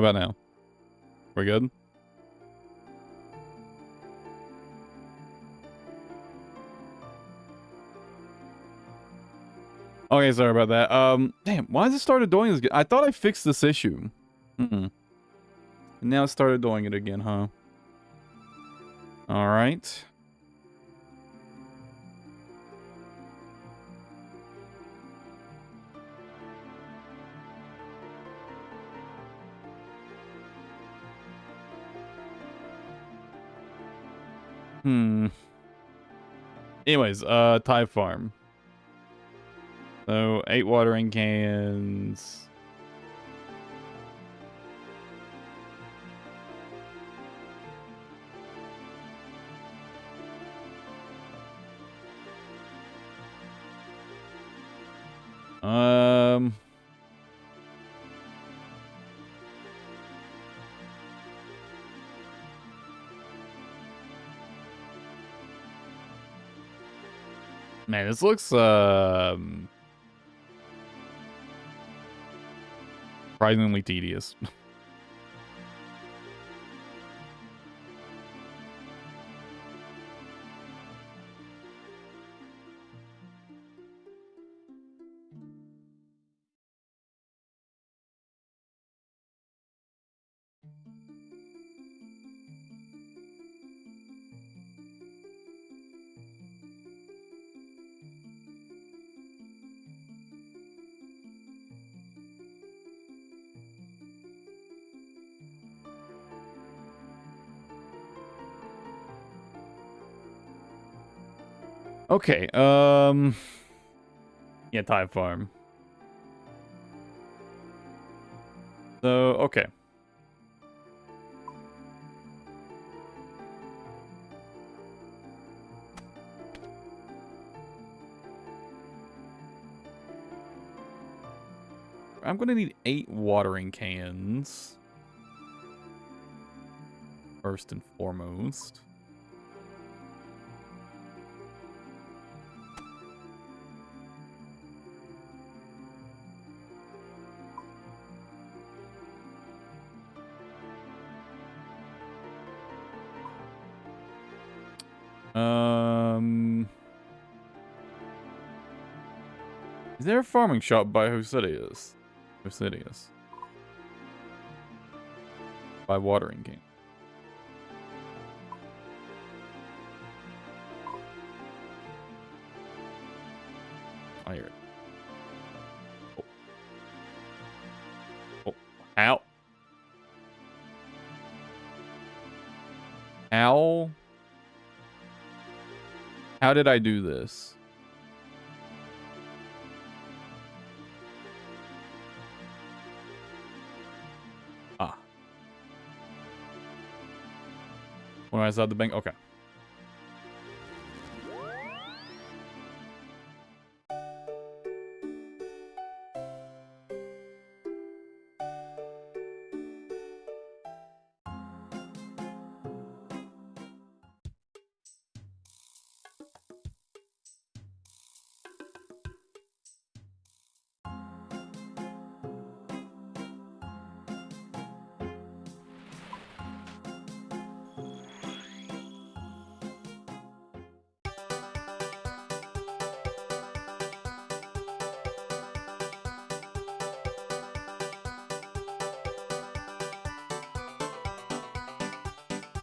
How about now? We're good? Okay, sorry about that. Damn, why has it started doing this again? I thought I fixed this issue. And now it started doing it again, huh? All right. Anyways, tithe farm. So 8 watering cans. Man, this looks surprisingly tedious. Okay, yeah, tithe farm. So, okay. I'm gonna need 8 watering cans. First and foremost. Is there a farming shop by Hosidius? Hosidius. By watering can. I hear it. Oh. Oh. Ow. Ow. How did I do this? Ah. When I saw the bank. Okay.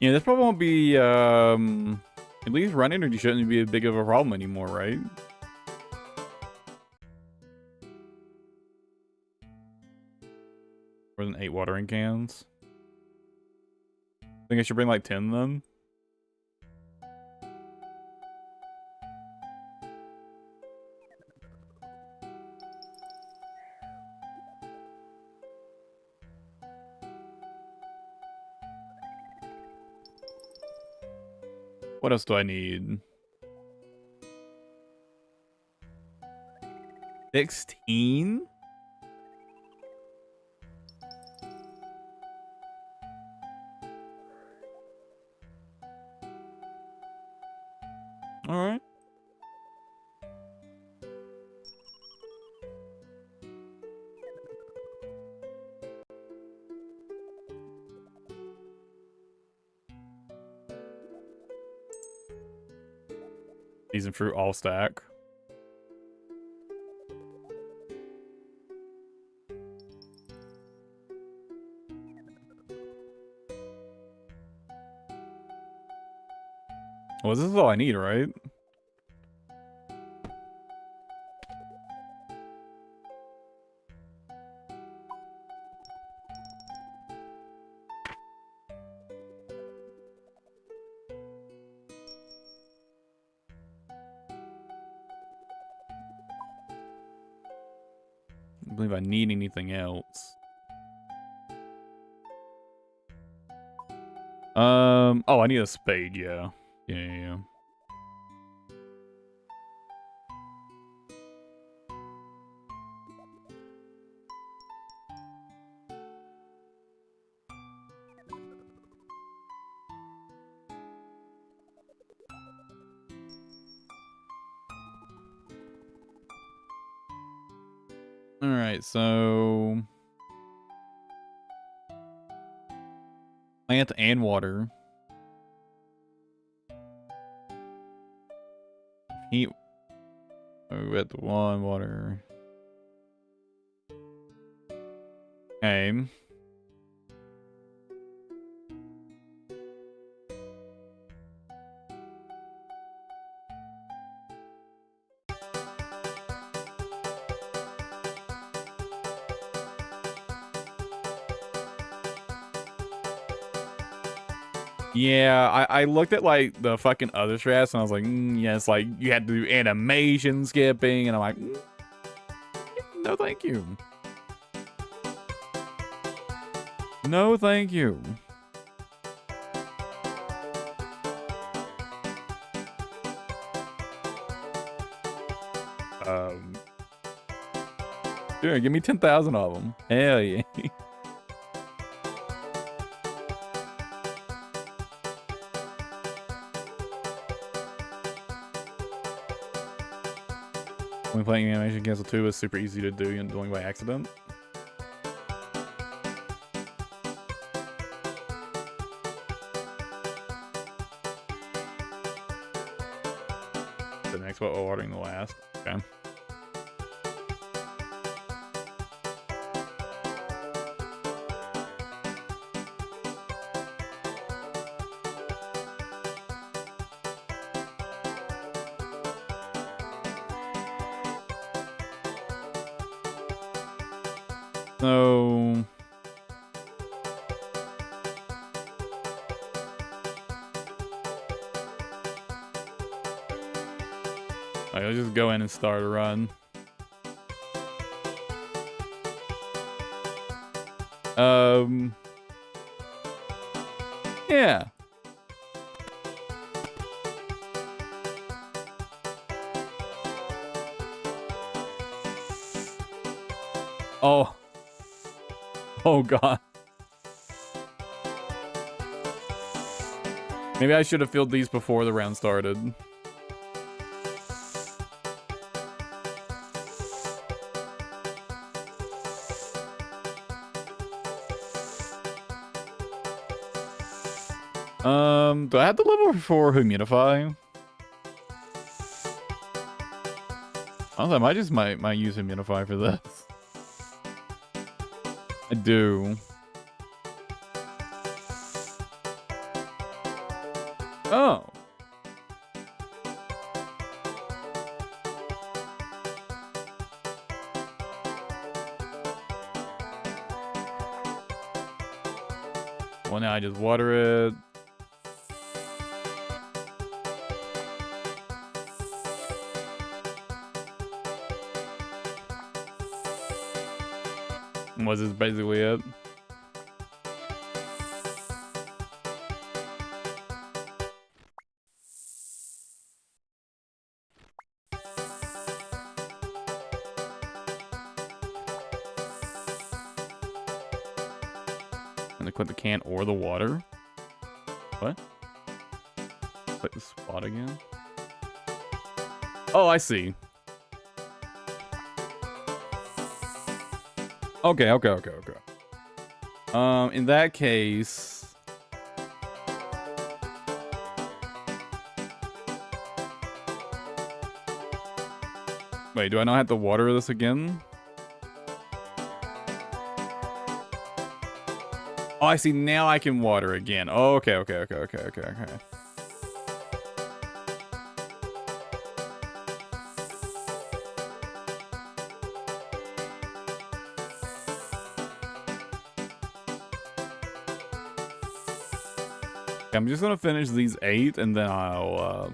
Yeah, this probably won't be, at least run energy shouldn't be as big of a problem anymore, right? More than 8 watering cans. Think I should bring like 10 then? What else do I need? 16? All right. Seasoned fruit all stack. Well, this is all I need, right? I don't believe I need anything else. Oh, I need a spade, yeah. Yeah. Alright, so... Plant and water. Heat. Oh, we got the one water. Okay. Yeah, I looked at like the fucking other strats and I was like, yes, like you had to do animation skipping, and I'm like, no, thank you. No, thank you. Dude, give me 10,000 of them. Hell yeah. When playing animation cancel 2 is super easy to do and doing by accident. The next one, ordering the last. Okay. So... Alright, let's just go in and start a run. Yeah. Oh. Oh, God. Maybe I should have filled these before the round started. Do I have the level 4 humidify? Honestly, I might use humidify for this. I do. Oh. Well, now I just water it. Was this basically it? And they click the can or the water. What? Click the spot again. Oh, I see. Okay. In that case... Wait, do I not have to water this again? Oh, I see. Now I can water again. Oh, okay. I'm just gonna finish these 8 and then I'll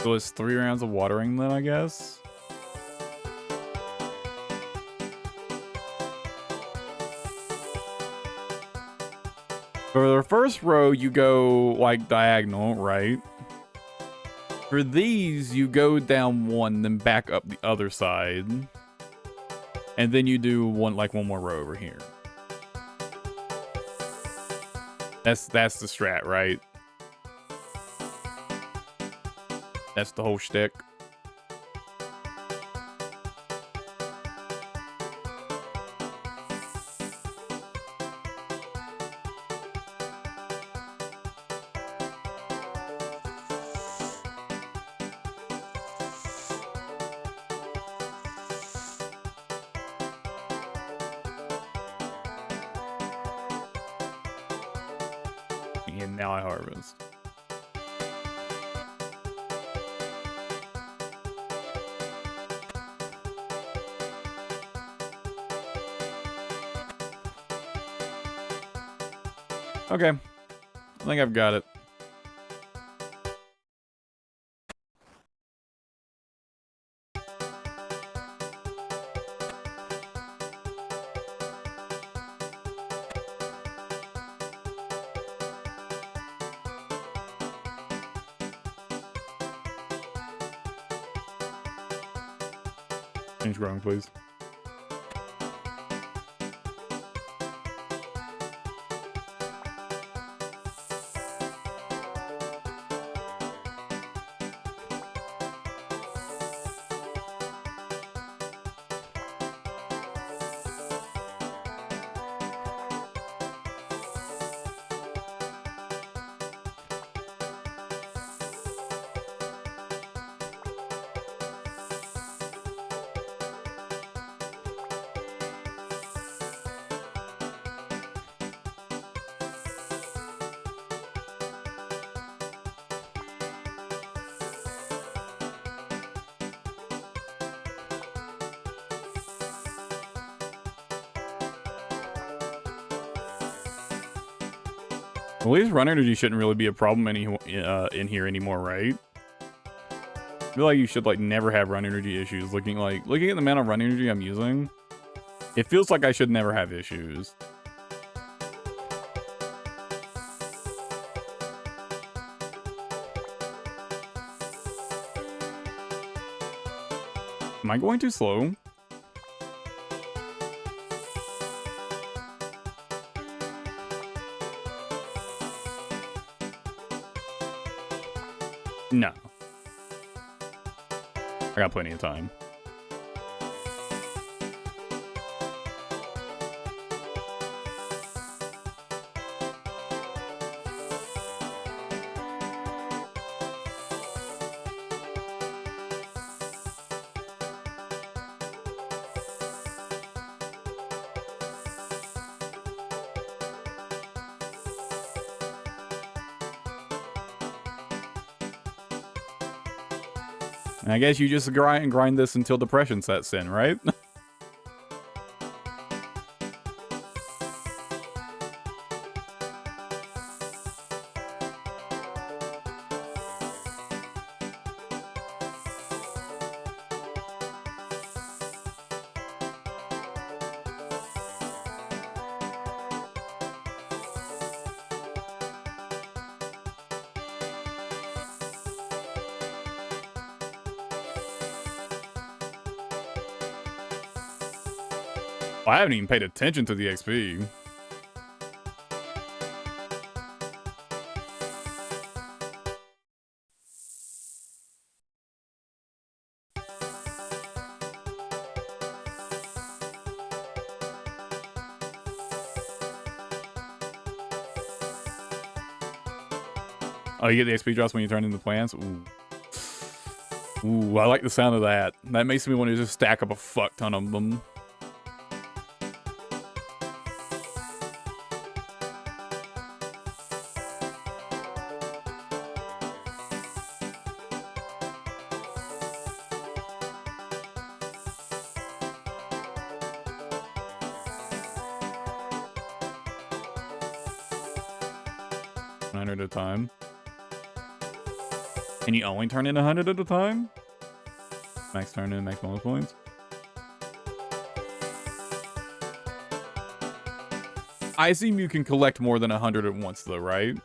So it's 3 rounds of watering then, I guess. For the first row, you go like diagonal, right? For these, you go down 1, then back up the other side. And then you do one more row over here. That's the strat, right? That's the whole shtick. And now I harvest. Okay. I think I've got it. Change growing, please. At least run energy shouldn't really be a problem in here anymore, right? I feel like you should never have run energy issues. Looking at the amount of run energy I'm using, it feels like I should never have issues. Am I going too slow? No. I got plenty of time. I guess you just grind this until depression sets in, right? I haven't even paid attention to the XP. Oh, you get the XP drops when you turn into plants? Ooh. Ooh, I like the sound of that. That makes me want to just stack up a fuck ton of them. At a time. Can you only turn in 100 at a time? Max turn in, max bonus points. I assume you can collect more than 100 at once, though, right?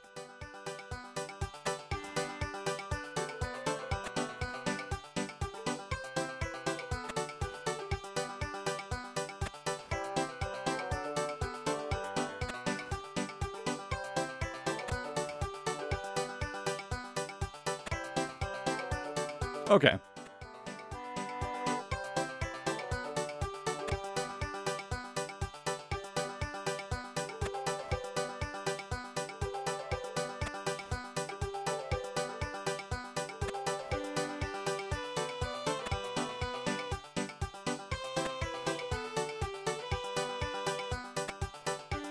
Okay.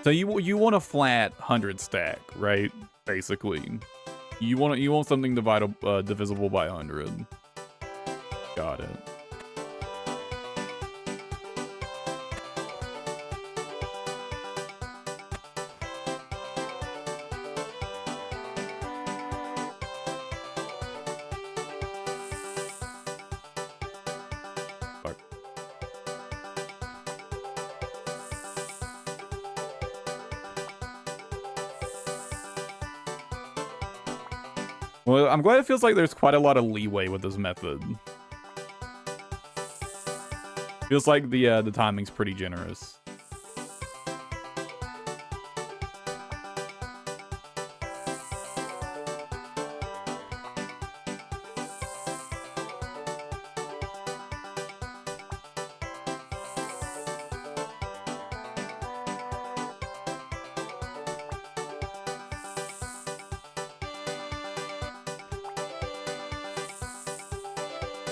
So you want a flat 100 stack, right? Basically, you want something divisible by 100. Got it. Fuck. Well, I'm glad it feels like there's quite a lot of leeway with this method. Feels like the timing's pretty generous.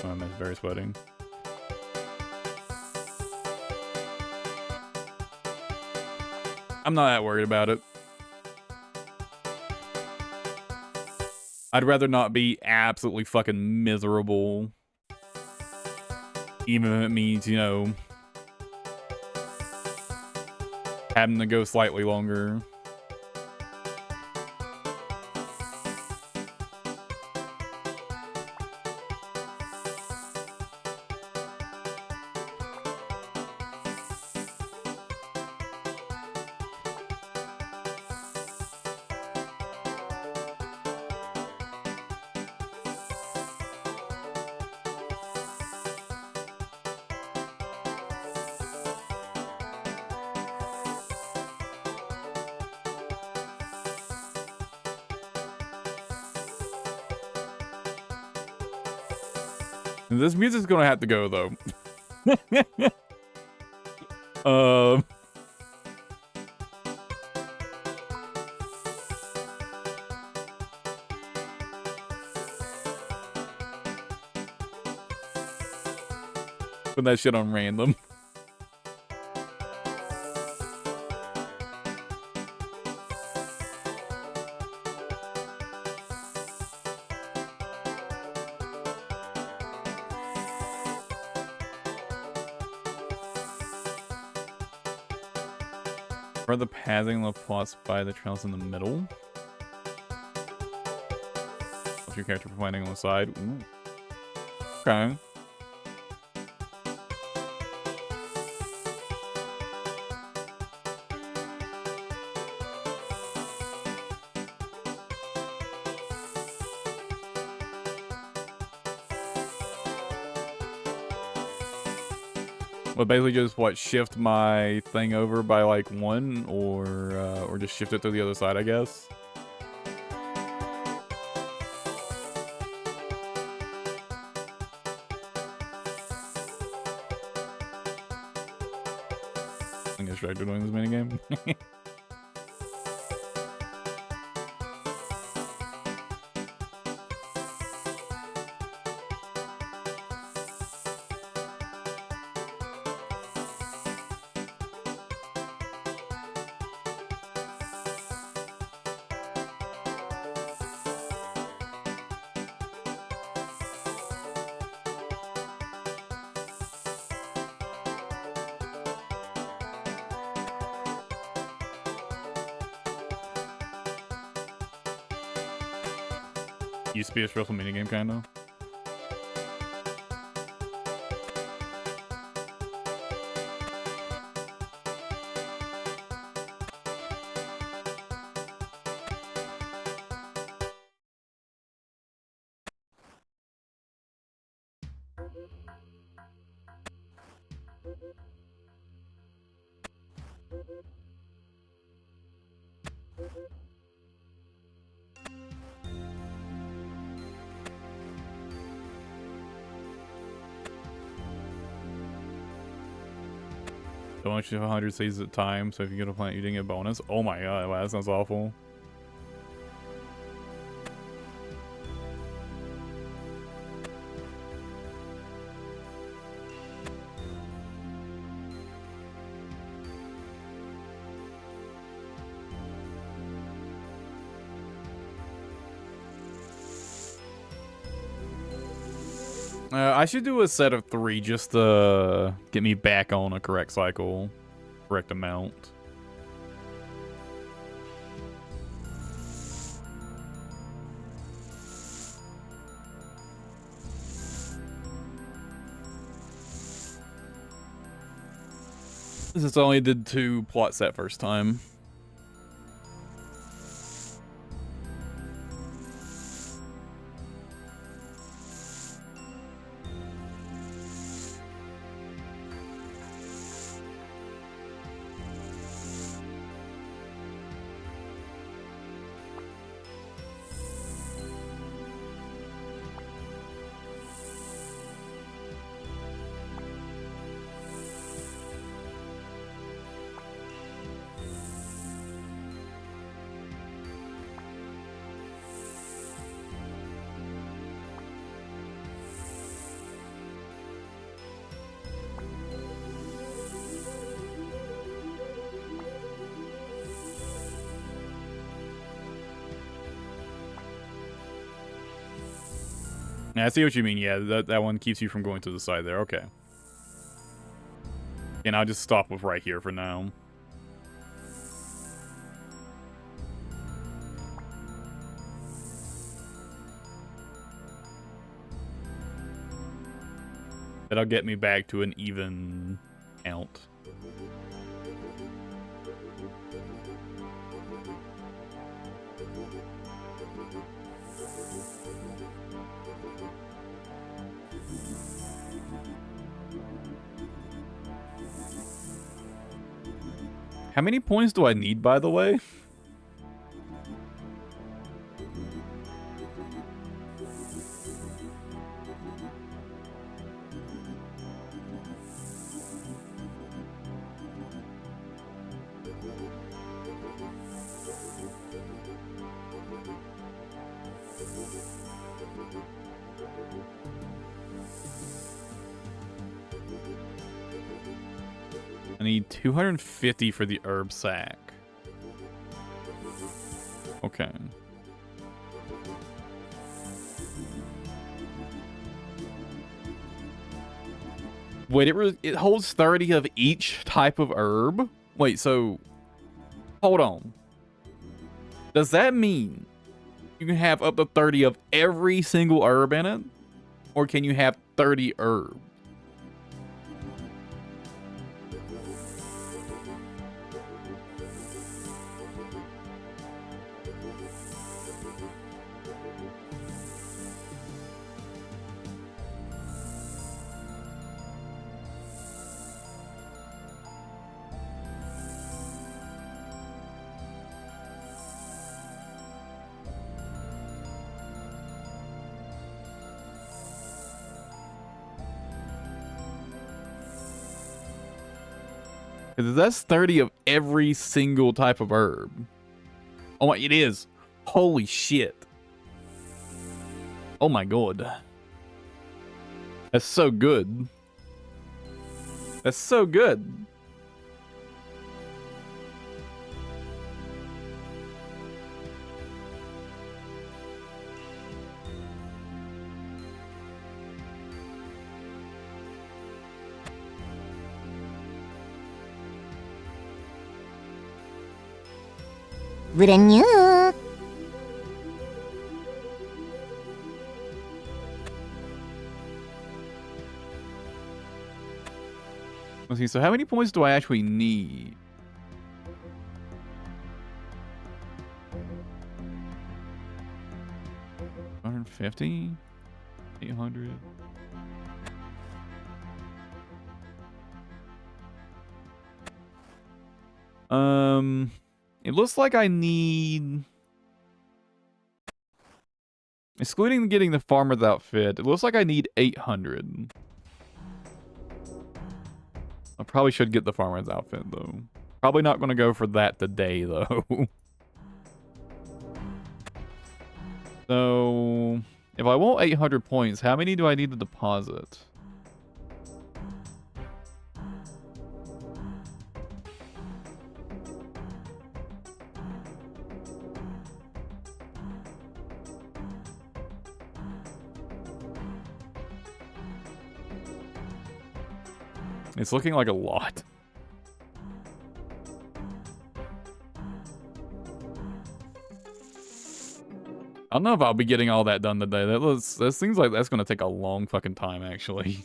Oh, I'm very sweating. I'm not that worried about it. I'd rather not be absolutely fucking miserable. Even if it means, you know, having to go slightly longer. This music's gonna have to go, though. Put that shit on random. For the pathing the plots by the trails in the middle. What's your character pointing on the side? Ooh. Okay. But basically just, what, shift my thing over by, like, 1, or just shift it to the other side, I guess? I'm distracted doing this minigame. Used to be a stressful minigame, kind of. Don't want you to have 100 seeds at a time, so if you get a plant, you didn't get a bonus. Oh my god, wow, that sounds awful. I should do a set of 3 just to get me back on a correct cycle, correct amount. Since I only did 2 plots that first time. Yeah, I see what you mean. Yeah, that one keeps you from going to the side there. Okay. And I'll just stop with right here for now. That'll get me back to an even count. How many points do I need, by the way? I need 250 for the herb sack. Okay. Wait, it holds 30 of each type of herb? Wait, so hold on. Does that mean you can have up to 30 of every single herb in it? Or can you have 30 herbs? Because that's 30 of every single type of herb. Oh my, it is. Holy shit. Oh my god. That's so good. That's so good. Brand new. Let's see, so how many points do I actually need? $150? 800? It looks like I need... Excluding getting the farmer's outfit, it looks like I need 800. I probably should get the farmer's outfit, though. Probably not going to go for that today, though. So, if I want 800 points, how many do I need to deposit? It's looking like a lot. I don't know if I'll be getting all that done today. That seems like that's going to take a long fucking time, actually.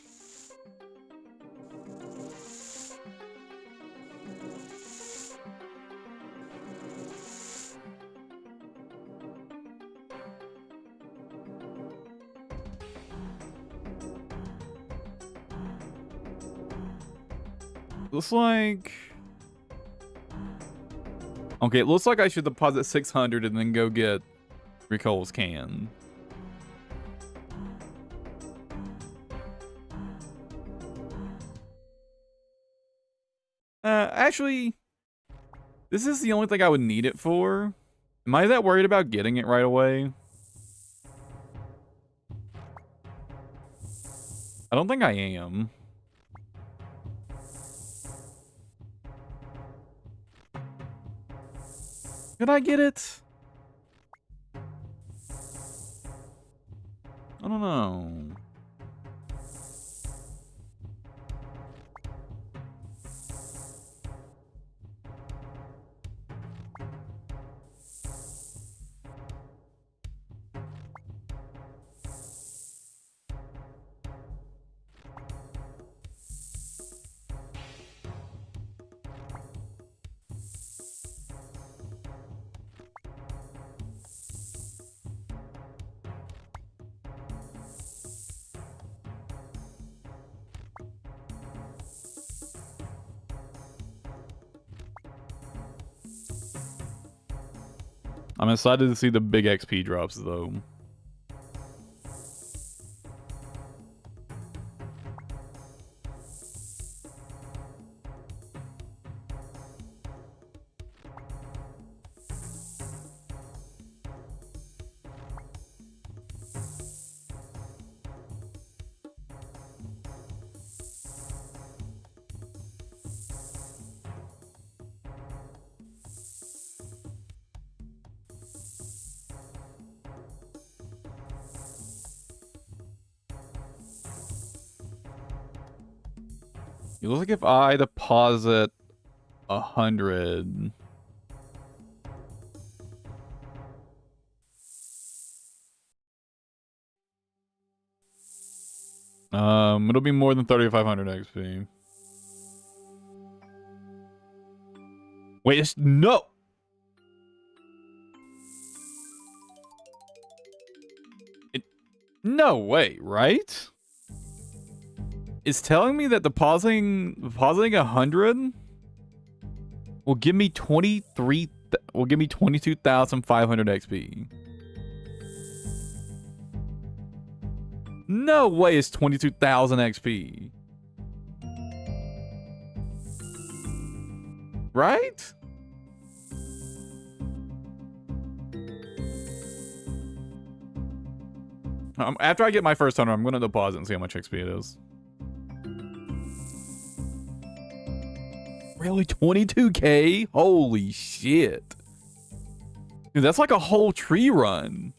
Looks like... Okay, it looks like I should deposit 600 and then go get Ricole's can. Actually, this is the only thing I would need it for. Am I that worried about getting it right away? I don't think I am. Could I get it? I don't know. I'm excited to see the big XP drops, though. It looks like if I deposit 100... it'll be more than 3,500 XP. Wait, it's... No! No way, right? It's telling me that depositing 100 will give me 22,500 XP. No way it's 22,000 XP. Right? After I get my first 100, I'm going to deposit and see how much XP it is. Really? 22k? Holy shit. Dude, that's like a whole tree run.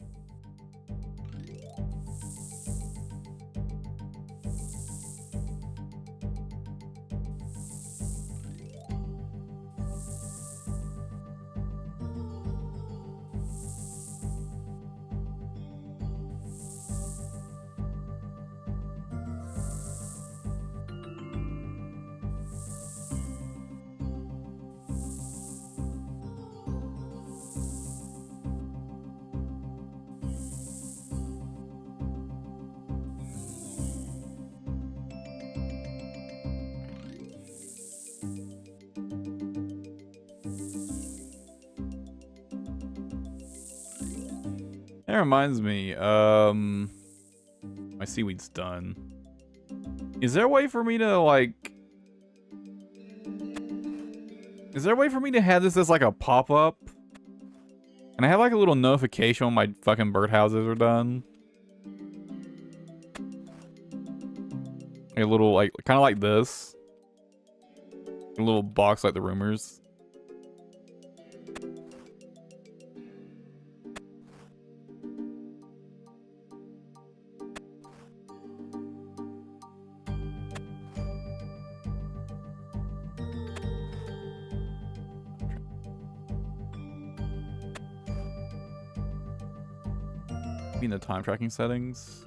That reminds me, my seaweed's done. Is there a way for me to, like... Is there a way for me to have this as, like, a pop-up? And I have, like, a little notification when my fucking birdhouses are done? A little, like, kind of like this. A little box like the rumors. In the time tracking settings.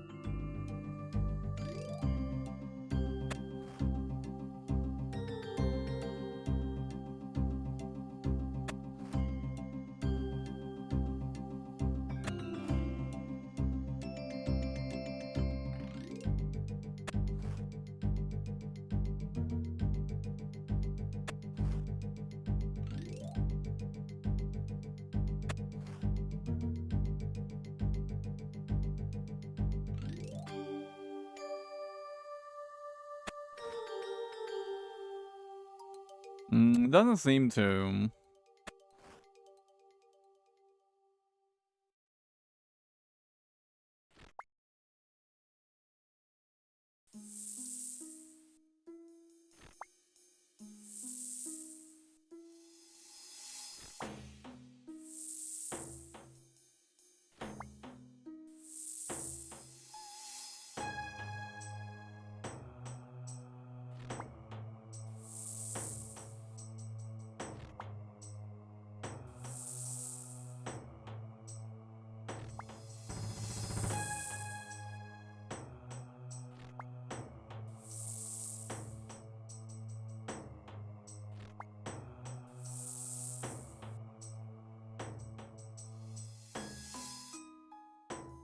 Doesn't seem to.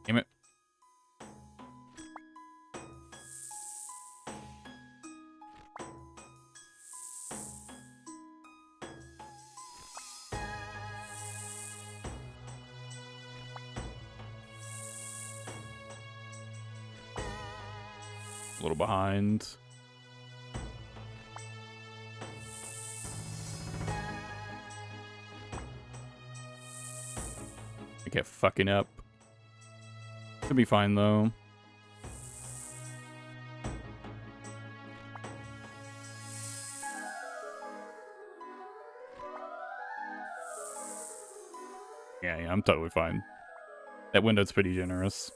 Damn it. A little behind. I kept fucking up. Should be fine though. Yeah, I'm totally fine. That window's pretty generous.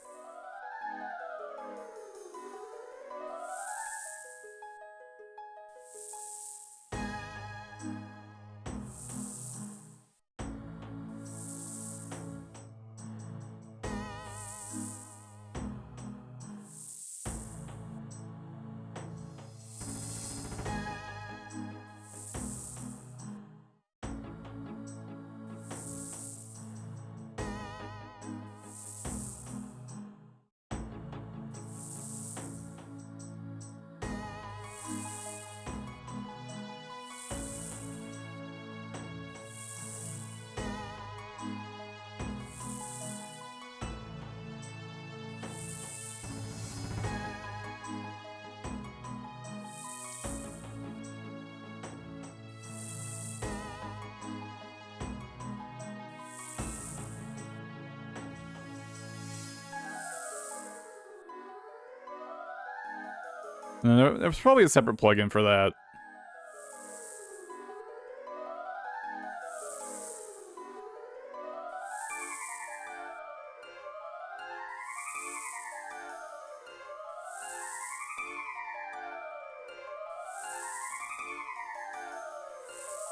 And there's probably a separate plugin for that.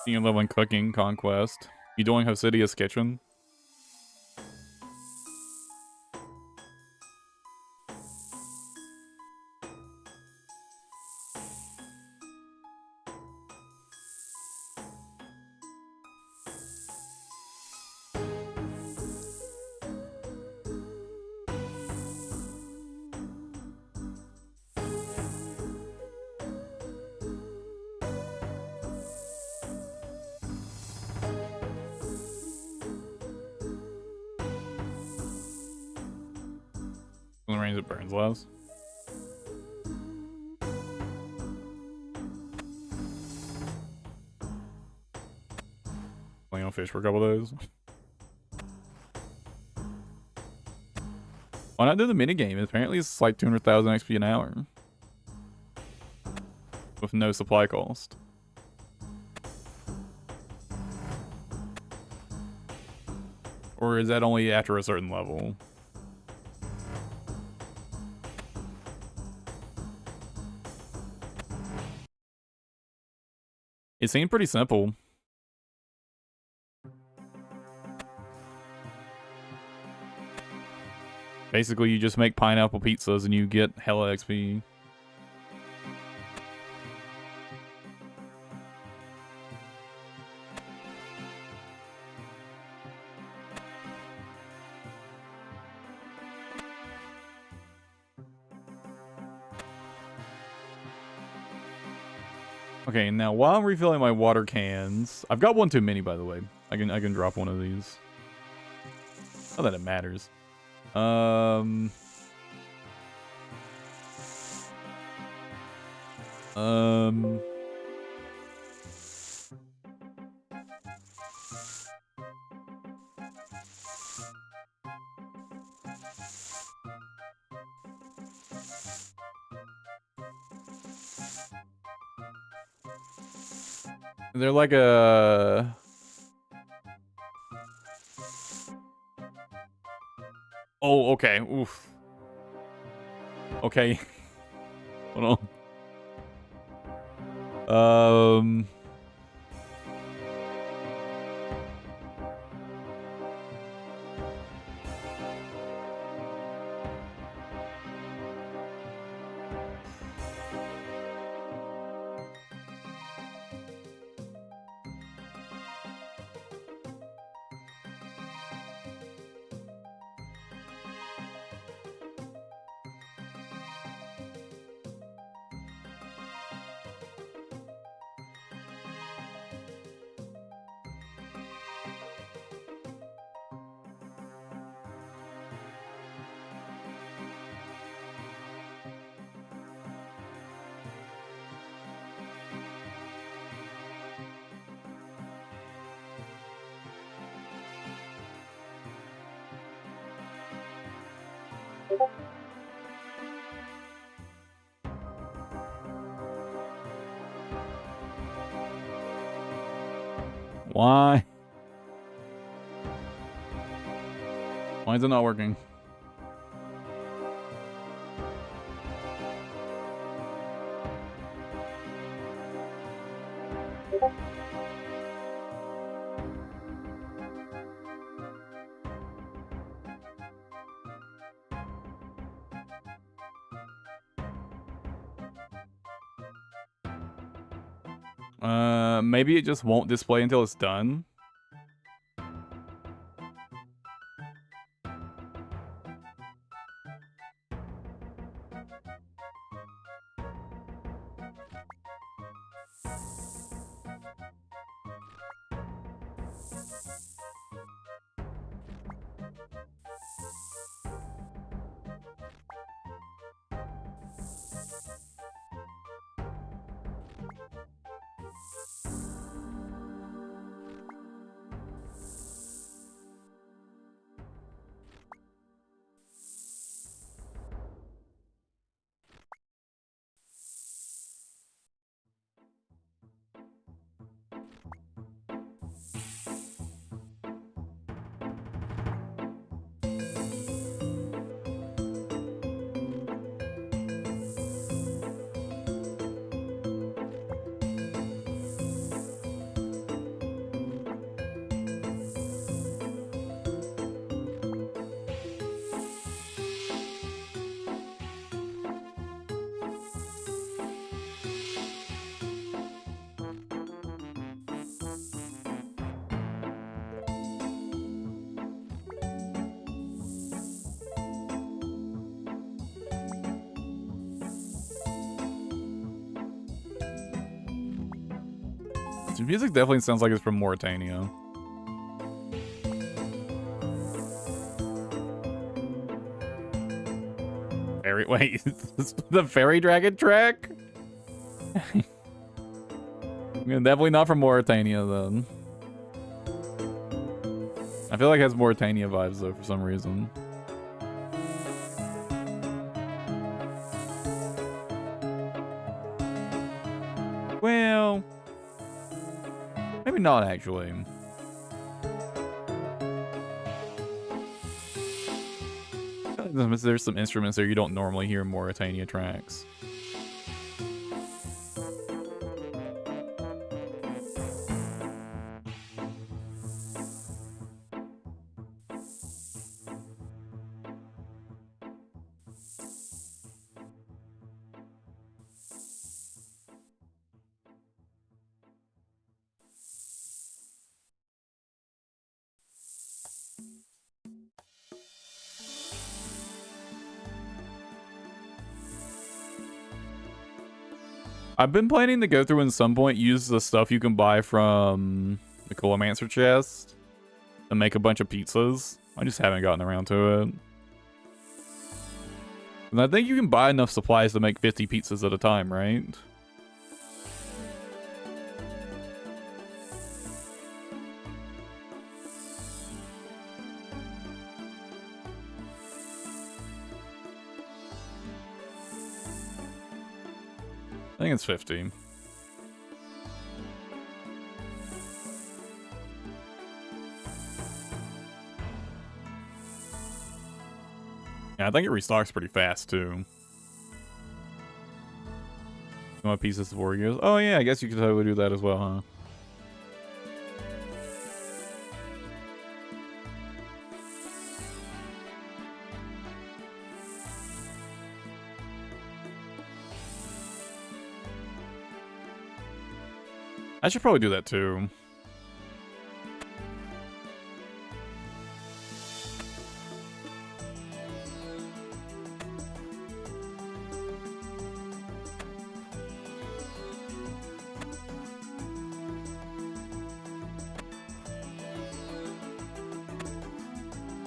You can live on cooking, conquest. You doing Hosidia's kitchen? The range it burns less. Playing on fish for a couple days. Why not do the minigame? Apparently it's like 200,000 XP an hour. With no supply cost. Or is that only after a certain level? It seemed pretty simple. Basically, you just make pineapple pizzas and you get hella XP. Okay, now while I'm refilling my water cans, I've got one too many, by the way. I can drop one of these. Not that it matters. They're like a... Oh, okay. Oof. Okay. Hold on. Why? Why is it not working? Maybe it just won't display until it's done. The music definitely sounds like it's from Mauritania. Fairy, wait, is this the Fairy Dragon track? Definitely not from Mauritania then. I feel like it has Mauritania vibes though for some reason. Well, maybe not actually. There's some instruments there you don't normally hear in Mauritania tracks. I've been planning to go through and at some point use the stuff you can buy from the Colomancer chest to make a bunch of pizzas. I just haven't gotten around to it. And I think you can buy enough supplies to make 50 pizzas at a time, right? I think it's 50. Yeah, I think it restocks pretty fast, too. You want pieces of Oreos? Oh, yeah, I guess you could totally do that as well, huh? I should probably do that, too.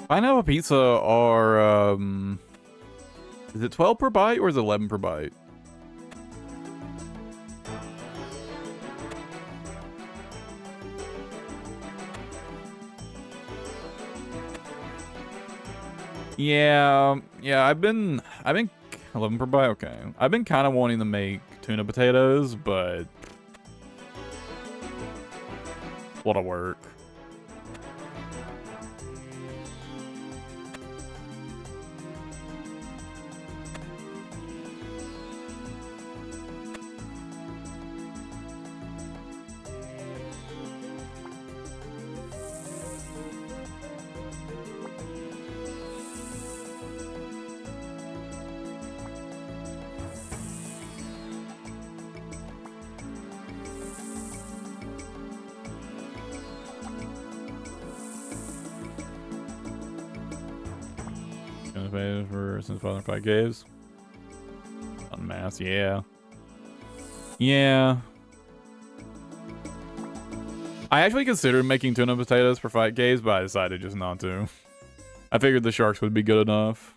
Pineapple pizza are, is it 12 per bite or is it 11 per bite? Yeah, I've been 11 per bite, okay. I've been kind of wanting to make tuna potatoes, but a lot of work. For since Father 5 Caves. Unmasked, yeah. Yeah. I actually considered making tuna potatoes for Fight Caves, but I decided just not to. I figured the sharks would be good enough.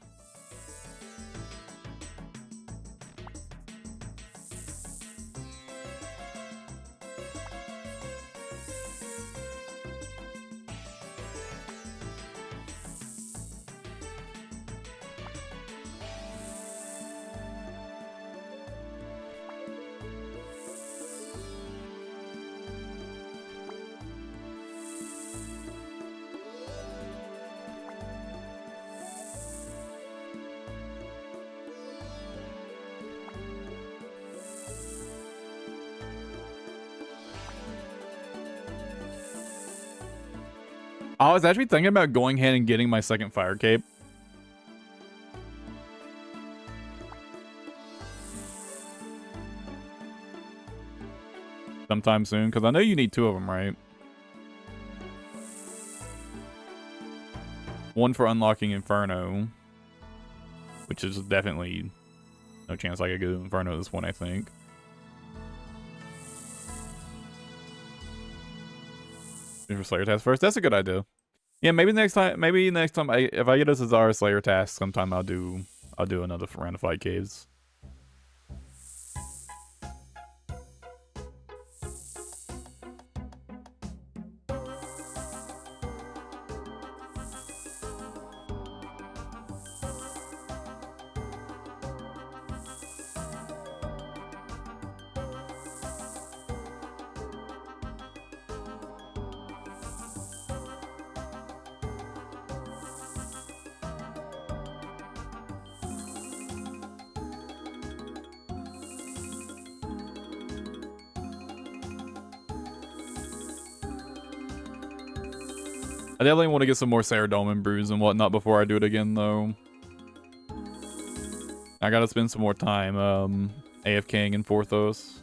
I was actually thinking about going ahead and getting my second fire cape. Sometime soon, because I know you need 2 of them, right? One for unlocking Inferno, which is definitely no chance I could go to Inferno at this point, I think. For Slayer task first. That's a good idea. Yeah, maybe next time. Maybe next time. If I get a Cesar Slayer task, sometime I'll do another round of fight caves. I definitely want to get some more Ceridome brews and whatnot before I do it again, though. I gotta spend some more time AFKing in Forthos.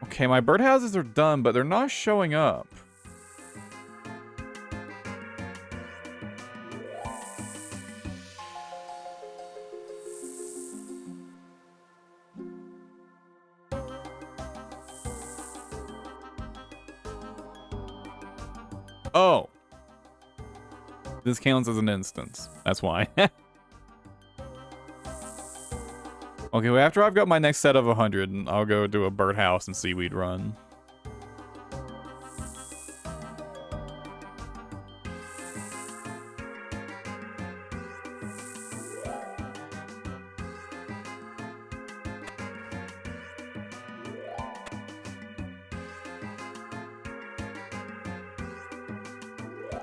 Okay, my birdhouses are done, but they're not showing up. Oh. This counts as an instance. That's why. Okay, well, after I've got my next set of 100, I'll go do a birdhouse and seaweed run.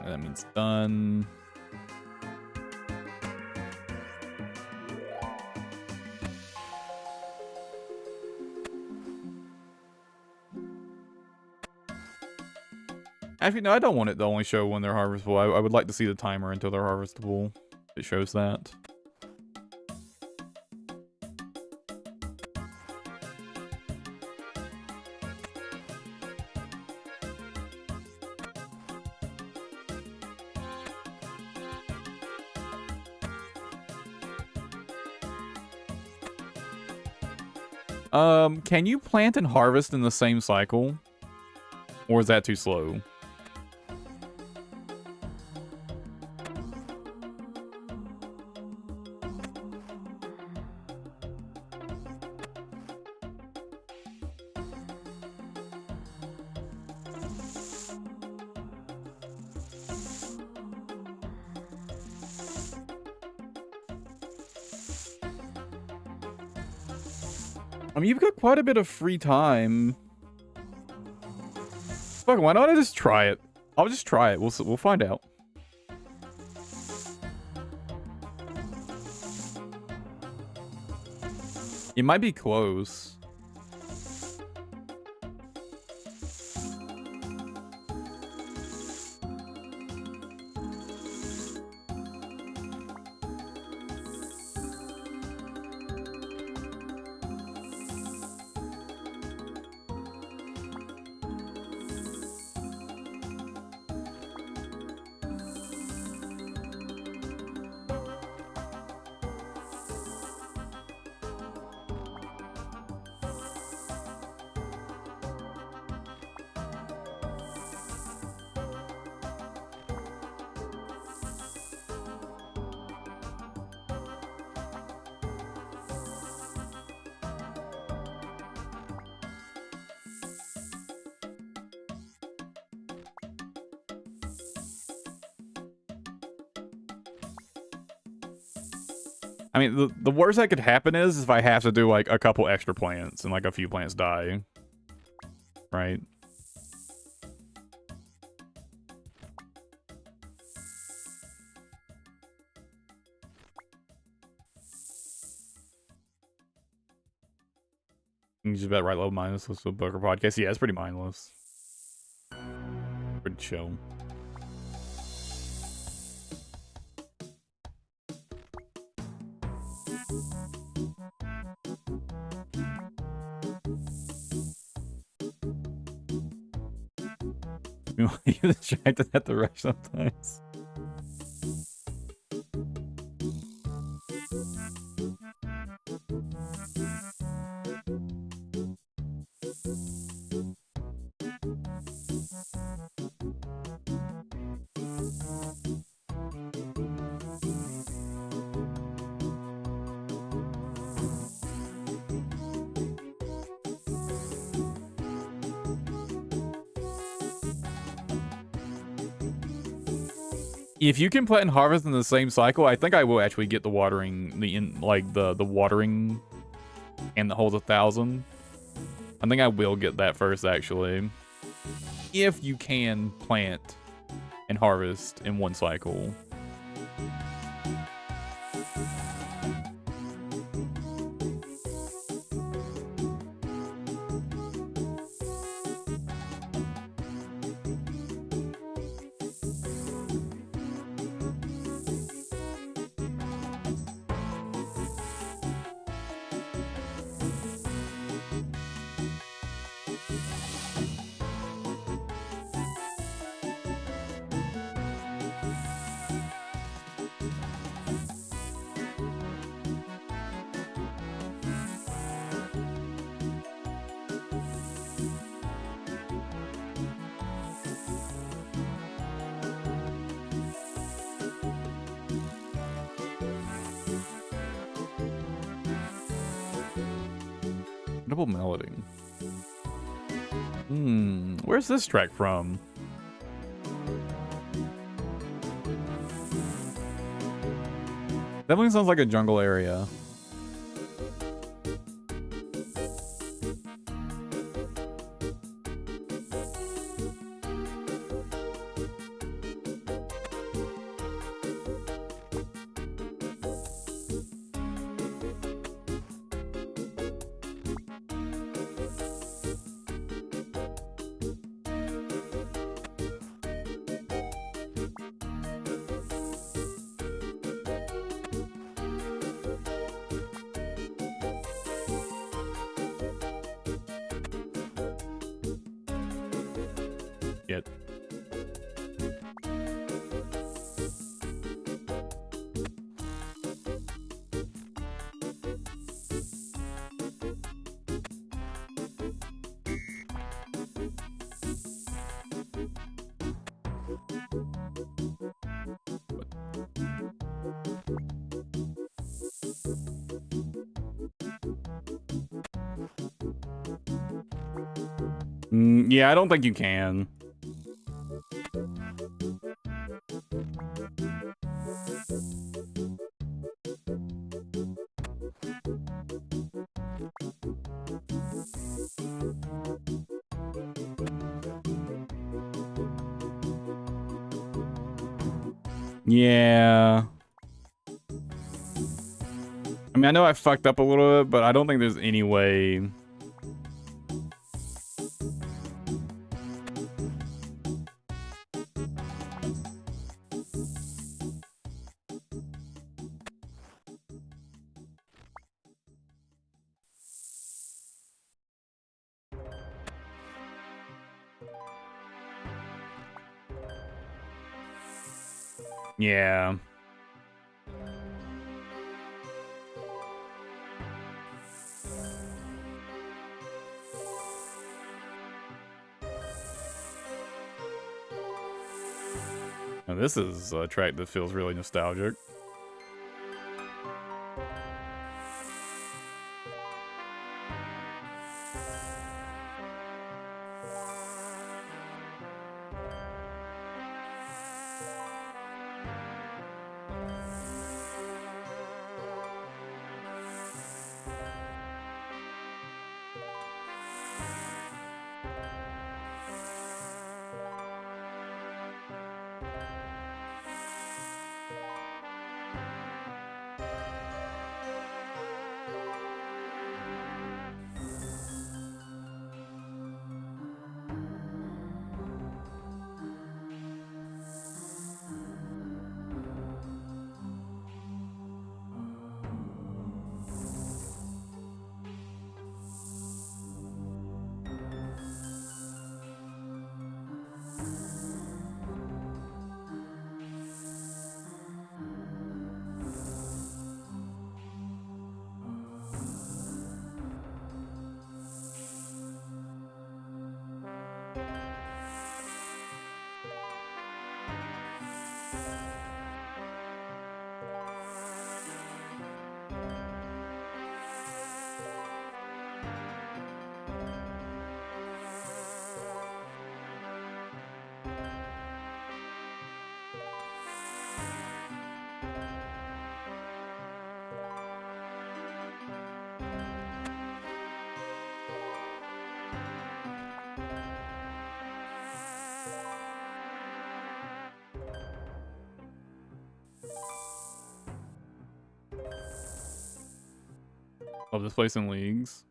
That means done. Actually, no, I don't want it to only show when they're harvestable. I would like to see the timer until they're harvestable. It shows that. Can you plant and harvest in the same cycle? Or is that too slow? I mean, you've got quite a bit of free time. Fuck, why not I just try it? I'll just try it. We'll find out. It might be close. I mean, the worst that could happen is if I have to do, like, a couple extra plants and, like, a few plants die. Right? You just bet right low mindless list of Booker podcast. Yeah, it's pretty mindless. Pretty chill. We want to get distracted at the rush sometimes. If you can plant and harvest in the same cycle, I think I will actually get the watering, the watering and that holds 1,000. I think I will get that first, actually. If you can plant and harvest in one cycle. Double melody. Where's this track from? Definitely sounds like a jungle area. Yeah, I don't think you can. Yeah. I mean, I know I fucked up a little bit, but I don't think there's any way. Yeah. Now, this is a track that feels really nostalgic. Oh, this place in leagues.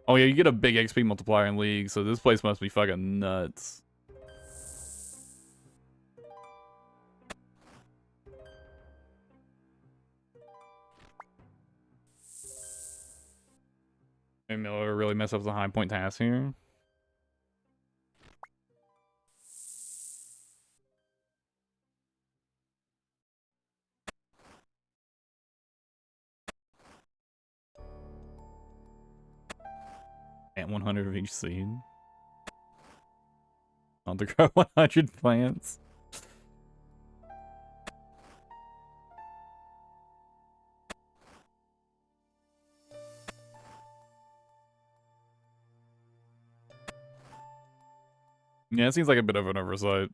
Oh yeah, you get a big XP multiplier in leagues, so this place must be fucking nuts. Maybe Miller really mess up the high point task here. At 100 of each seed. On to grow 100 plants. Yeah, it seems like a bit of an oversight.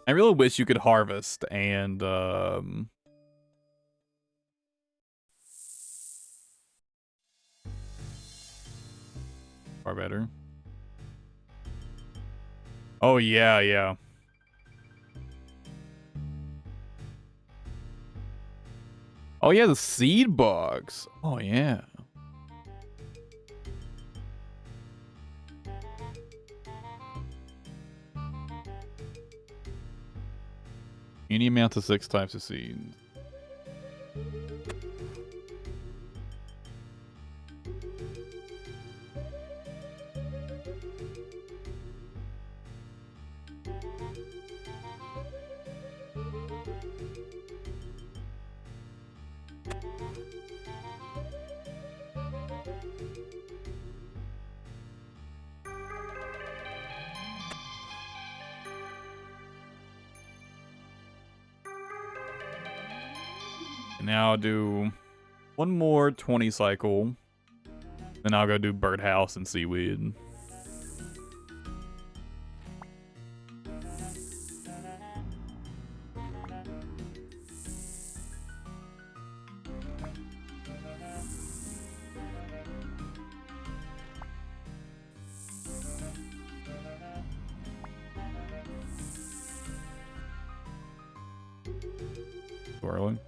I really wish you could harvest and far better. Oh yeah, yeah. Oh yeah, the seed box. Oh yeah. Any amount of 6 types of seeds. And now I'll do one more 20 cycle. Then I'll go do birdhouse and seaweed. Swirling.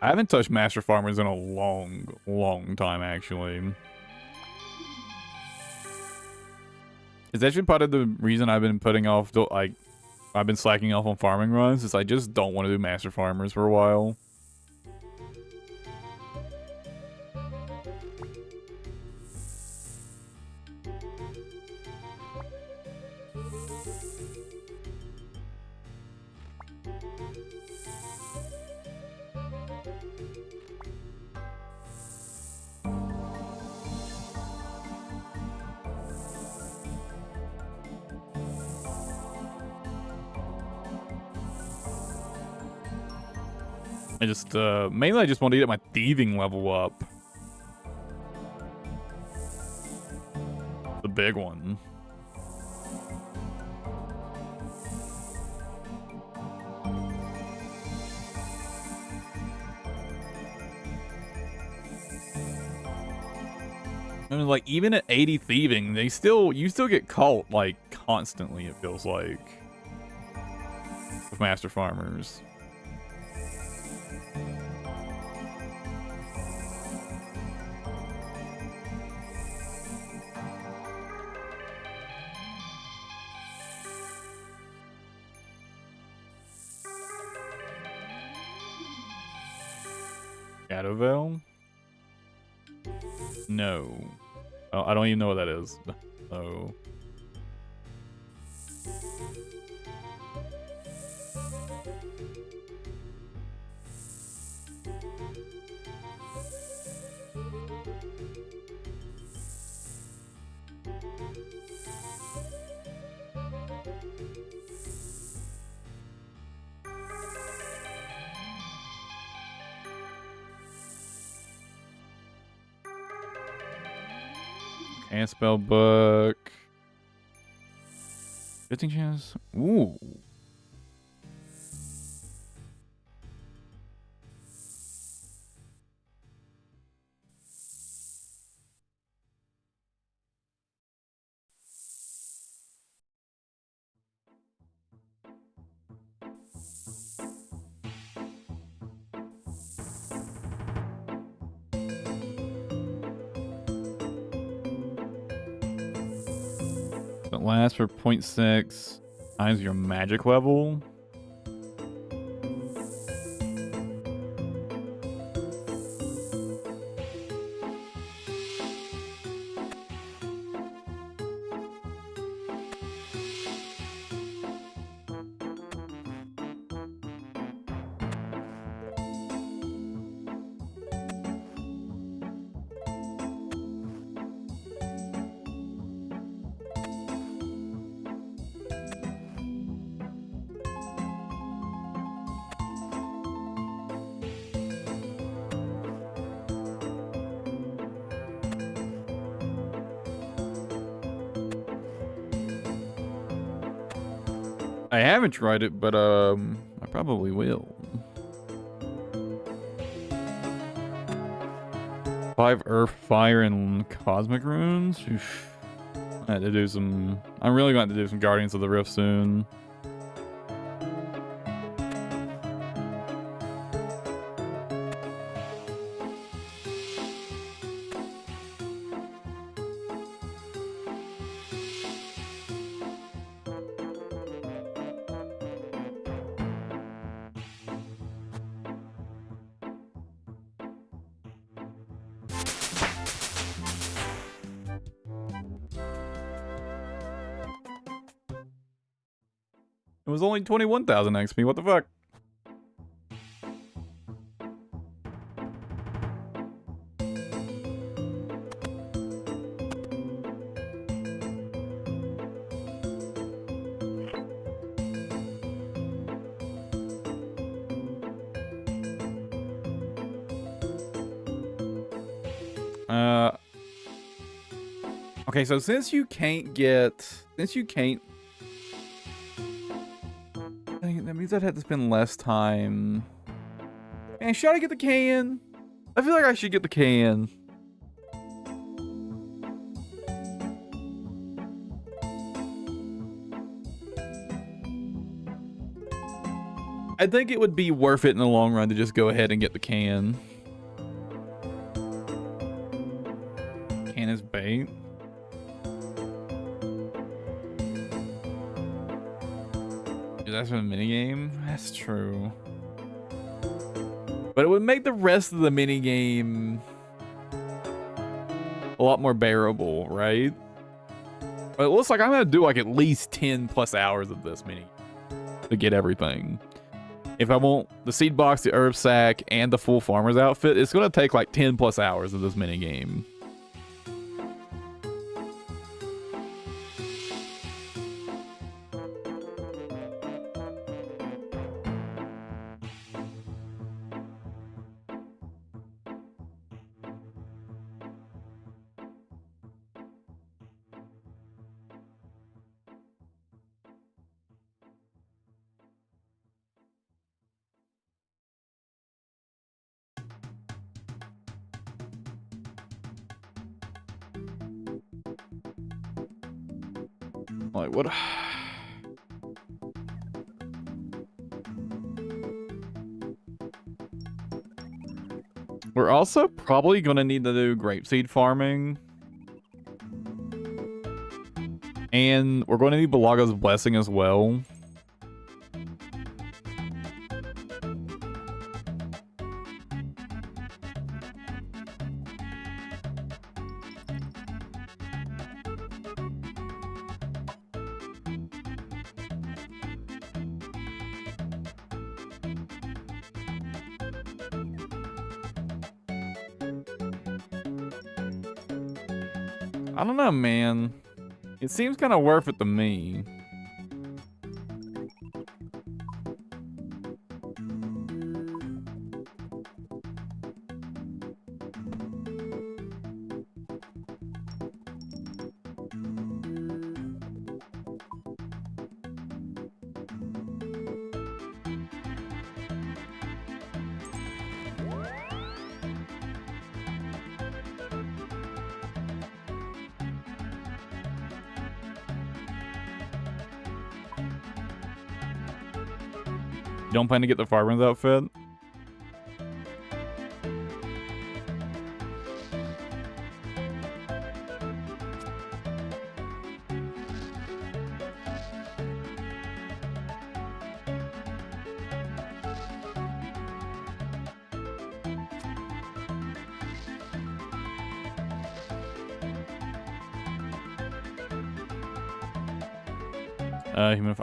I haven't touched Master Farmers in a long time, actually. It's actually part of the reason I've been putting off, like, I've been slacking off on farming runs, is I just don't want to do Master Farmers for a while. I just, mainly I just want to get my thieving level up. The big one. I mean, like, even at 80 thieving, you still get caught, like, constantly, it feels like. With master farmers. Shadowvale? No. Oh, I don't even know what that is. Oh. And spell book. 15 chance. Ooh. It lasts for 0.6 times your magic level. I haven't tried it, but I probably will. 5 earth, fire, and cosmic runes. Oof. I had to do some. I'm really going to do some Guardians of the Rift soon. It was only 21,000 XP. What the fuck? Okay, so since you can't, that means I'd have to spend less time. Man, should I get the can? I feel like I should get the can. I think it would be worth it in the long run to just go ahead and get the can. Can is bait. Dude, that's a minigame? That's true. But it would make the rest of the minigame a lot more bearable, right? But it looks like I'm gonna do like at least 10 plus hours of this mini to get everything. If I want the seed box, the herb sack, and the full farmer's outfit, it's gonna take like 10 plus hours of this mini game. Like, what? We're also probably going to need to do grapeseed farming. And we're going to need Balaga's blessing as well. I don't know, man. It seems kind of worth it to me. You don't plan to get the farmer's outfit?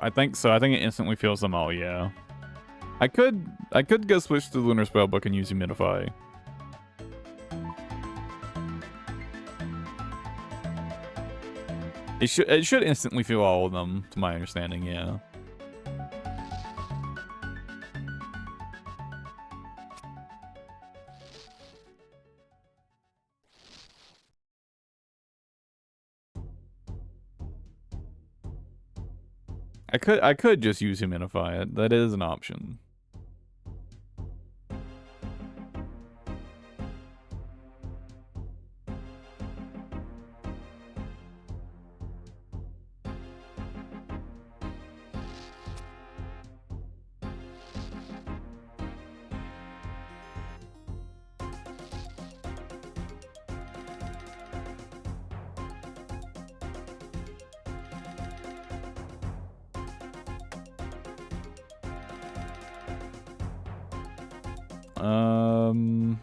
I think so. I think it instantly fills them all, yeah. I could go switch to the Lunar Spellbook and use Humidify. It should instantly fill all of them, to my understanding, yeah. I could just use Humidify it. That is an option.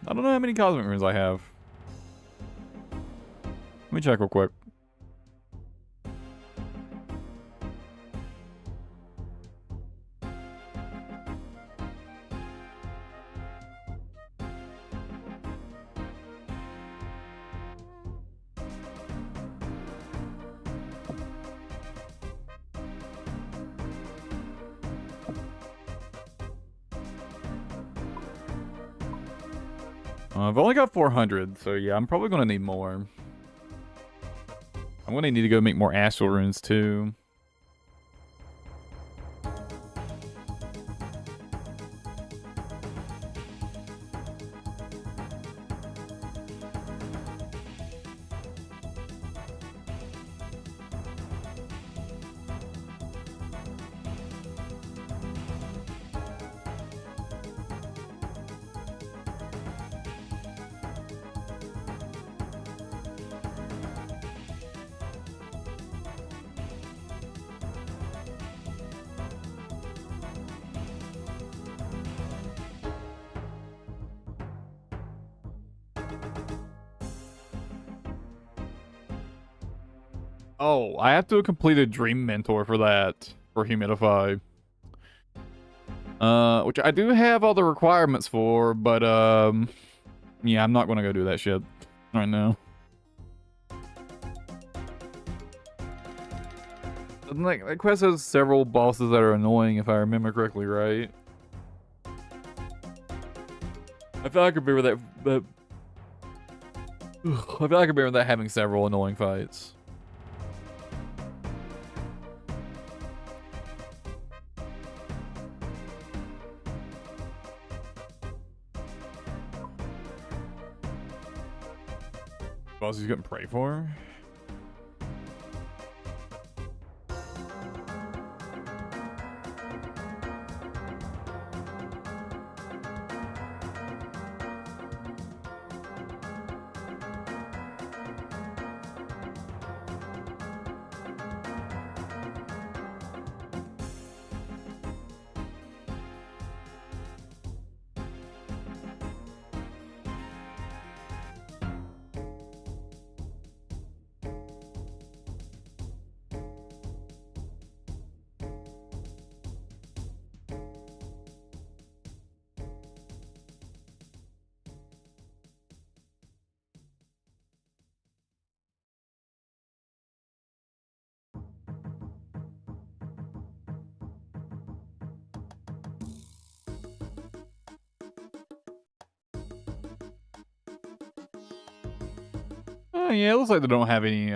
I don't know how many cosmic runes I have. Let me check real quick. I've only got 400, so yeah, I'm probably gonna need more. I'm gonna need to go make more astral runes too. Oh, I have to complete a Dream Mentor for that, for Humidify. Which I do have all the requirements for, but, yeah, I'm not gonna go do that shit right now. Like, that quest has several bosses that are annoying, if I remember correctly, right? I feel like I remember that I feel like I remember that having several annoying fights. Bosses you couldn't pray for? Yeah, it looks like they don't have any, they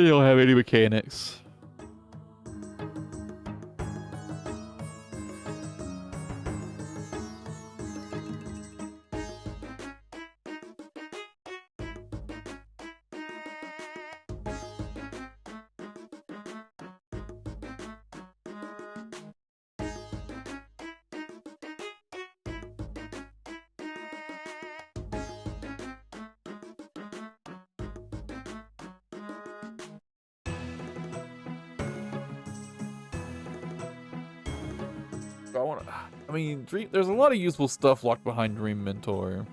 don't have any mechanics. I mean, there's a lot of useful stuff locked behind Dream Mentor.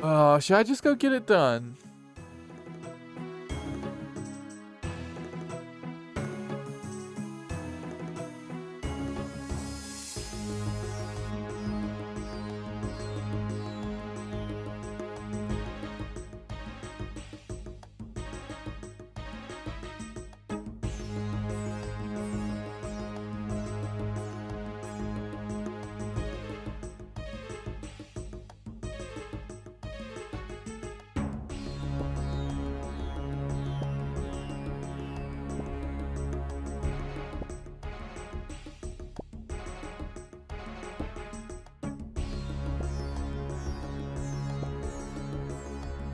Should I just go get it done?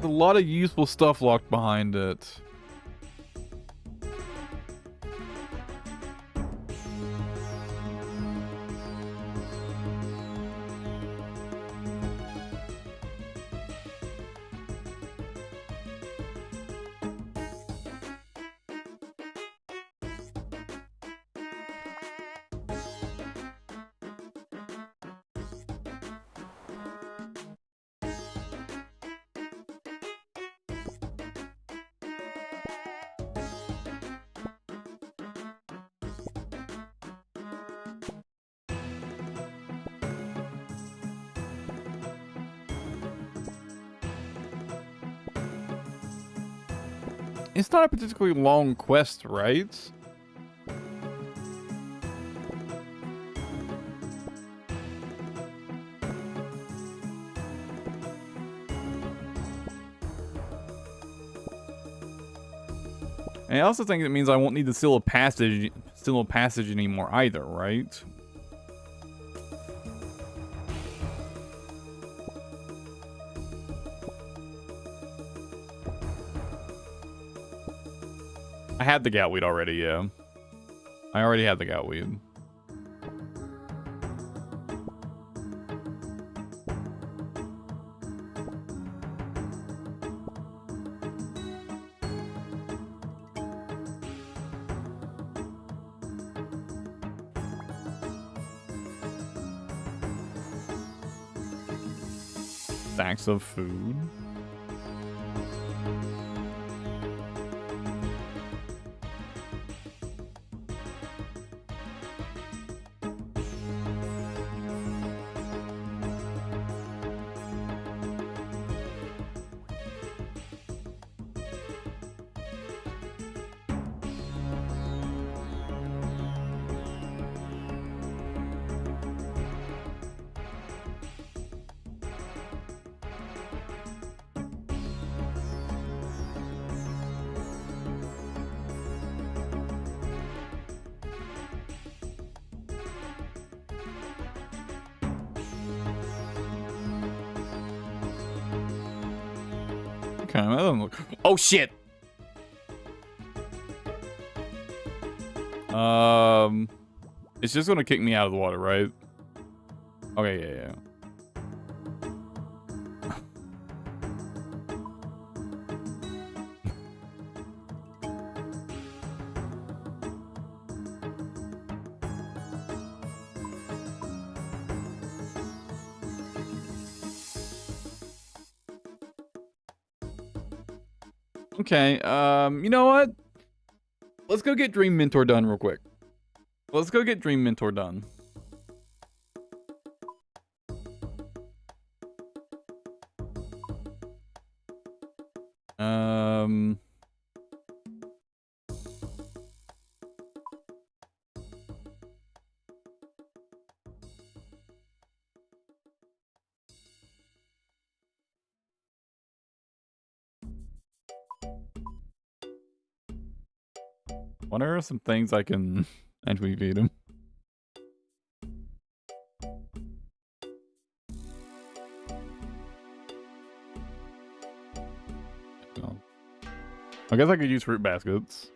A lot of useful stuff locked behind it. It's not a particularly long quest, right? And I also think it means I won't need the seal of passage anymore either, right? I had the goutweed already, yeah. I already had the goutweed. Stacks of food. Okay, that doesn't look... Oh, shit! It's just gonna kick me out of the water, right? Okay, yeah. Okay, you know what? Let's go get Dream Mentor done real quick. Let's go get Dream Mentor done. Um. What are some things I can actually feed him? Oh. I guess I could use fruit baskets.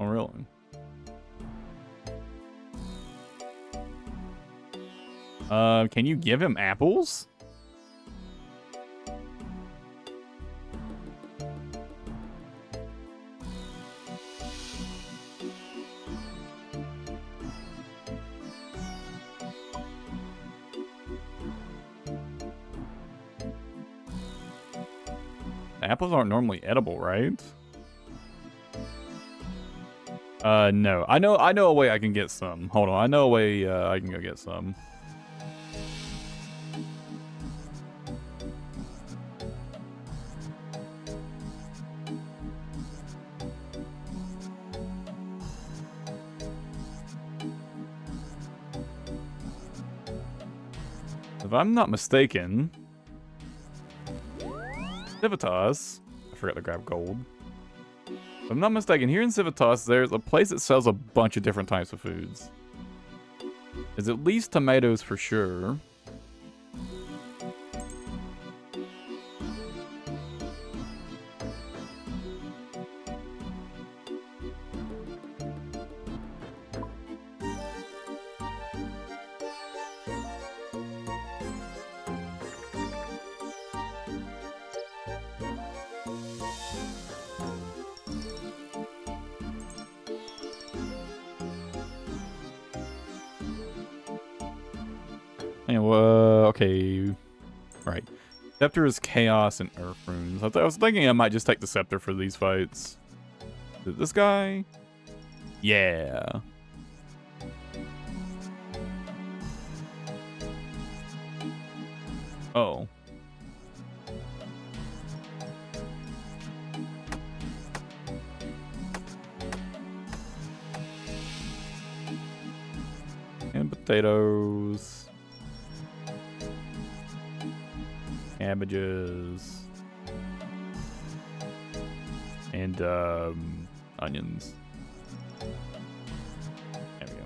Oh, really? Can you give him apples? Apples aren't normally edible, right? No. I know a way I can get some. Hold on. I know a way I can go get some. If I'm not mistaken, Civitas. I forgot to grab gold. If I'm not mistaken, here in Civitas, there's a place that sells a bunch of different types of foods. There's at least tomatoes for sure. Okay. Right. Scepter is chaos and earth runes. I was thinking I might just take the scepter for these fights. Is it this guy? Yeah. Oh. And potatoes. Cabbages. And, onions. There we go.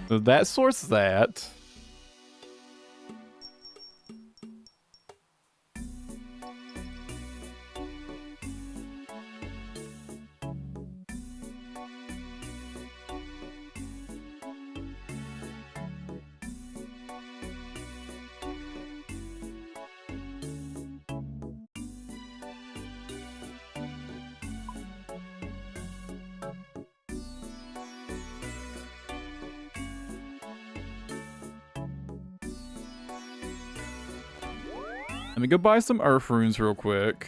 So that sorts that. Let me go buy some earth runes real quick.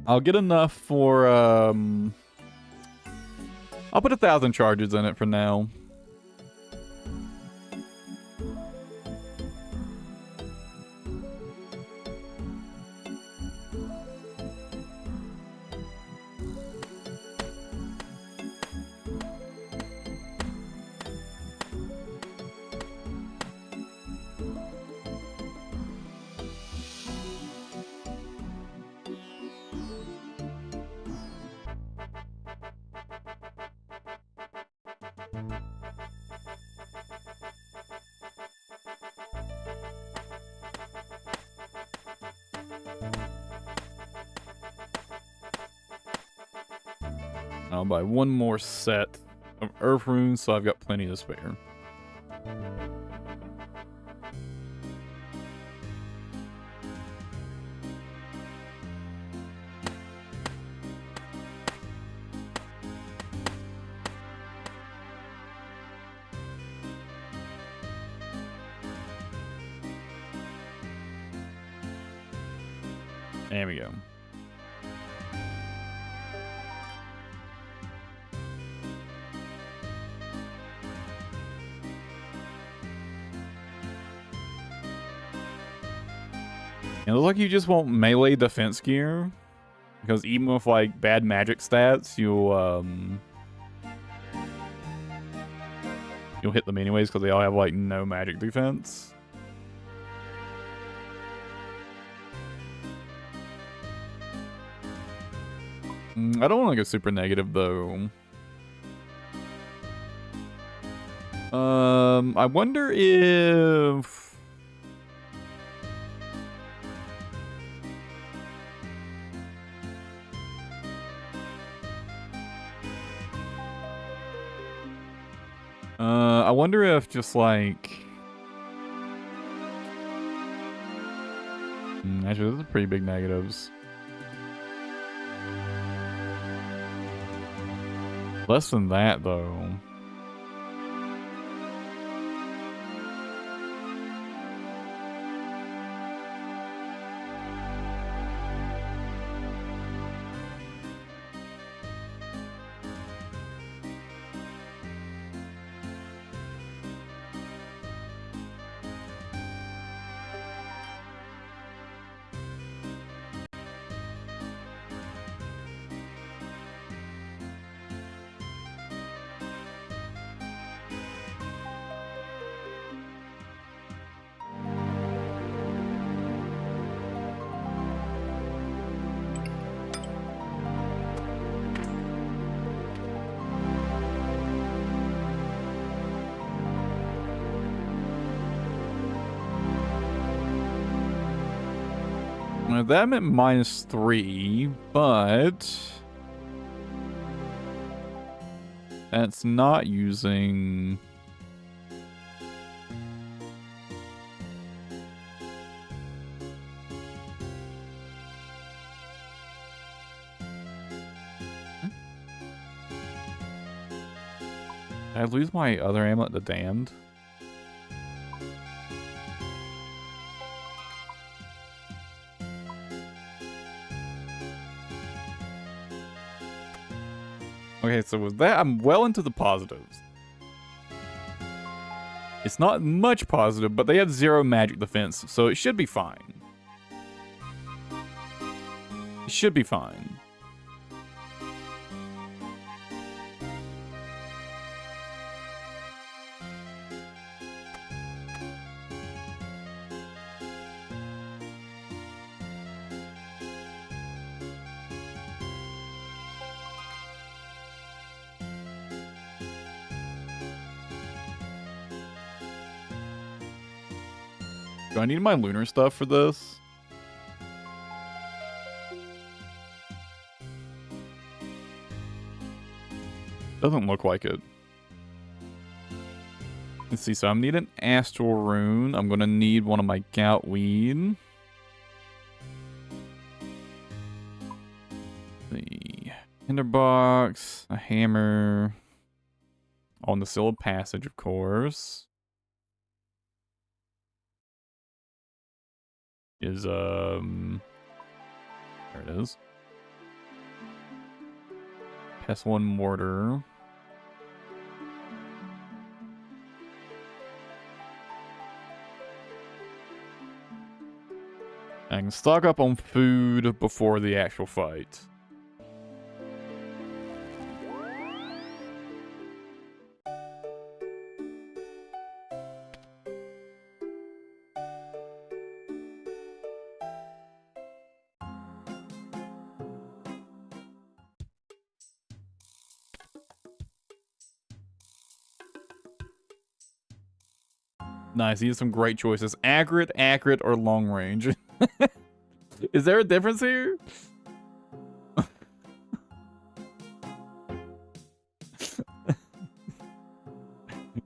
I'll get enough for, I'll put 1,000 charges in it for now. I'll buy one more set of earth runes, so I've got plenty to spare. There we go. It looks like you just want melee defense gear. Because even with, like, bad magic stats, you'll hit them anyways because they all have, like, no magic defense. I don't want to go super negative, though. I wonder if... I wonder if just like... Actually, those are pretty big negatives. Less than that, though. That meant -3, but that's not using... Did I lose my other amulet, the Damned? Okay, so with that, I'm well into the positives. It's not much positive, but they have 0 magic defense, so it should be fine. It should be fine. Do I need my lunar stuff for this? Doesn't look like it. Let's see, so I'm needing an astral rune. I'm gonna need one of my gout weed. The tinderbox, a hammer. On the seal of passage, of course. Is there it is. Pestle and mortar. I can stock up on food before the actual fight. Nice, these are some great choices. Accurate, or long range. Is there a difference here?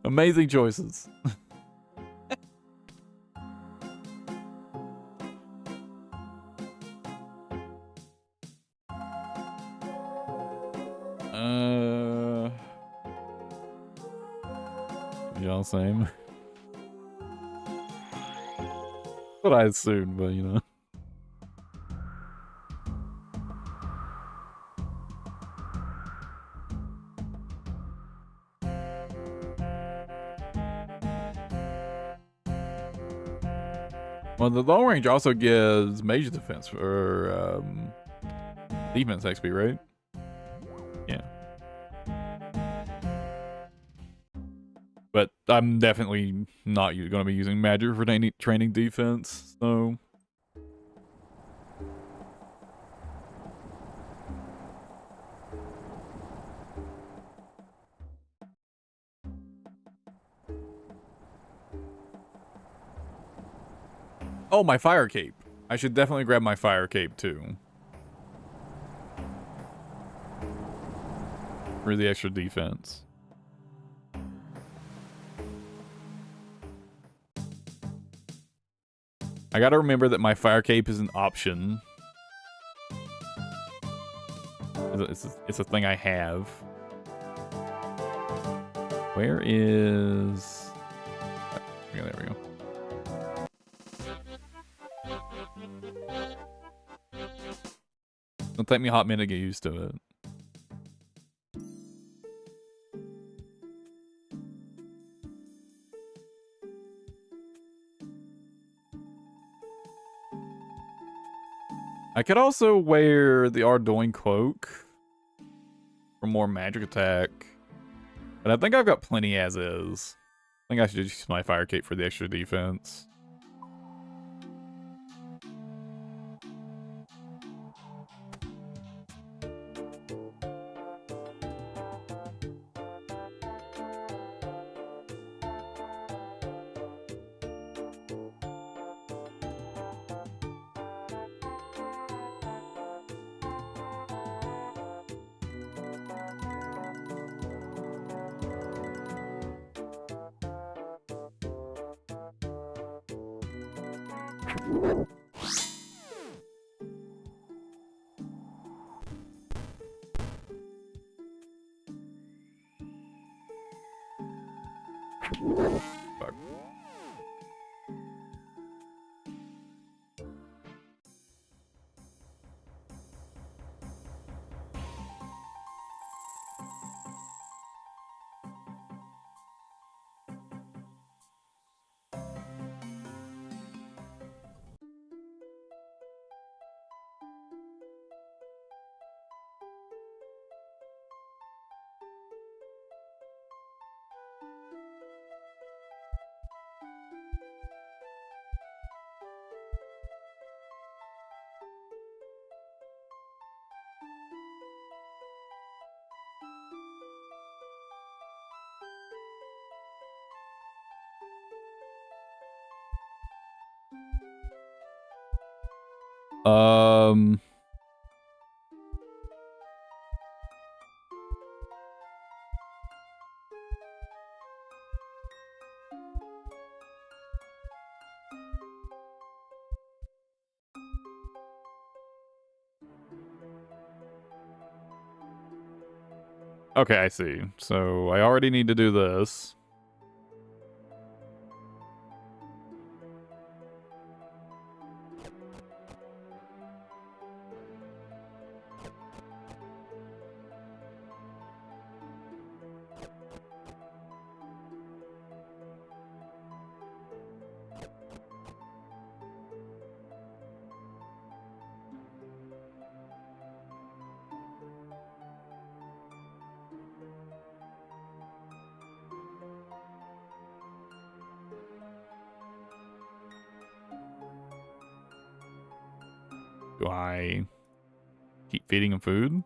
Amazing choices. Y'all same. What I assumed, but you know. Well, the long range also gives mage defense for defense XP, right? Yeah. But I'm definitely not going to be using magic for training defense, so. Oh, my fire cape. I should definitely grab my fire cape too. For the extra defense. I gotta remember that my fire cape is an option. It's a thing I have. Where is... Okay, there we go. It'll take me a hot minute to get used to it. I could also wear the Ardoin cloak for more magic attack. But I think I've got plenty as is. I think I should just use my fire cape for the extra defense. Fuck. Okay, I see. So I already need to do this. Do I keep feeding him food?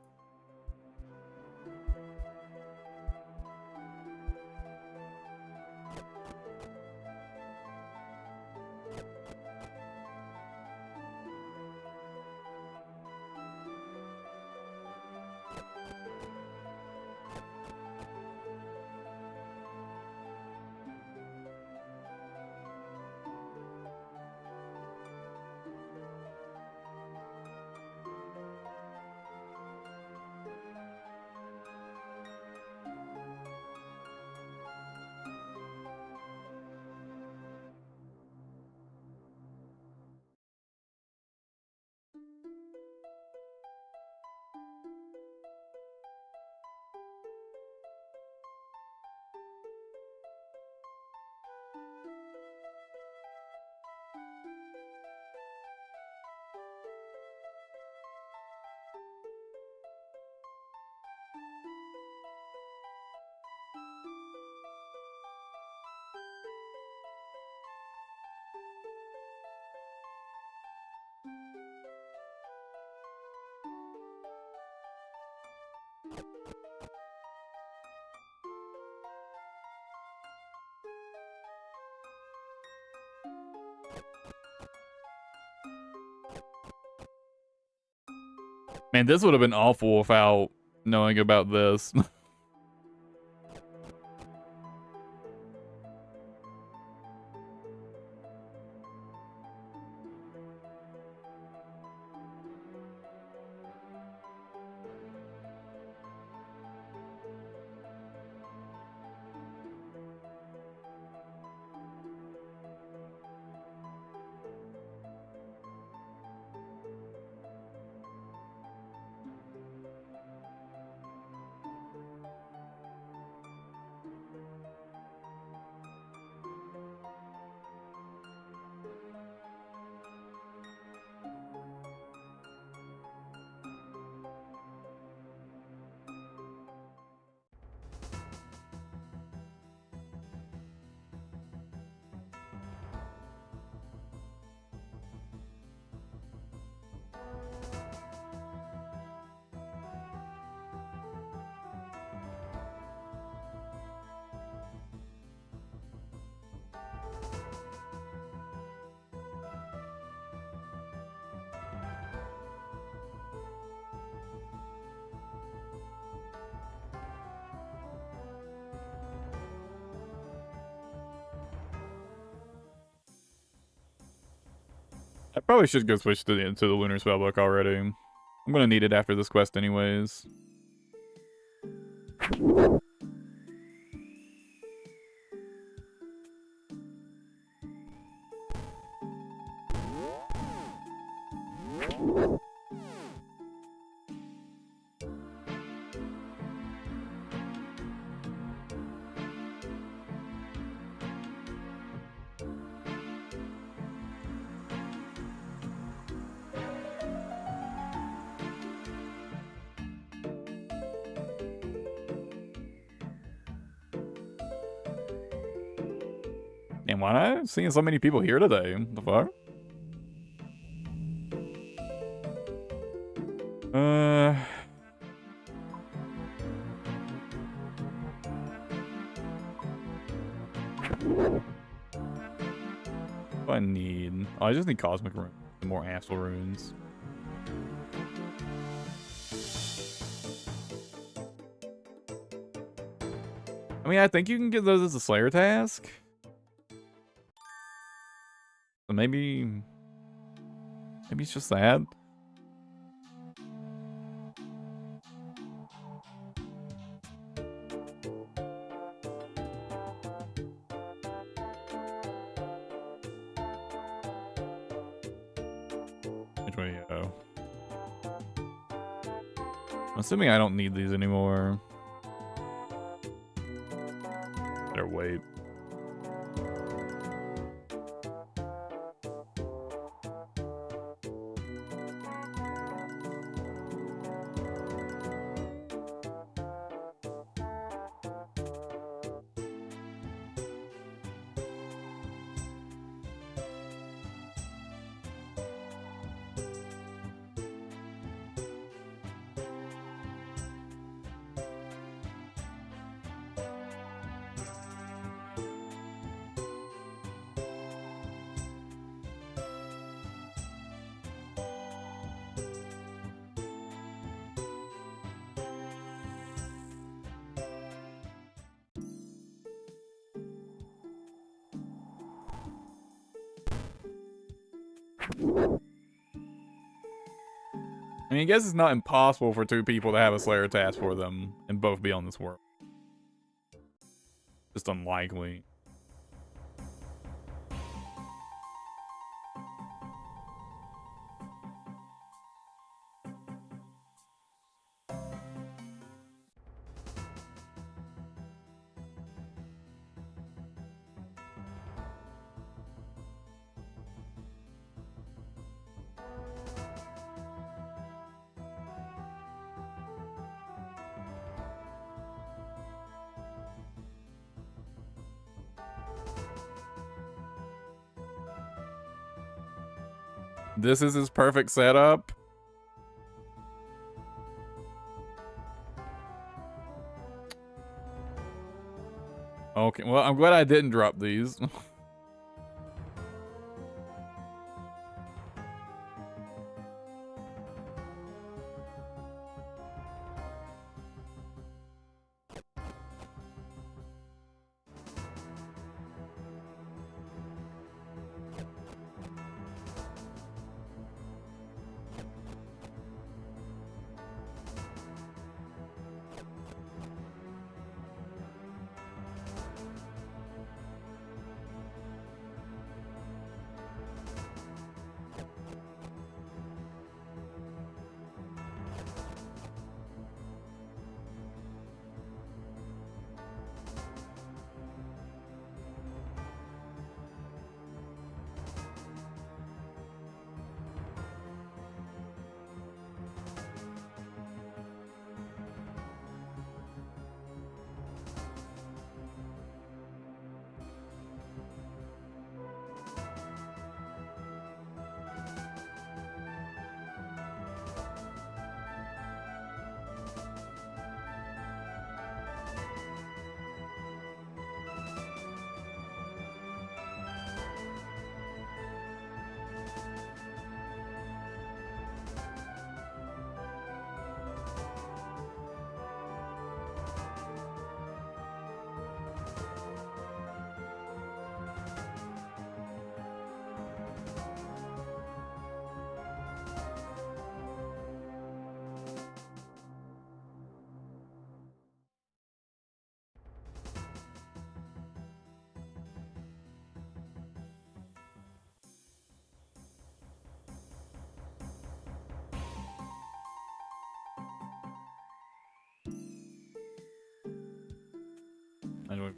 Man, this would have been awful without knowing about this. I probably should go switch to the lunar spellbook already. I'm gonna need it after this quest anyways. And why not? I'm seeing so many people here today. What the fuck? What do I need? Oh, I just need cosmic runes and more astral runes. I mean, I think you can get those as a Slayer task. So maybe it's just that. Which way to go? I'm assuming I don't need these anymore. Better wait. I mean, I guess it's not impossible for two people to have a Slayer task for them and both be on this world. Just unlikely. This is his perfect setup. Okay, well, I'm glad I didn't drop these.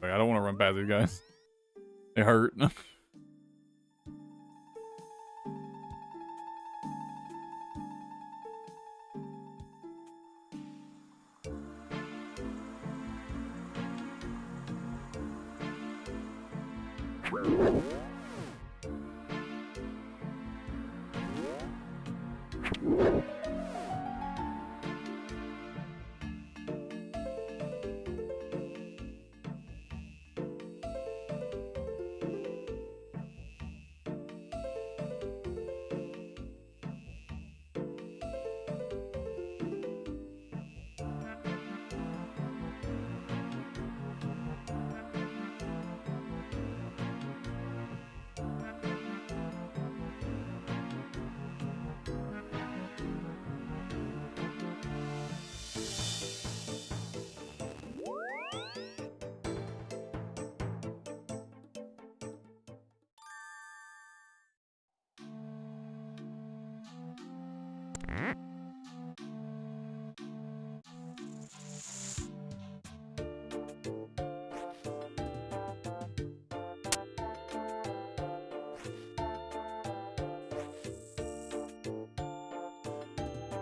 Like, I don't want to run past these guys. They hurt.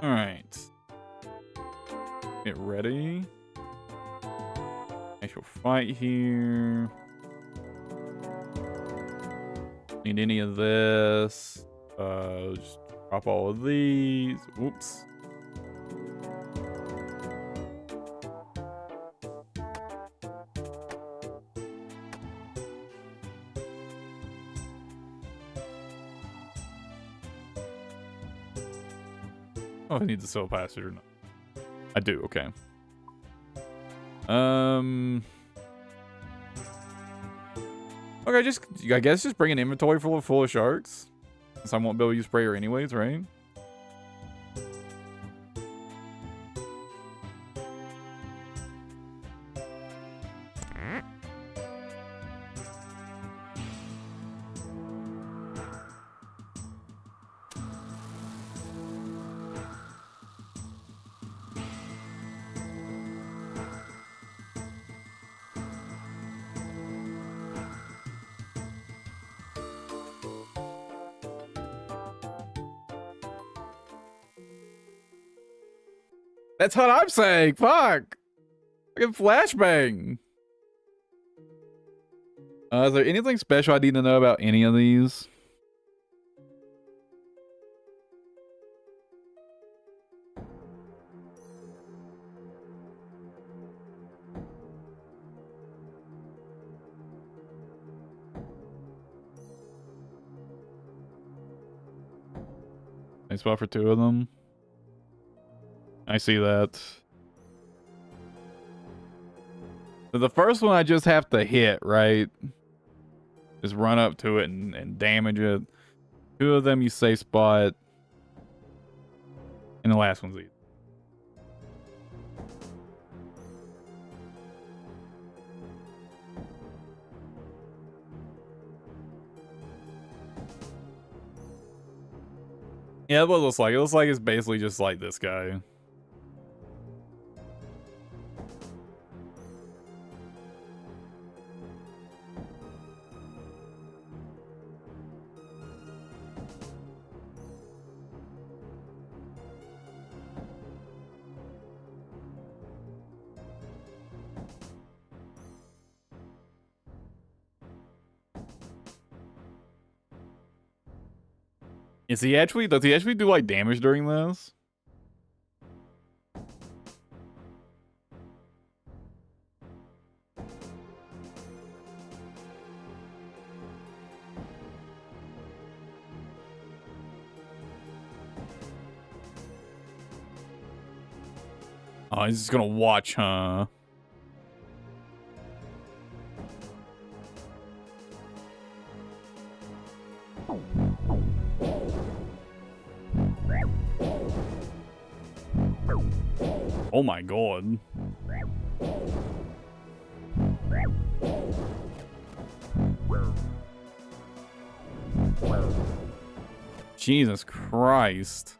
All right. Get ready. Actual fight here. Need any of this. Just drop all of these. Whoops. Oh, I need the cell passage or not. I do, okay. Okay, I guess just bring an inventory full of sharks. Since I won't be able to use sprayer anyways, right? That's what I'm saying. Fuck. Fucking flashbang. Is there anything special I need to know about any of these? Nice spot for two of them. I see that. So the first one I just have to hit, right? Just run up to it and damage it. Two of them you safe spot. And the last one's easy. Yeah, that's what it looks like. It looks like it's basically just like this guy. Does he actually do like damage during this? Oh, he's just gonna watch, huh? Oh my god. Jesus Christ.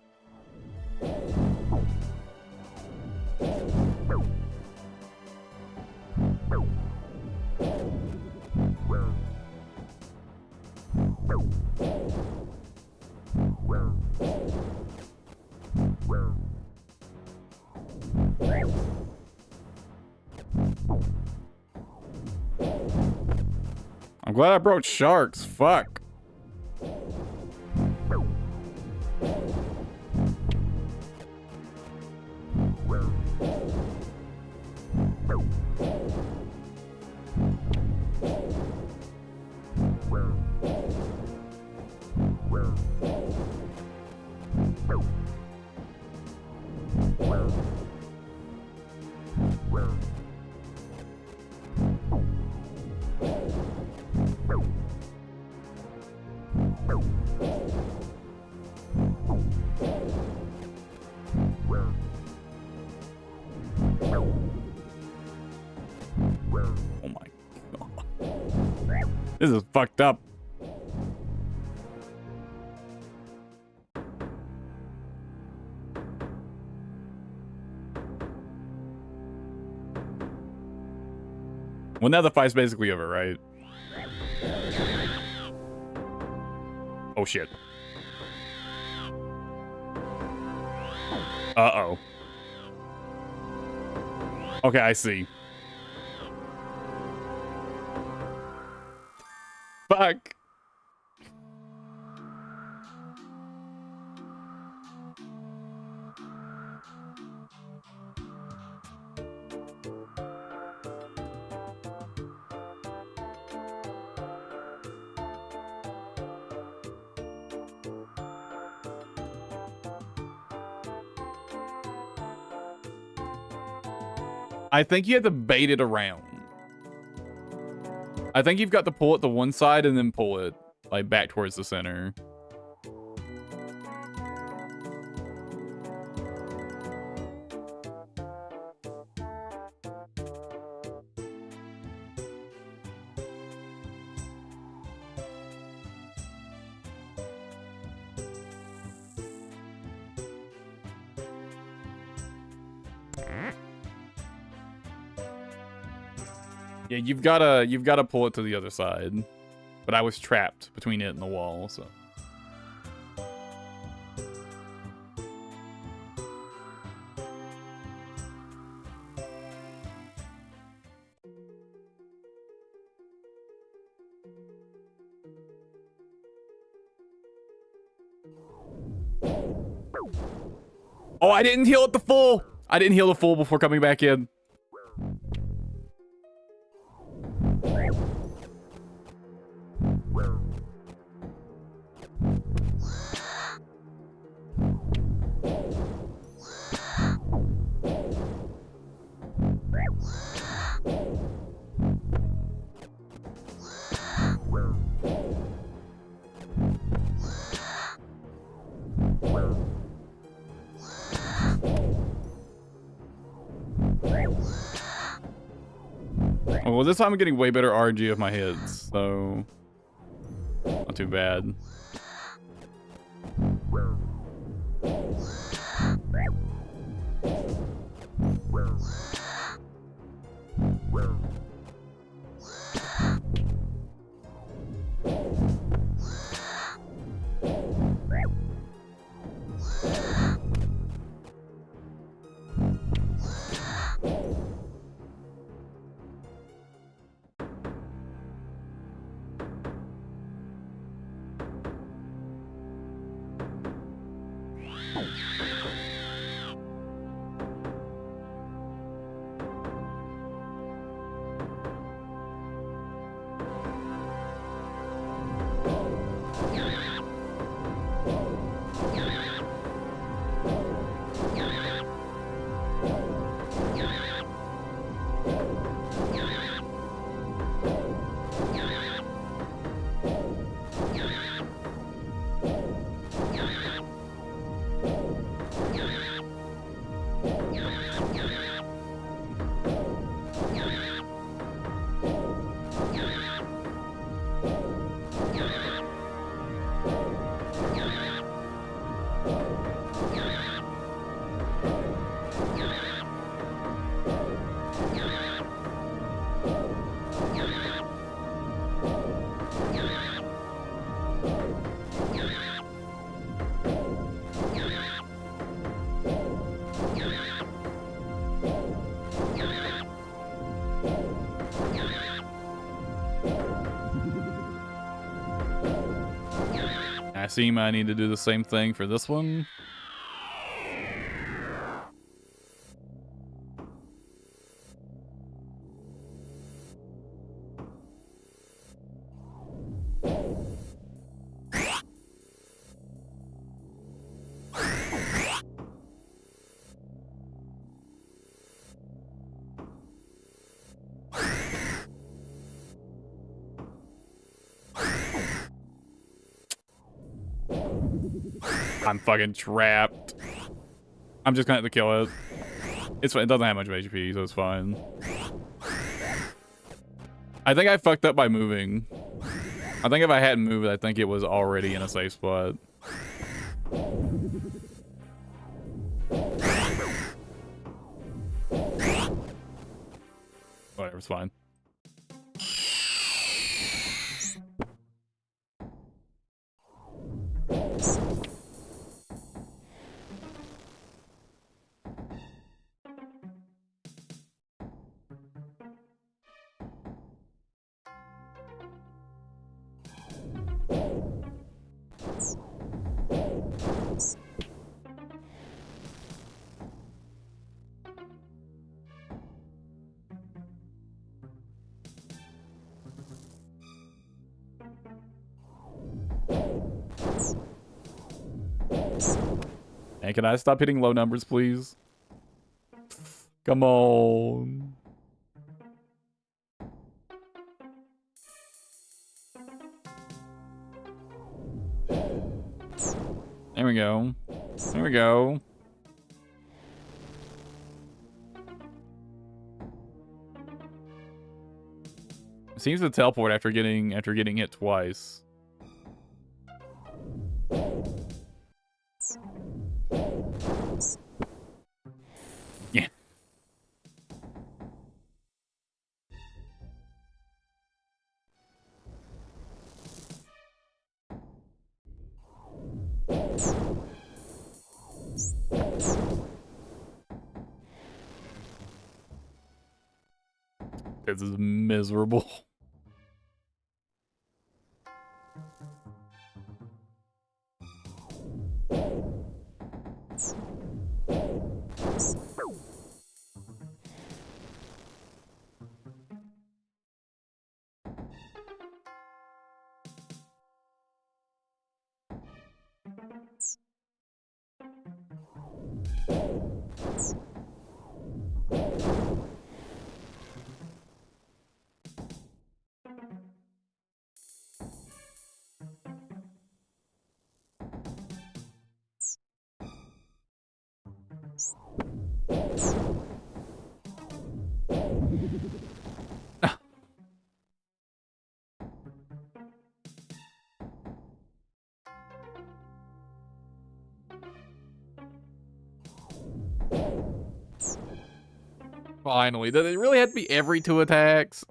I'm glad I brought sharks. Fuck. Oh my god. This is fucked up. Well, now the fight's basically over, right? Oh shit. Uh-oh. Okay, I see. Fuck. I think you have to bait it around. I think you've got to pull it to one side and then pull it like back towards the center. Yeah, you've gotta pull it to the other side. But I was trapped between it and the wall, so. Oh, I didn't heal at the full. I didn't heal the full before coming back in. Oh, well, this time I'm getting way better RNG of my hits, so not too bad. assume I need to do the same thing for this one. I'm fucking trapped. I'm just gonna have to kill it. It's fine. It doesn't have much HP, so it's fine. I think I fucked up by moving. I think if I hadn't moved, I think it was already in a safe spot. Whatever, it's fine. Hey, can I stop hitting low numbers, please? Come on. There we go. There we go. It seems to teleport after getting hit twice. Yeah. This is miserable. Finally. Does it really have to be every 2 attacks?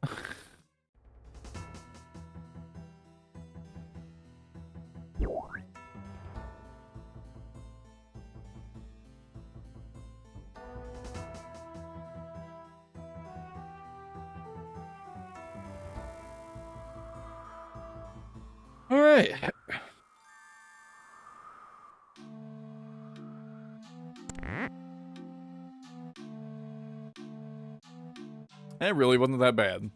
All right. It really wasn't that bad.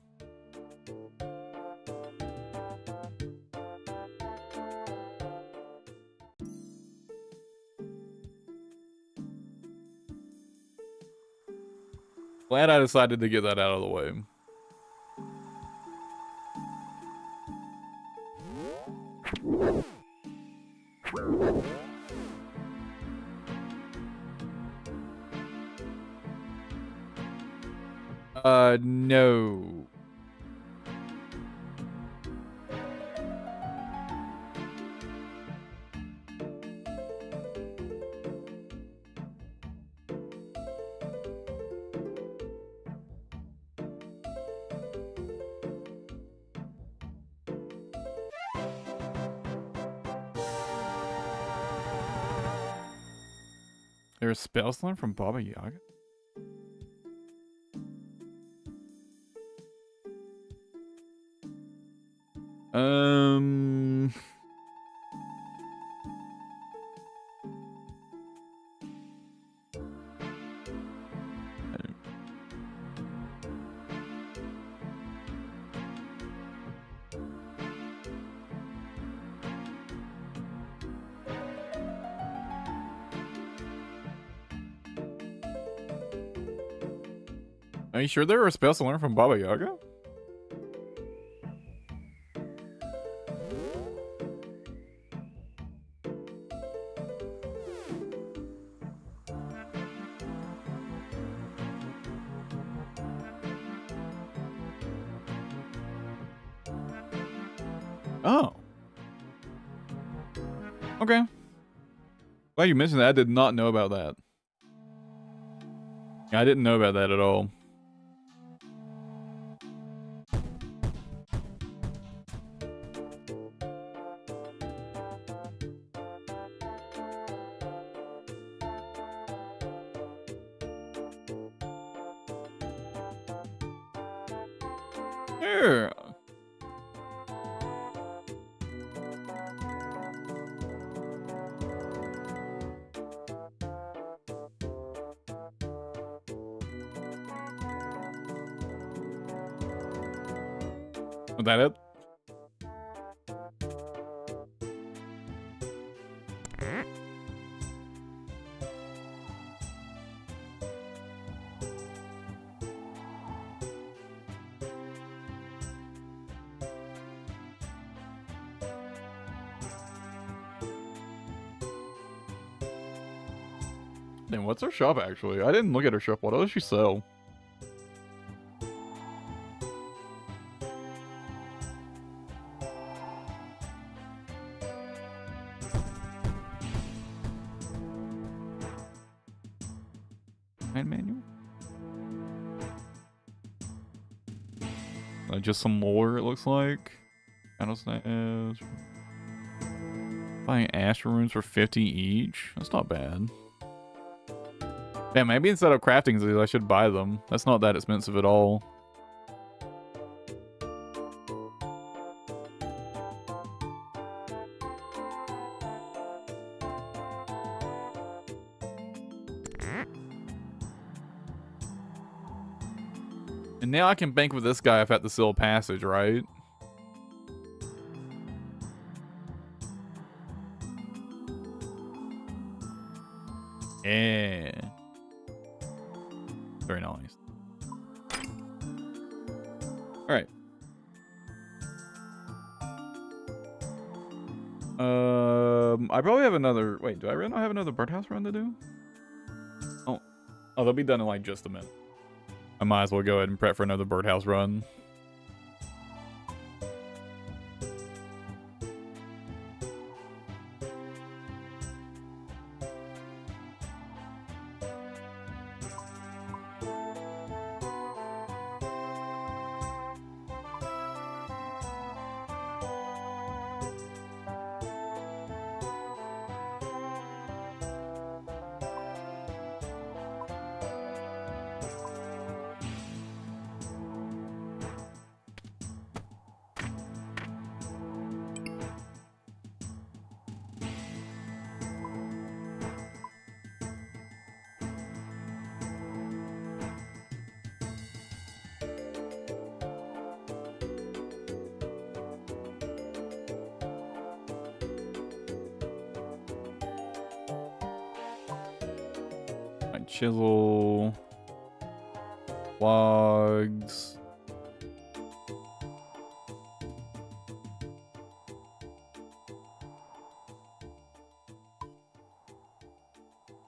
Glad I decided to get that out of the way. No. There's spells learned from Baba Yaga? Are you sure there were spells to learn from Baba Yaga? Oh. Okay. Glad you mentioned that. I did not know about that. I didn't know about that at all. Here. Was that it? Then what's her shop actually? I didn't look at her shop. What does she sell? Hand manual? Just some lore, it looks like. Buying Astral runes for 50 each? That's not bad. Yeah, maybe instead of crafting these, I should buy them. That's not that expensive at all. And now I can bank with this guy if at the Seal Passage, right? Yeah. Very nice. Alright. I probably have another... Wait, do I really not have another birdhouse run to do? Oh, they'll be done in like just a minute. I might as well go ahead and prep for another birdhouse run. Chisel, logs.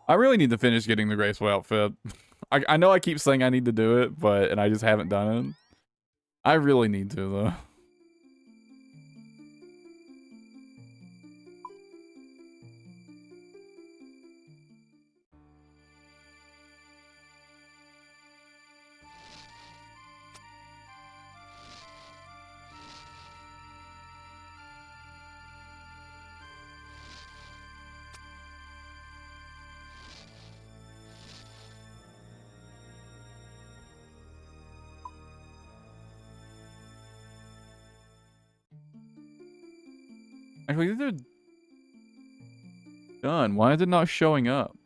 I really need to finish getting the graceful outfit. I know I keep saying I need to do it, and I just haven't done it. I really need to though. Actually, these are done. Why is it not showing up?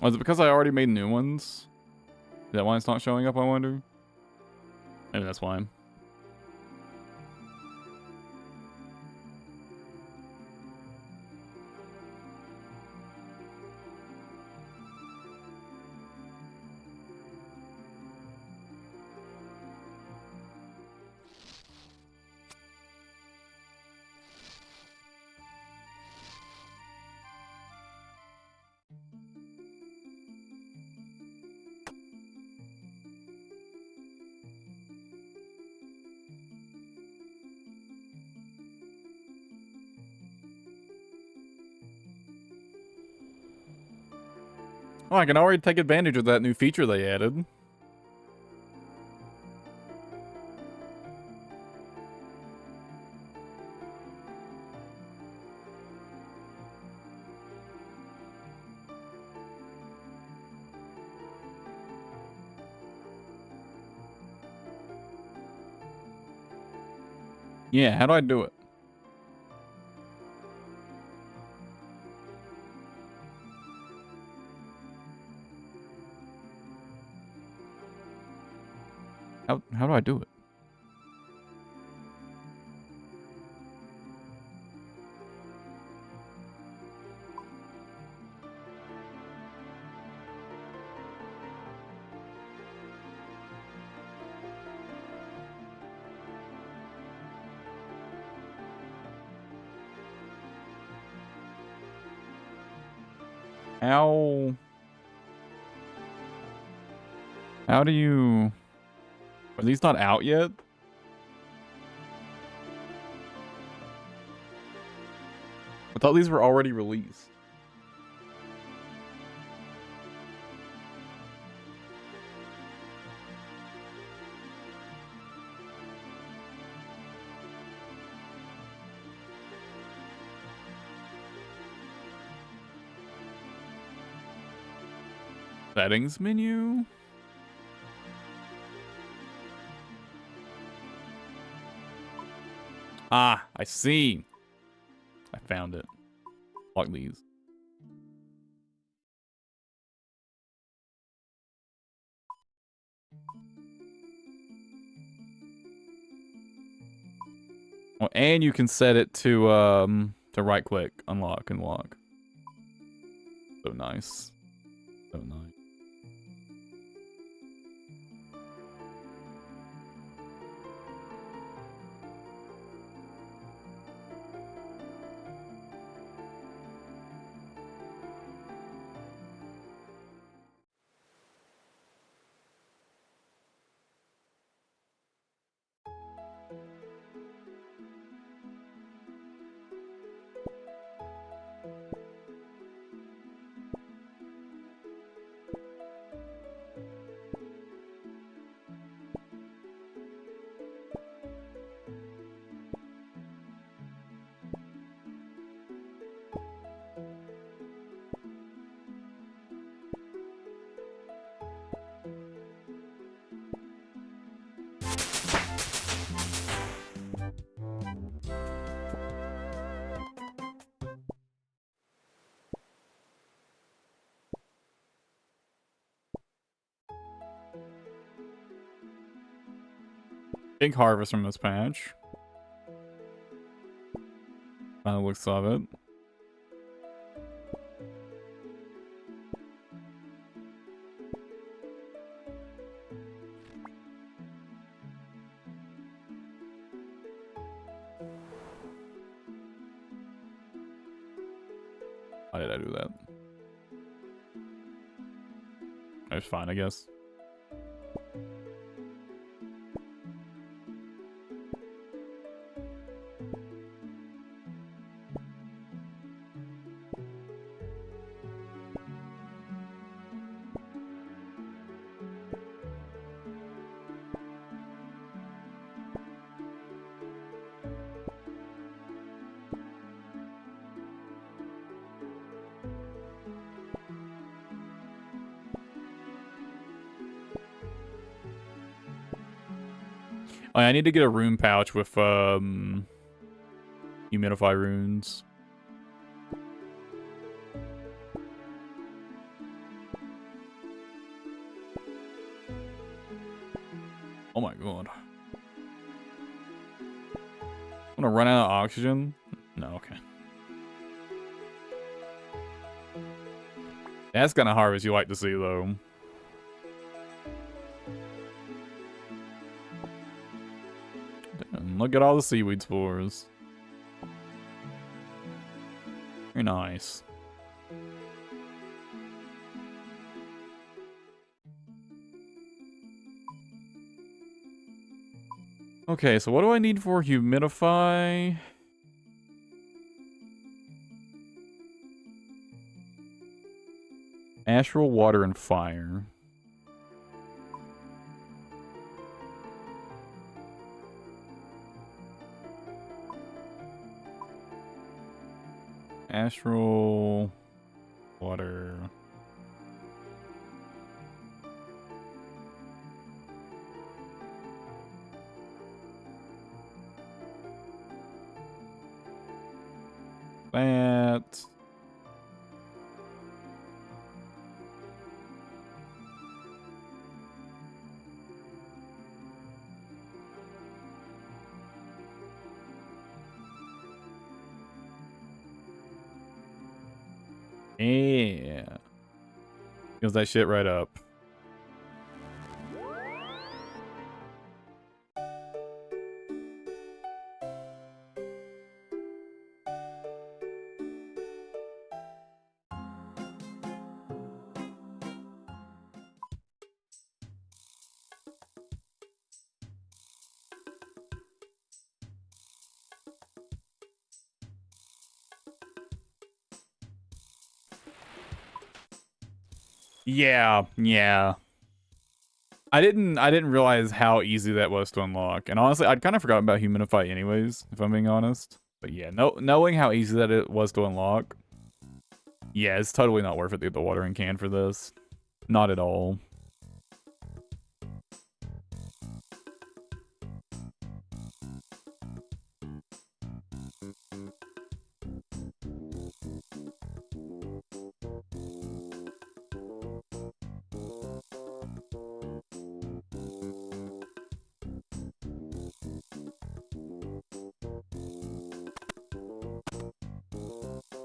Was it because I already made new ones? Is that why it's not showing up, I wonder? Maybe that's why. Oh, I can already take advantage of that new feature they added. Yeah, how do I do it? How do I do it? How do you... Are these not out yet? I thought these were already released. Settings menu? Ah, I see. I found it. Lock these. Oh, and you can set it to right click, unlock and lock. So nice. So nice. Big harvest from this patch. By the looks of it. Why did I do that? That's fine, I guess. Oh, I need to get a rune pouch with humidify runes. Oh my god. I'm gonna run out of oxygen? No, okay. That's kind of harvest you like to see, though. Damn, look at all the seaweed spores. Very nice. Okay, so what do I need for humidify? Astral, water, and fire. Astral, water. That. Yeah. Fills that shit right up. Yeah, yeah. I didn't realize how easy that was to unlock. And honestly, I'd kind of forgotten about Humidify anyways, if I'm being honest. But yeah, knowing how easy that it was to unlock. Yeah, it's totally not worth it to get the watering can for this. Not at all.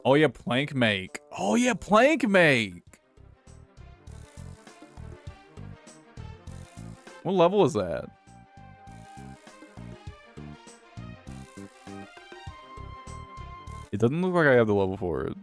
Oh yeah, plank make. Oh yeah, plank make. What level is that? It doesn't look like I have the level for it.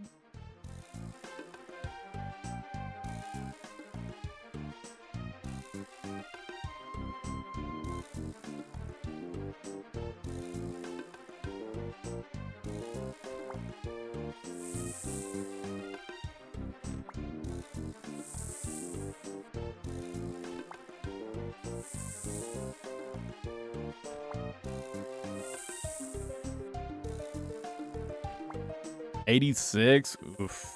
$86? Oof.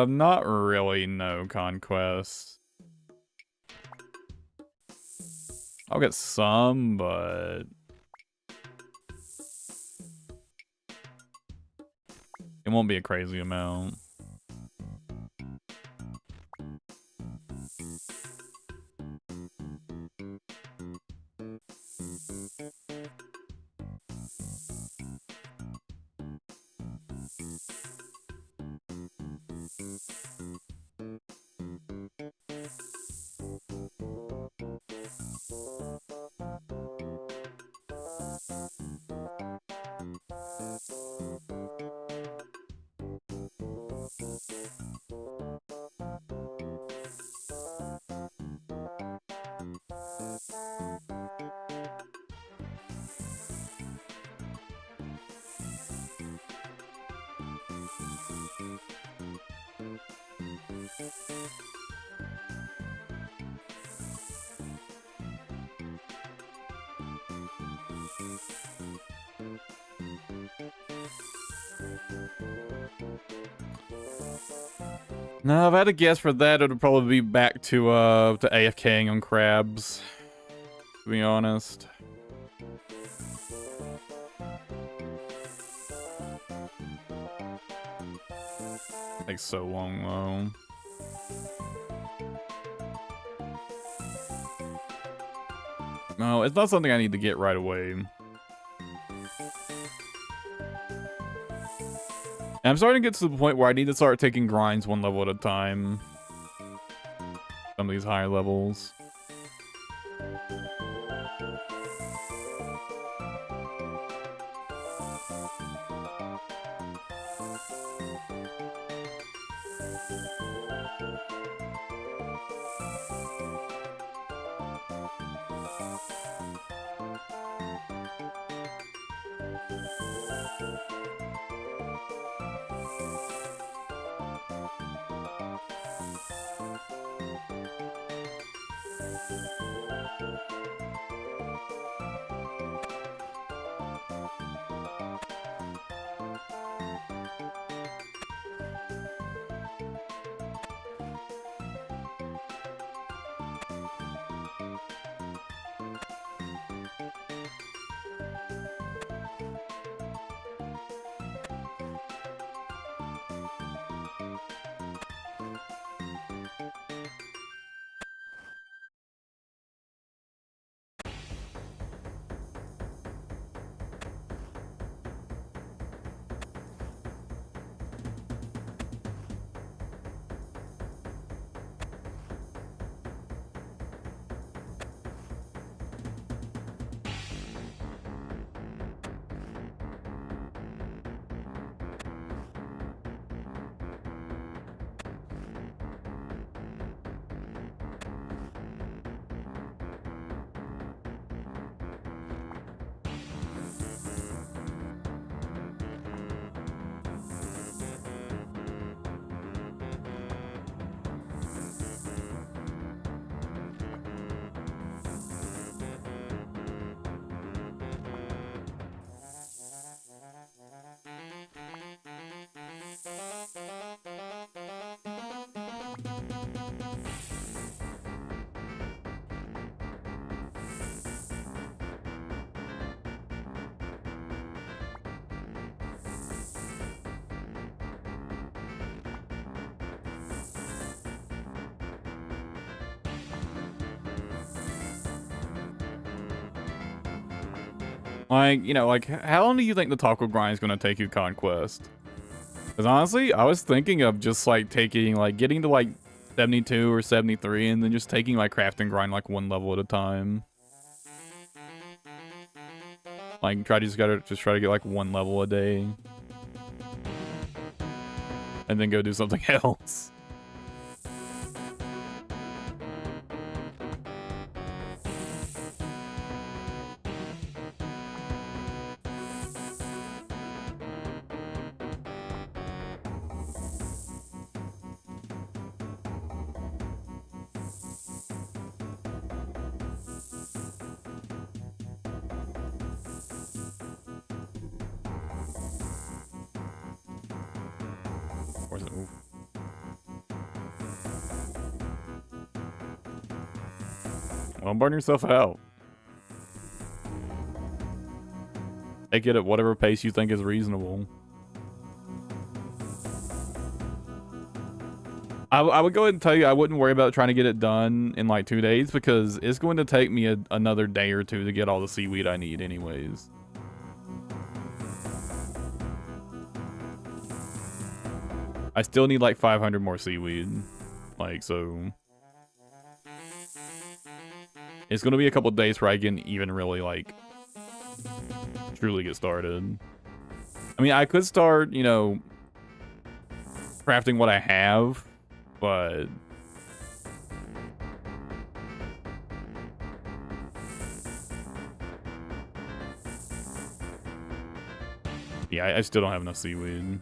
Not really, no, Conquest. I'll get some, but... it won't be a crazy amount. No, if I had to guess for that, it would probably be back to AFKing on crabs, to be honest. Takes so long, though. No, it's not something I need to get right away. And I'm starting to get to the point where I need to start taking grinds one level at a time. Some of these higher levels. Like, you know, like, how long do you think the taco grind is going to take you, Conquest? Because honestly, I was thinking of just, like, taking, like, getting to, like, 72 or 73 and then just taking, like, crafting grind, like, one level at a time. Like, try to get, like, one level a day. And then go do something else. Where's it? Ooh. Well, burn yourself out. Take it at whatever pace you think is reasonable. I would go ahead and tell you I wouldn't worry about trying to get it done in like 2 days because it's going to take me another day or two to get all the seaweed I need anyways. I still need like 500 more seaweed. Like, so... It's going to be a couple days where I can even really like... truly get started. I mean, I could start, you know... crafting what I have, but... Yeah, I still don't have enough seaweed.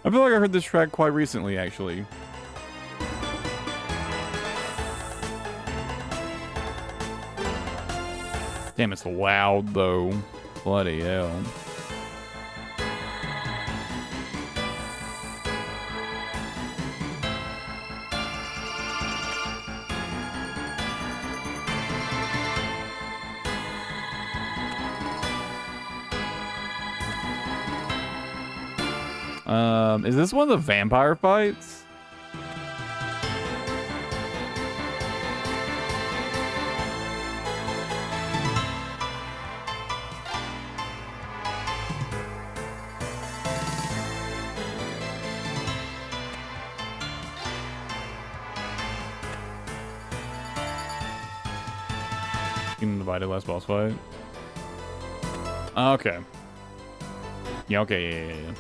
I feel like I heard this track quite recently, actually. Damn, it's loud, though. Bloody hell. Is this one of the vampire fights? Kingdom Divided last boss fight. Okay. Yeah, okay, yeah.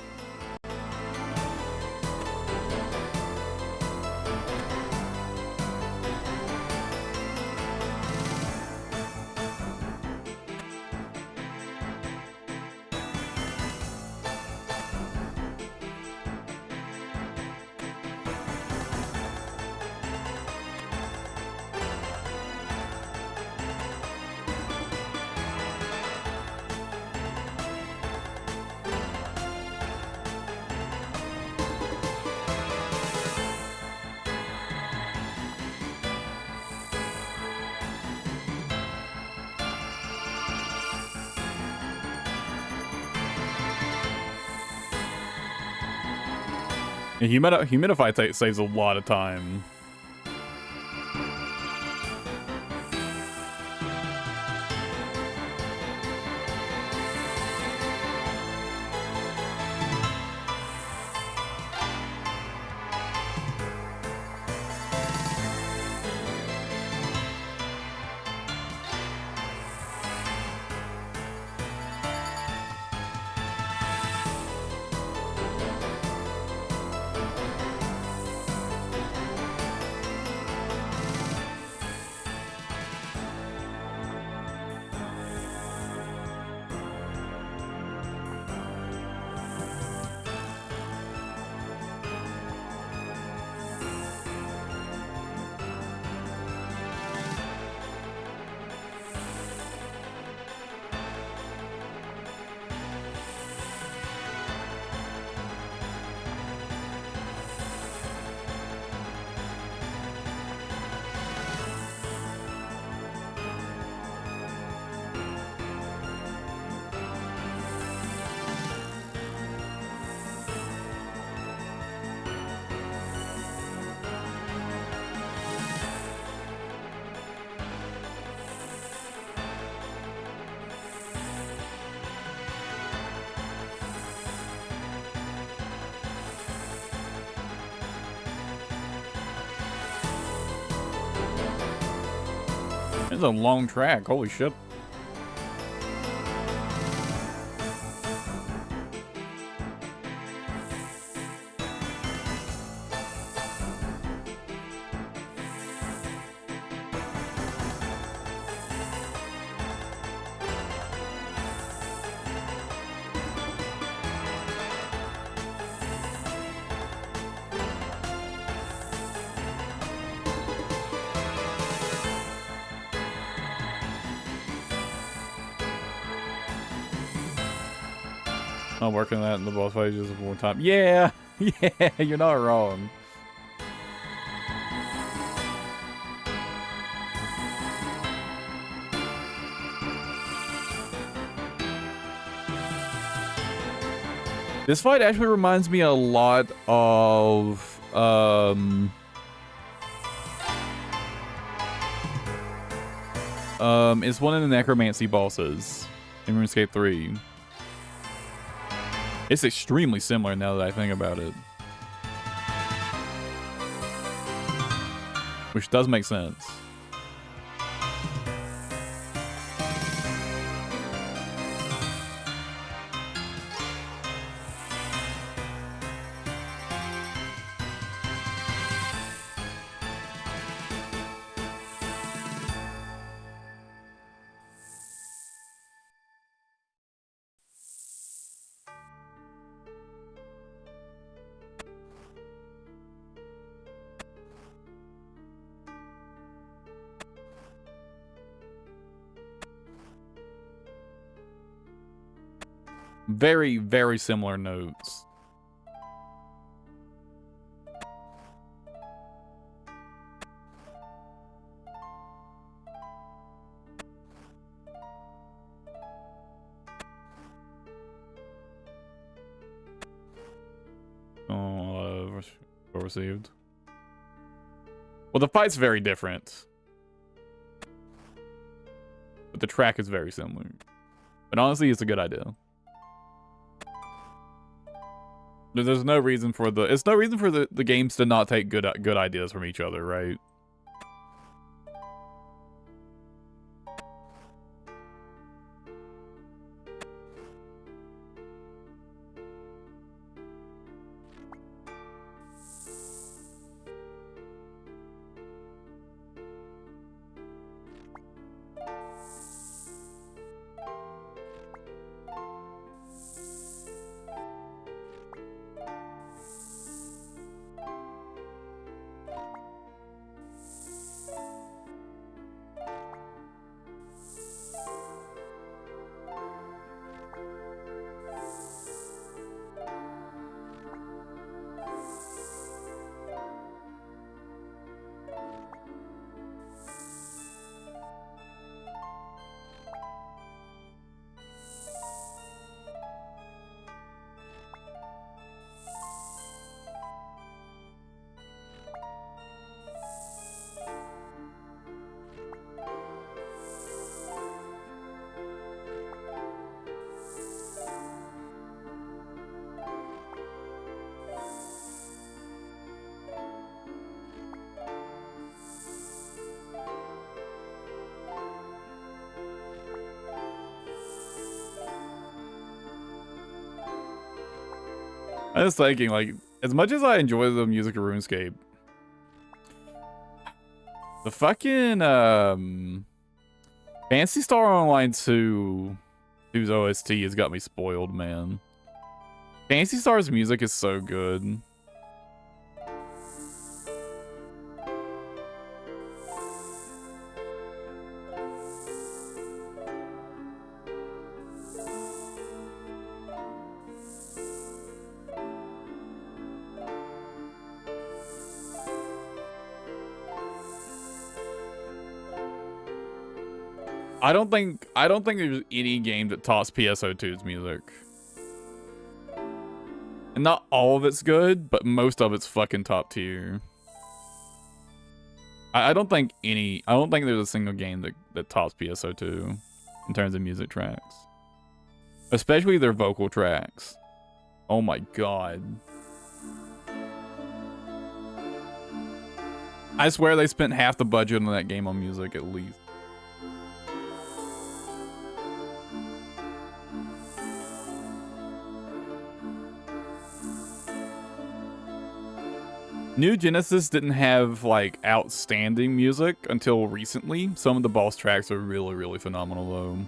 Humidify saves a lot of time. It's a long track. Holy shit. I'm working on that in the boss fight just one time. Yeah, yeah, you're not wrong. This fight actually reminds me a lot of it's one of the necromancy bosses in Runescape 3. It's extremely similar now that I think about it. Which does make sense. Very, very similar notes. Received. Well, the fight's very different, but the track is very similar. But honestly, it's a good idea. There's no reason for the games to not take good ideas from each other, right? I was thinking, like, as much as I enjoy the music of RuneScape, the fucking Phantasy Star Online 2, whose OST has got me spoiled, man. Phantasy Star's music is so good. I don't think there's any game that tops PSO2's music. And not all of it's good, but most of it's fucking top tier. I don't think there's a single game that tops PSO2 in terms of music tracks. Especially their vocal tracks. Oh my god. I swear they spent half the budget on that game on music at least. New Genesis didn't have, like, outstanding music until recently. Some of the boss tracks are really, really phenomenal, though.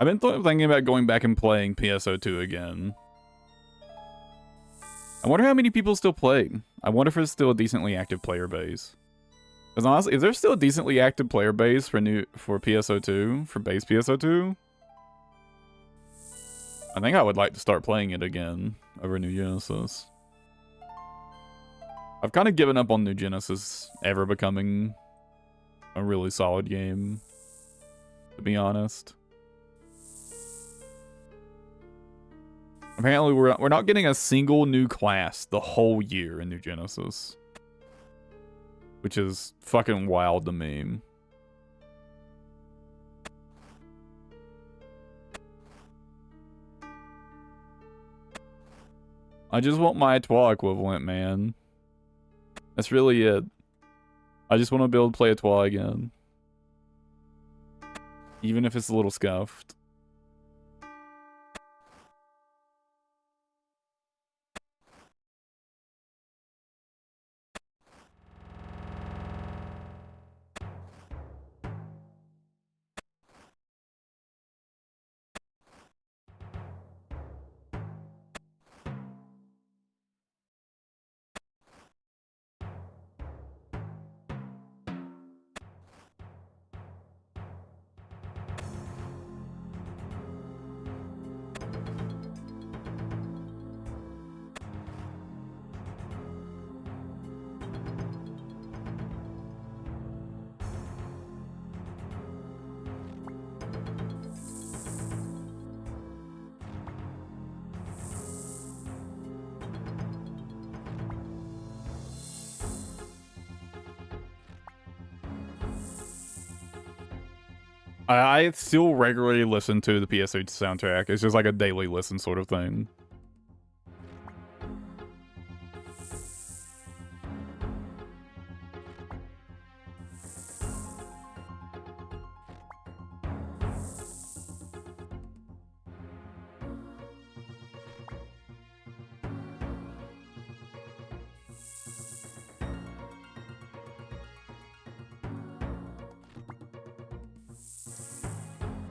I've been thinking about going back and playing PSO2 again. I wonder how many people still play. I wonder if there's still a decently active player base. Because honestly, is there still a decently active player base for PSO2, for base PSO2? I think I would like to start playing it again over New Genesis. I've kind of given up on New Genesis ever becoming a really solid game, to be honest. Apparently, we're not getting a single new class the whole year in New Genesis, which is fucking wild to me. I just want my Etoile equivalent, man. That's really it. I just want to be able to play Etoile again, even if it's a little scuffed. I still regularly listen to the PS2 soundtrack. It's just like a daily listen sort of thing.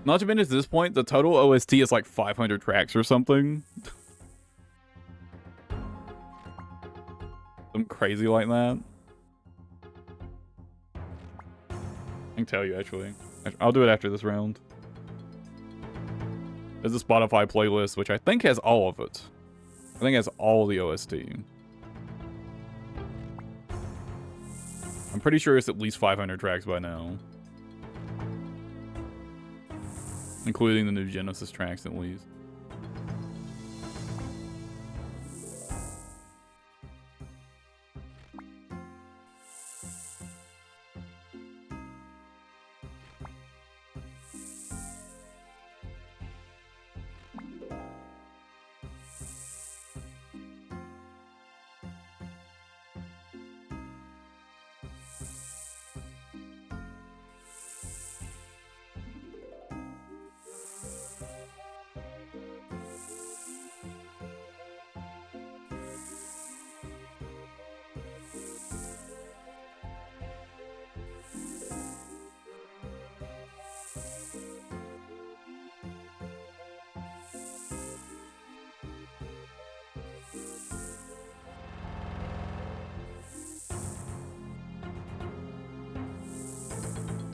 Not to mention at this point, the total OST is like 500 tracks or something. Something crazy like that. I can tell you, actually. I'll do it after this round. There's a Spotify playlist, which I think has all of it. I think it has all the OST. I'm pretty sure it's at least 500 tracks by now. Including the new Genesis tracks, at least.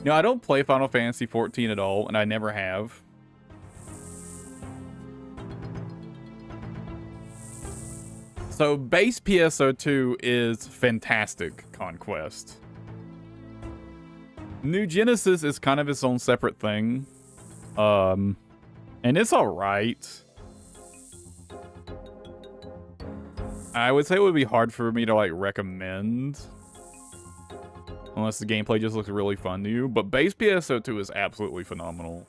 You know, I don't play Final Fantasy 14 at all, and I never have. So base PSO2 is fantastic Conquest. New Genesis is kind of its own separate thing. And it's alright. I would say it would be hard for me to like recommend. Unless the gameplay just looks really fun to you. But base PSO2 is absolutely phenomenal.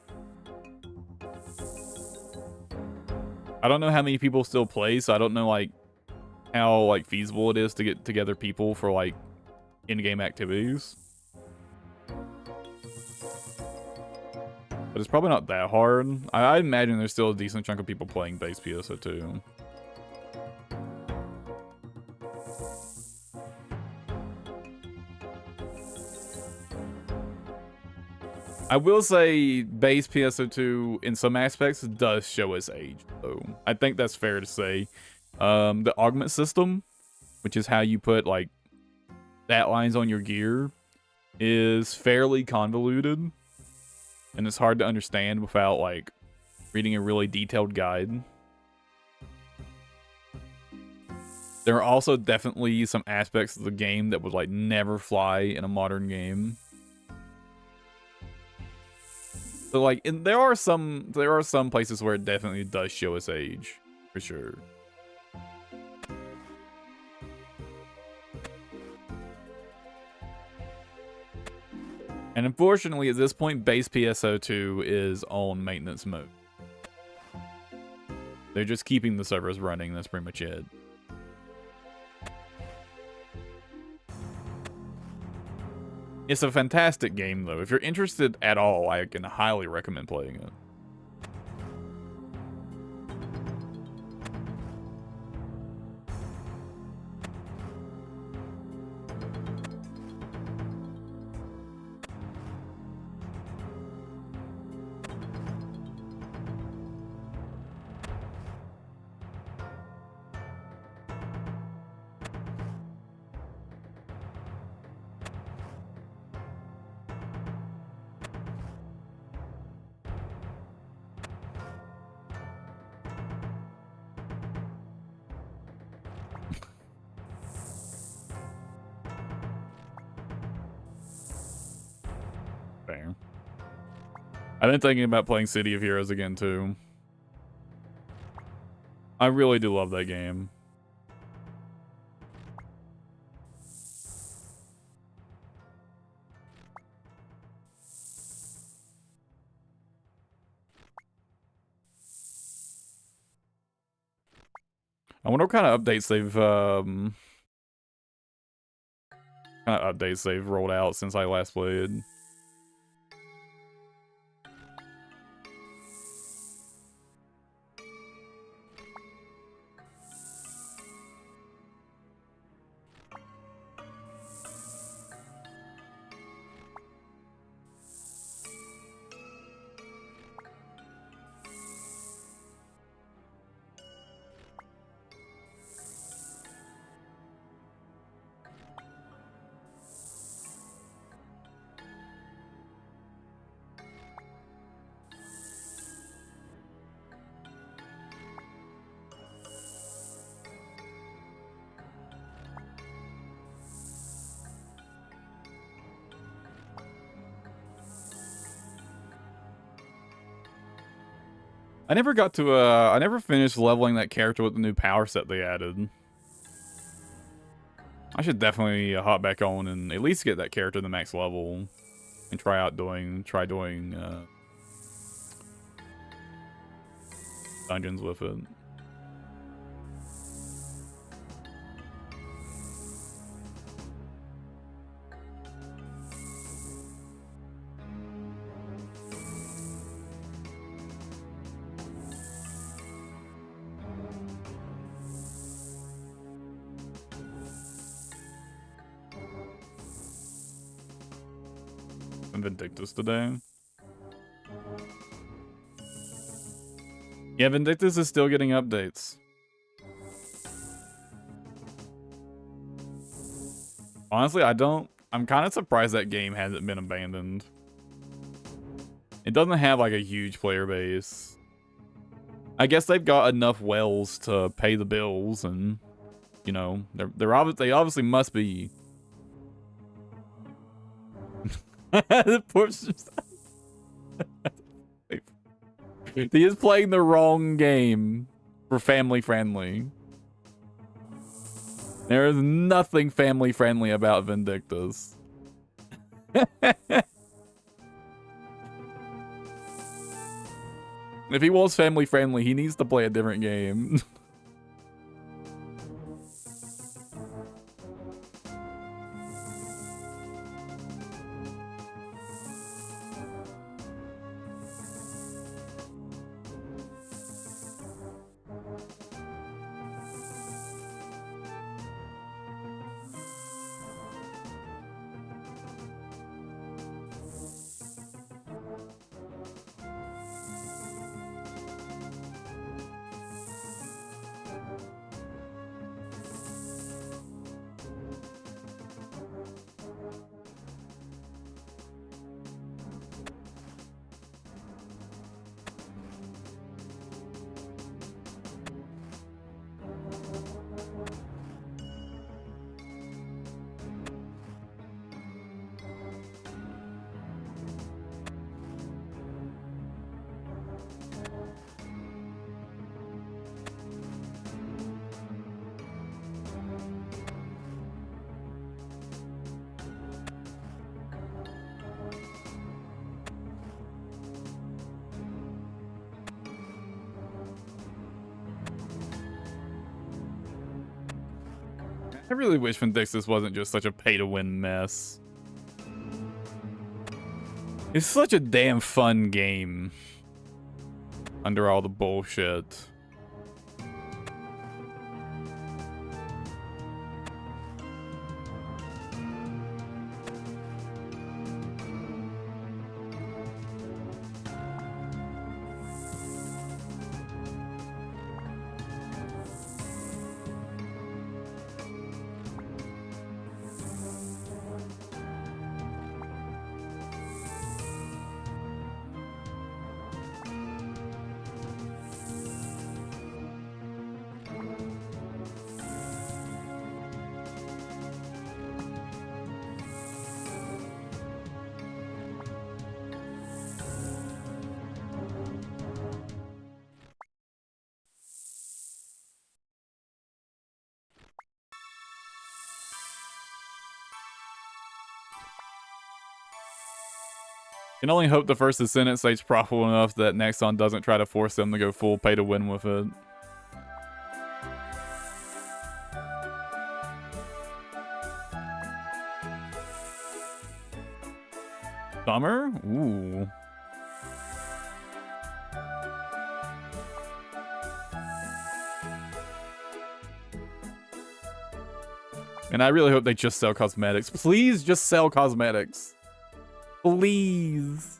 I don't know how many people still play, so I don't know like how like feasible it is to get together people for like in-game activities. But it's probably not that hard. I imagine there's still a decent chunk of people playing base PSO2. I will say base PSO2 in some aspects does show its age, though. I think that's fair to say. The augment system, which is how you put like stat lines on your gear, is fairly convoluted, and it's hard to understand without like reading a really detailed guide. There are also definitely some aspects of the game that would like never fly in a modern game. So like, there are some places where it definitely does show its age, for sure. And unfortunately, at this point, base PSO2 is on maintenance mode. They're just keeping the servers running. That's pretty much it. It's a fantastic game, though. If you're interested at all, I can highly recommend playing it. Fair. I've been thinking about playing City of Heroes again, too. I really do love that game. I wonder what kind of updates they've rolled out since I last played. I never got to, I never finished leveling that character with the new power set they added. I should definitely hop back on and at least get that character to the max level and try doing dungeons with it. Vindictus today. Yeah, Vindictus is still getting updates. Honestly, I'm kind of surprised that game hasn't been abandoned. It doesn't have like a huge player base. I guess they've got enough wells to pay the bills, and you know, they obviously must be. The he is playing the wrong game for family friendly. There is nothing family friendly about Vindictus. If he was family friendly, he needs to play a different game. I really wish Vindictus wasn't just such a pay-to-win mess. It's such a damn fun game under all the bullshit. Can only hope the first Ascendant stays profitable enough that Nexon doesn't try to force them to go full pay to win with it. Summer? Ooh. And I really hope they just sell cosmetics. Please just sell cosmetics. Please.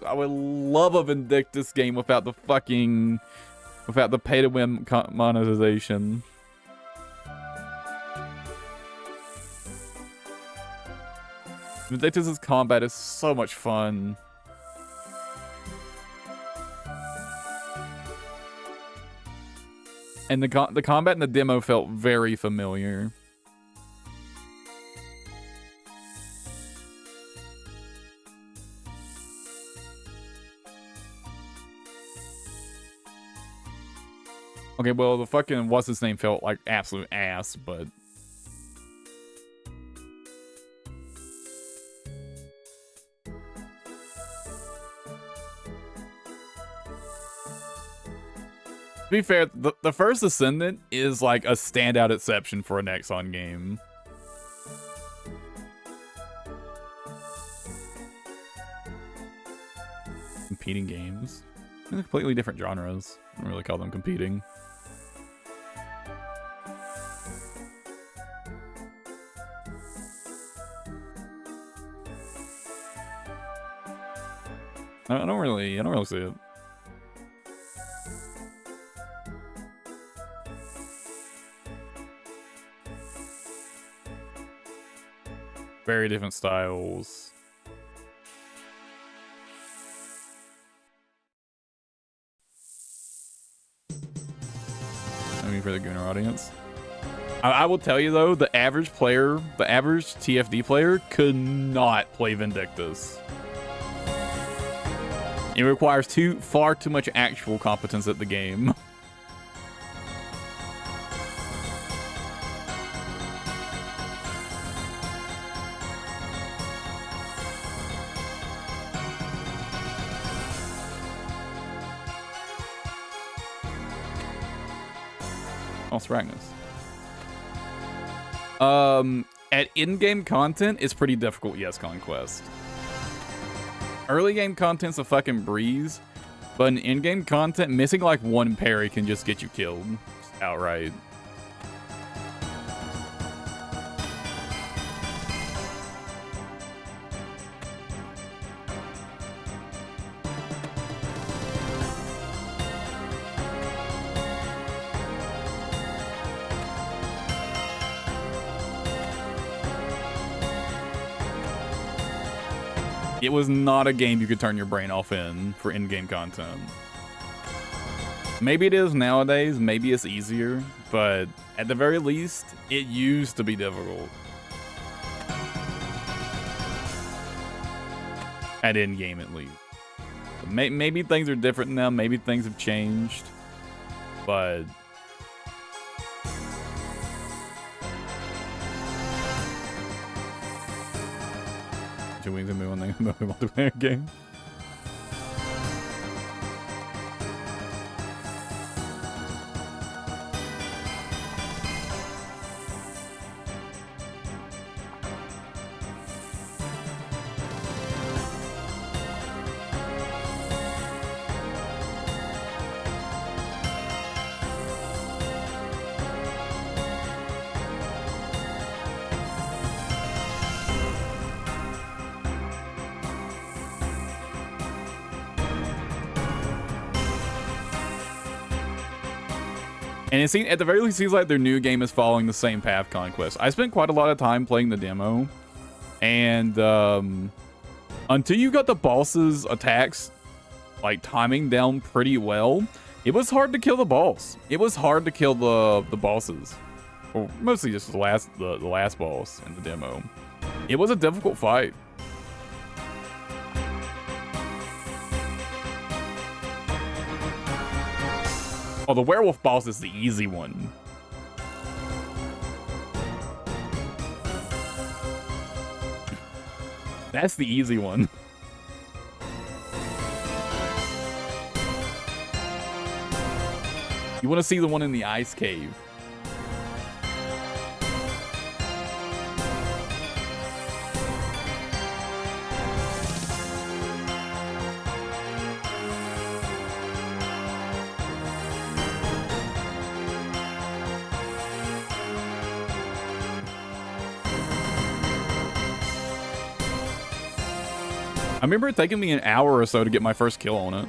I would love a Vindictus game without the pay-to-win monetization. Vindictus' combat is so much fun. And the combat in the demo felt very familiar. Okay, well, the fucking what's-his-name felt like absolute ass, but... To be fair, the first Ascendant is like a standout exception for a Nexon game. Competing games. They're completely different genres. I don't really call them competing. I don't really see it. Very different styles. I mean, for the Gooner audience. I will tell you though, the average player, the average TFD player could not play Vindictus. It requires far too much actual competence at the game. Ragnus. At in-game content, it's pretty difficult, yes, Conquest. Early game content's a fucking breeze, but in in-game content, missing like one parry can just get you killed outright. It was not a game you could turn your brain off for in-game content. Maybe it is nowadays, maybe it's easier, but at the very least, it used to be difficult. At in-game, at least. Maybe things are different now, maybe things have changed, but... Two wings and move on the multiplayer game. And it seems, at the very least, seems like their new game is following the same path, Conquest. I spent quite a lot of time playing the demo, and until you got the boss's attacks, like, timing down pretty well, it was hard to kill the boss. It was hard to kill the bosses. Well, mostly just the last boss in the demo. It was a difficult fight. Oh, the werewolf boss is the easy one. That's the easy one. You want to see the one in the ice cave. I remember it taking me an hour or so to get my first kill on it.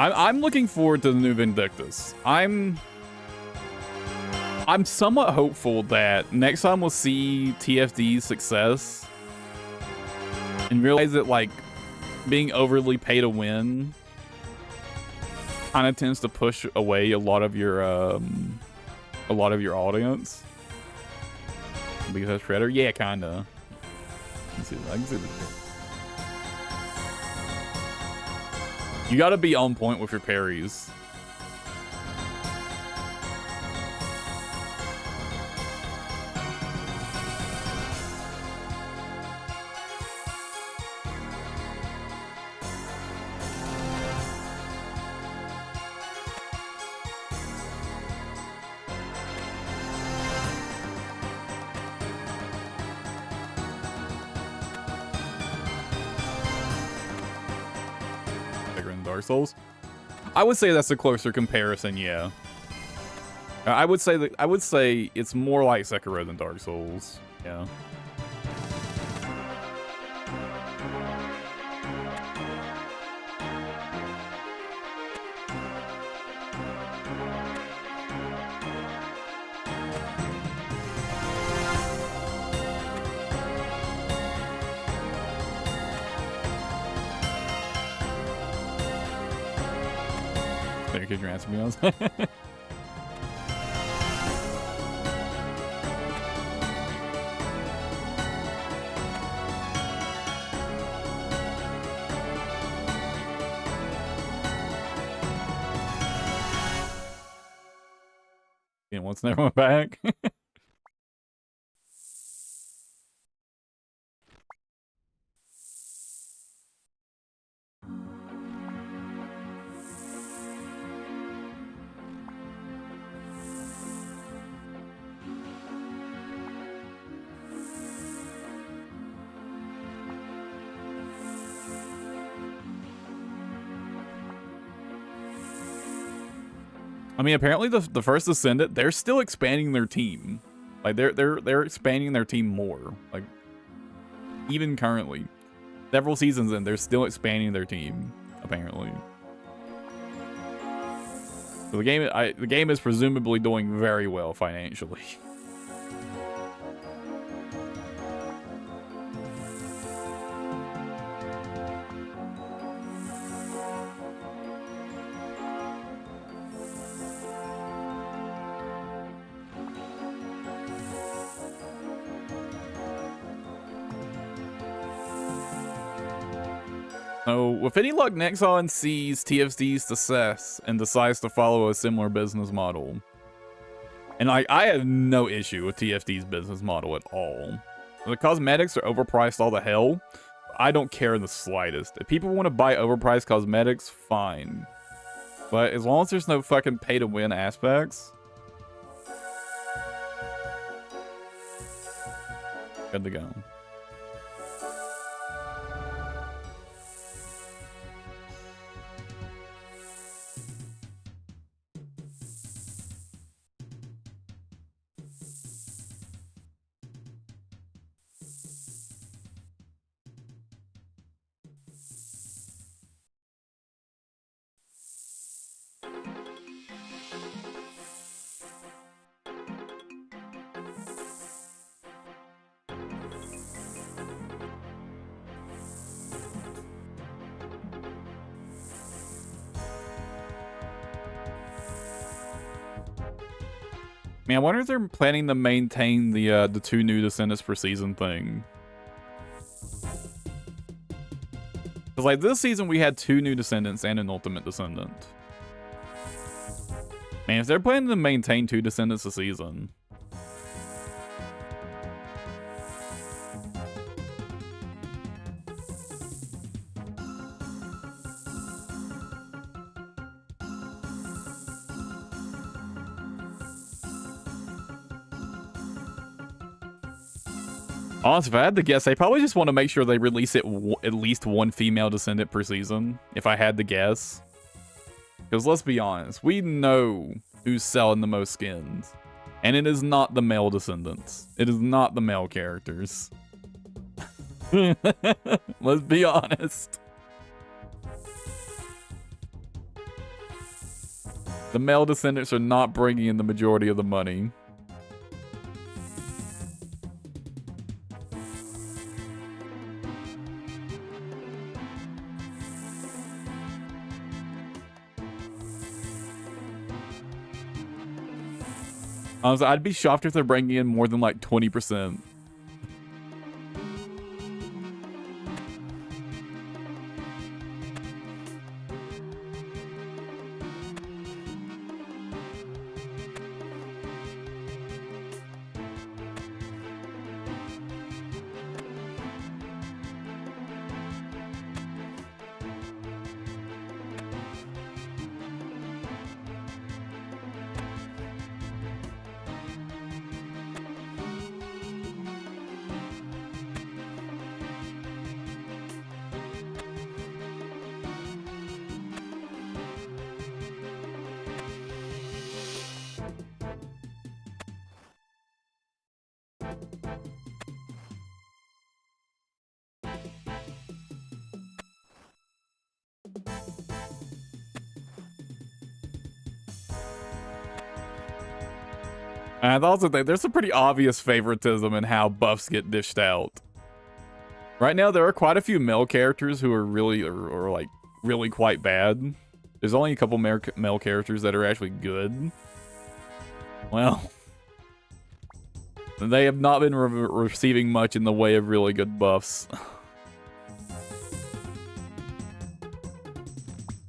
I'm looking forward to the new Vindictus. I'm somewhat hopeful that next time we'll see TFD's success and realize that like being overly pay to win kind of tends to push away a lot of your audience. Because Shredder, yeah, kinda. I can see that. You gotta be on point with your parries. Souls. I would say that's a closer comparison, yeah. I would say it's more like Sekiro than Dark Souls, yeah. Could you answer me on that? And once they went back. I mean, apparently the first Ascendant, they're still expanding their team. Like they're expanding their team more. Like even currently, several seasons in, they're still expanding their team. Apparently, so the game is presumably doing very well financially. So, with any luck, Nexon sees TFD's success and decides to follow a similar business model. And I have no issue with TFD's business model at all. The cosmetics are overpriced all the hell. I don't care in the slightest. If people want to buy overpriced cosmetics, fine. But as long as there's no fucking pay-to-win aspects, good to go. Man, I wonder if they're planning to maintain the 2 new descendants per season thing. Because like this season we had 2 new descendants and an ultimate descendant. Man, if they're planning to maintain 2 descendants a season. Honestly, if I had to guess, they probably just want to make sure they release it at least 1 female descendant per season, if I had to guess. Because let's be honest, we know who's selling the most skins. And it is not the male descendants. It is not the male characters. Let's be honest. The male descendants are not bringing in the majority of the money. Honestly, I'd be shocked if they're bringing in more than like 20%. And I also think there's some pretty obvious favoritism in how buffs get dished out. Right now, there are quite a few male characters who are really, or like, really quite bad. There's only a couple male characters that are actually good. Well, they have not been receiving much in the way of really good buffs.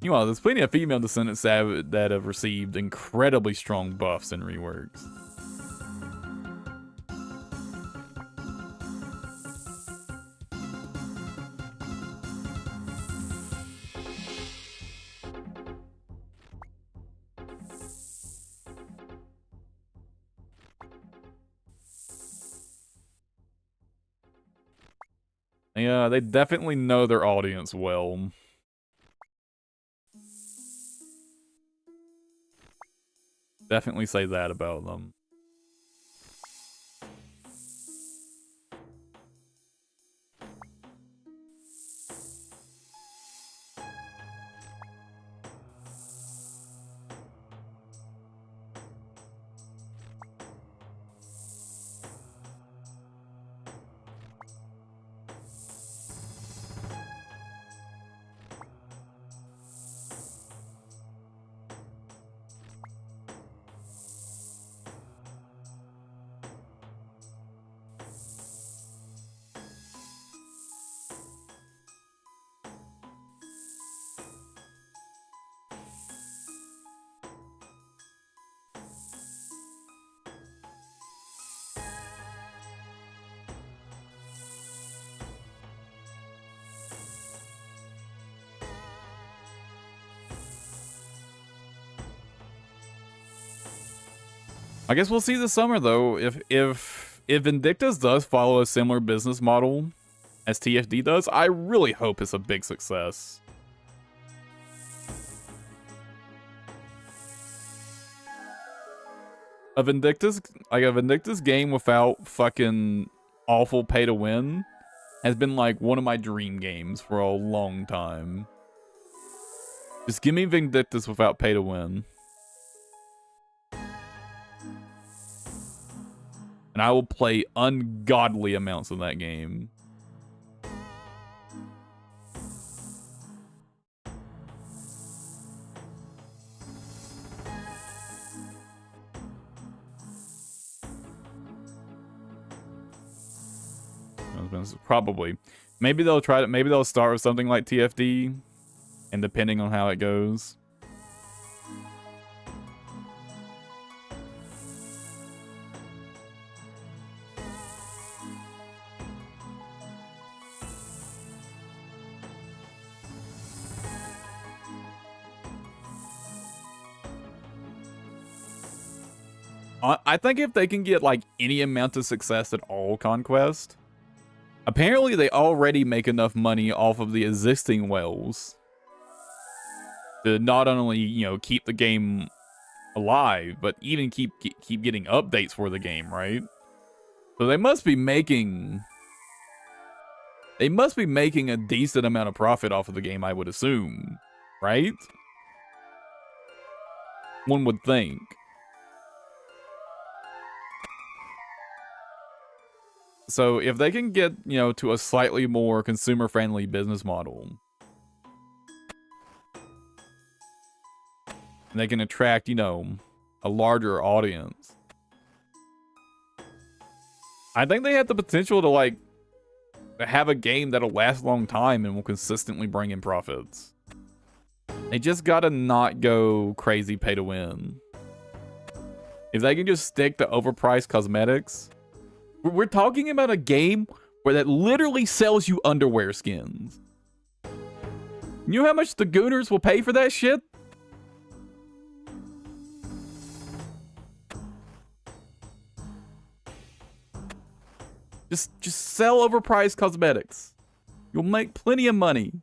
Meanwhile, there's plenty of female descendants that have received incredibly strong buffs and reworks. Yeah, they definitely know their audience well. Definitely say that about them. I guess we'll see this summer though. If Vindictus does follow a similar business model as TFD does, I really hope it's a big success. A Vindictus game without fucking awful pay to win has been like one of my dream games for a long time. Just give me Vindictus without pay to win. And I will play ungodly amounts of that game. business. Probably. Maybe they'll try to. Maybe they'll start with something like TFD, and depending on how it goes. I think if they can get like any amount of success at all, Conquest. Apparently, they already make enough money off of the existing wells to not only, you know, keep the game alive, but even keep getting updates for the game, right? So they must be making a decent amount of profit off of the game, I would assume, right? One would think. So if they can get, you know, to a slightly more consumer-friendly business model, they can attract, you know, a larger audience. I think they have the potential to, like, have a game that'll last a long time and will consistently bring in profits. They just gotta not go crazy pay to win. If they can just stick to overpriced cosmetics... We're talking about a game where that literally sells you underwear skins. You know how much the Gooners will pay for that shit? Just sell overpriced cosmetics. You'll make plenty of money.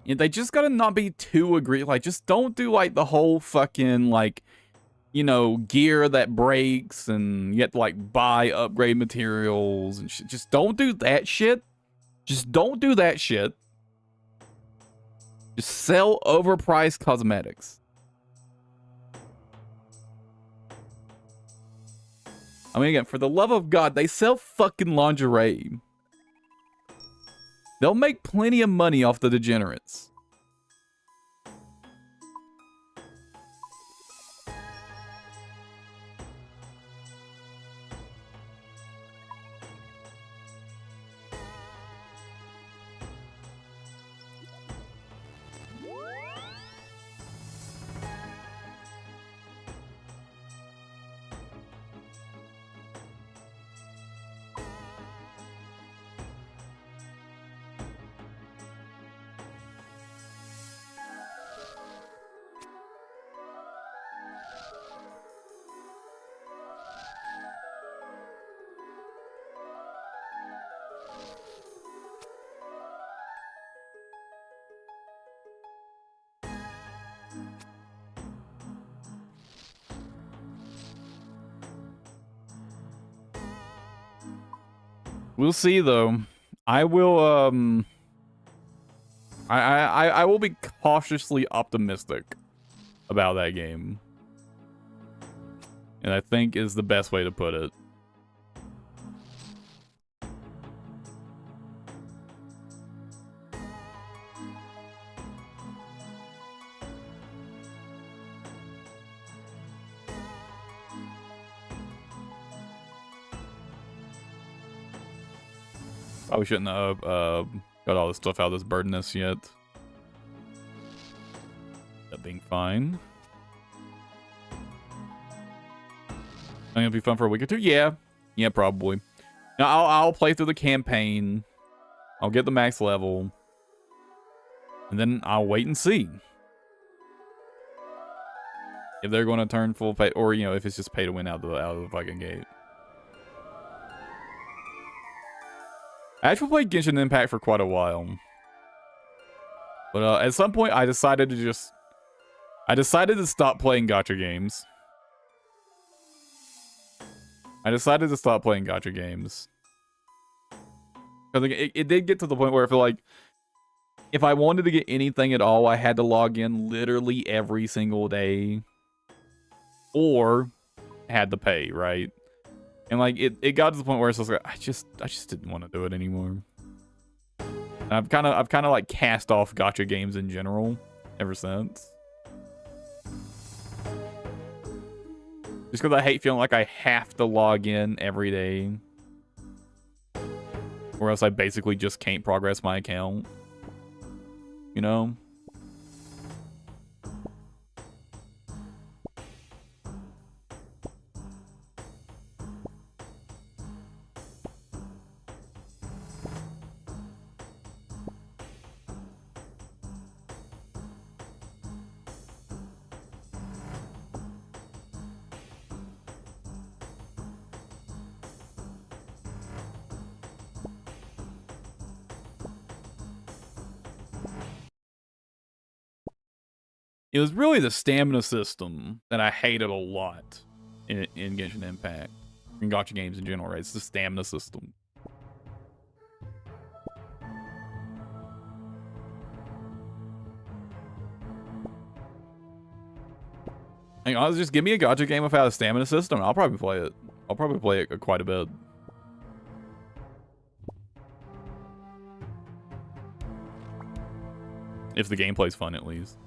Yeah, they just gotta not be too like, just don't do, like, the whole fucking, like, you know, gear that breaks and you have to, like, buy upgrade materials and shit. Just don't do that shit. Just don't do that shit. Just sell overpriced cosmetics. I mean, again, for the love of God, they sell fucking lingerie. They'll make plenty of money off the degenerates. We'll see, though. I will, I will be cautiously optimistic about that game. And I think is the best way to put it. Probably shouldn't have got all this stuff out of this bird nest yet. That being fine. I think it'll be fun for a week or two. Yeah, probably. Now I'll play through the campaign. I'll get the max level, and then I'll wait and see if they're going to turn full pay, or you know, if it's just pay to win out of the fucking gate. I actually played Genshin Impact for quite a while. But at some point, I decided to just I decided to stop playing gacha games. Because it did get to the point where I feel like if I wanted to get anything at all, I had to log in literally every single day. Or had to pay, right? And like it got to the point where it's just like I just didn't want to do it anymore. And I've kind of like cast off gacha games in general ever since. Just because I hate feeling like I have to log in every day. Or else I basically just can't progress my account. You know? It was really the stamina system that I hated a lot in Genshin Impact. In gacha games in general, right? It's the stamina system. Like, honestly, just give me a gacha game without a stamina system. I'll probably play it. I'll probably play it quite a bit. If the gameplay's fun, at least.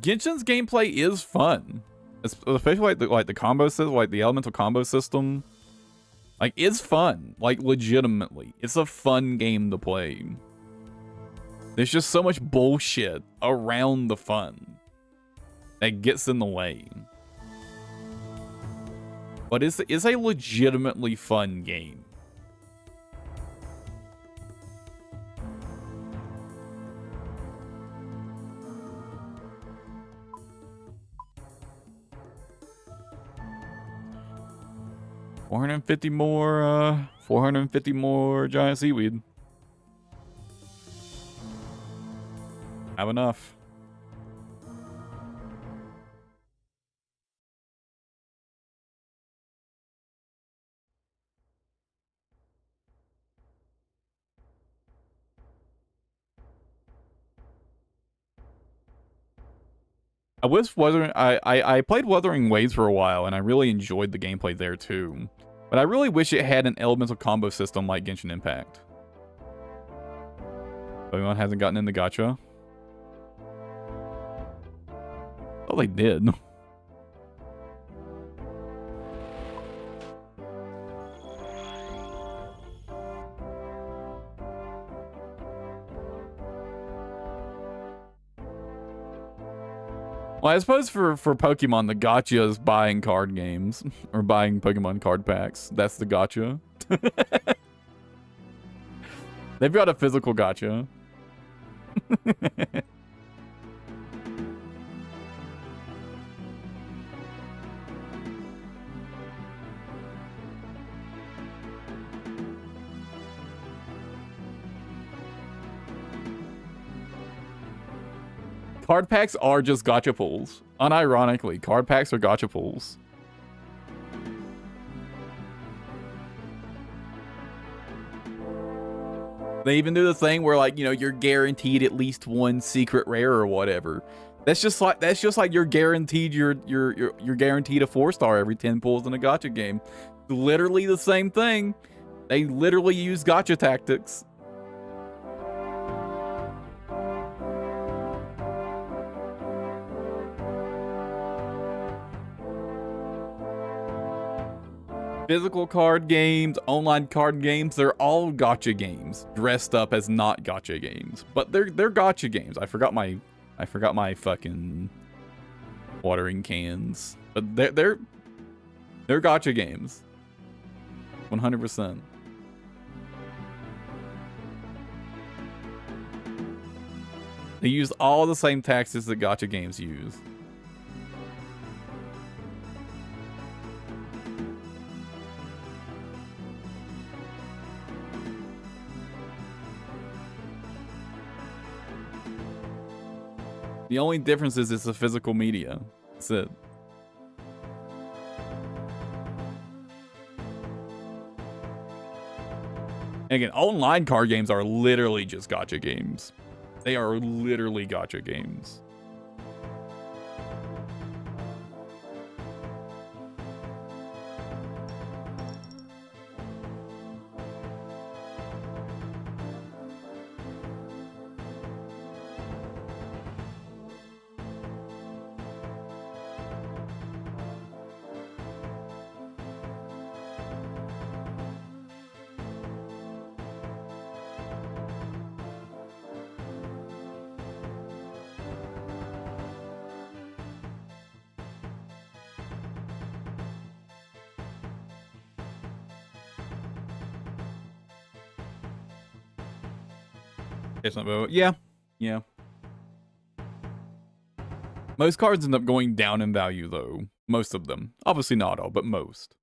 Genshin's gameplay is fun, especially like the combo system, like the elemental combo system. Like, it's fun, like legitimately, it's a fun game to play. There's just so much bullshit around the fun that gets in the way, but it's a legitimately fun game. $450 more giant seaweed. Have enough. I was I played Wuthering Waves for a while, and I really enjoyed the gameplay there too. But I really wish it had an elemental combo system like Genshin Impact. Pokemon hasn't gotten in the gacha. Oh, they did. Well, I suppose for Pokemon, the gacha is buying card games or buying Pokemon card packs. That's the gacha. They've got a physical gacha. Card packs are just gacha pulls. Unironically, card packs are gacha pulls. They even do the thing where, like, you know, you're guaranteed at least one secret rare or whatever. That's just like you're guaranteed you're guaranteed a 4-star every 10 pulls in a gacha game. Literally the same thing. They literally use gacha tactics. Physical card games, online card games, they're all gacha games dressed up as not gacha games. But they're gacha games. I forgot my fucking watering cans. But they're gacha games. 100%. They use all the same tactics that gacha games use. The only difference is it's a physical media. That's it. And again, online card games are literally just gacha games. They are literally gacha games. Yeah, yeah. Most cards end up going down in value, though. Most of them. Obviously not all, but most.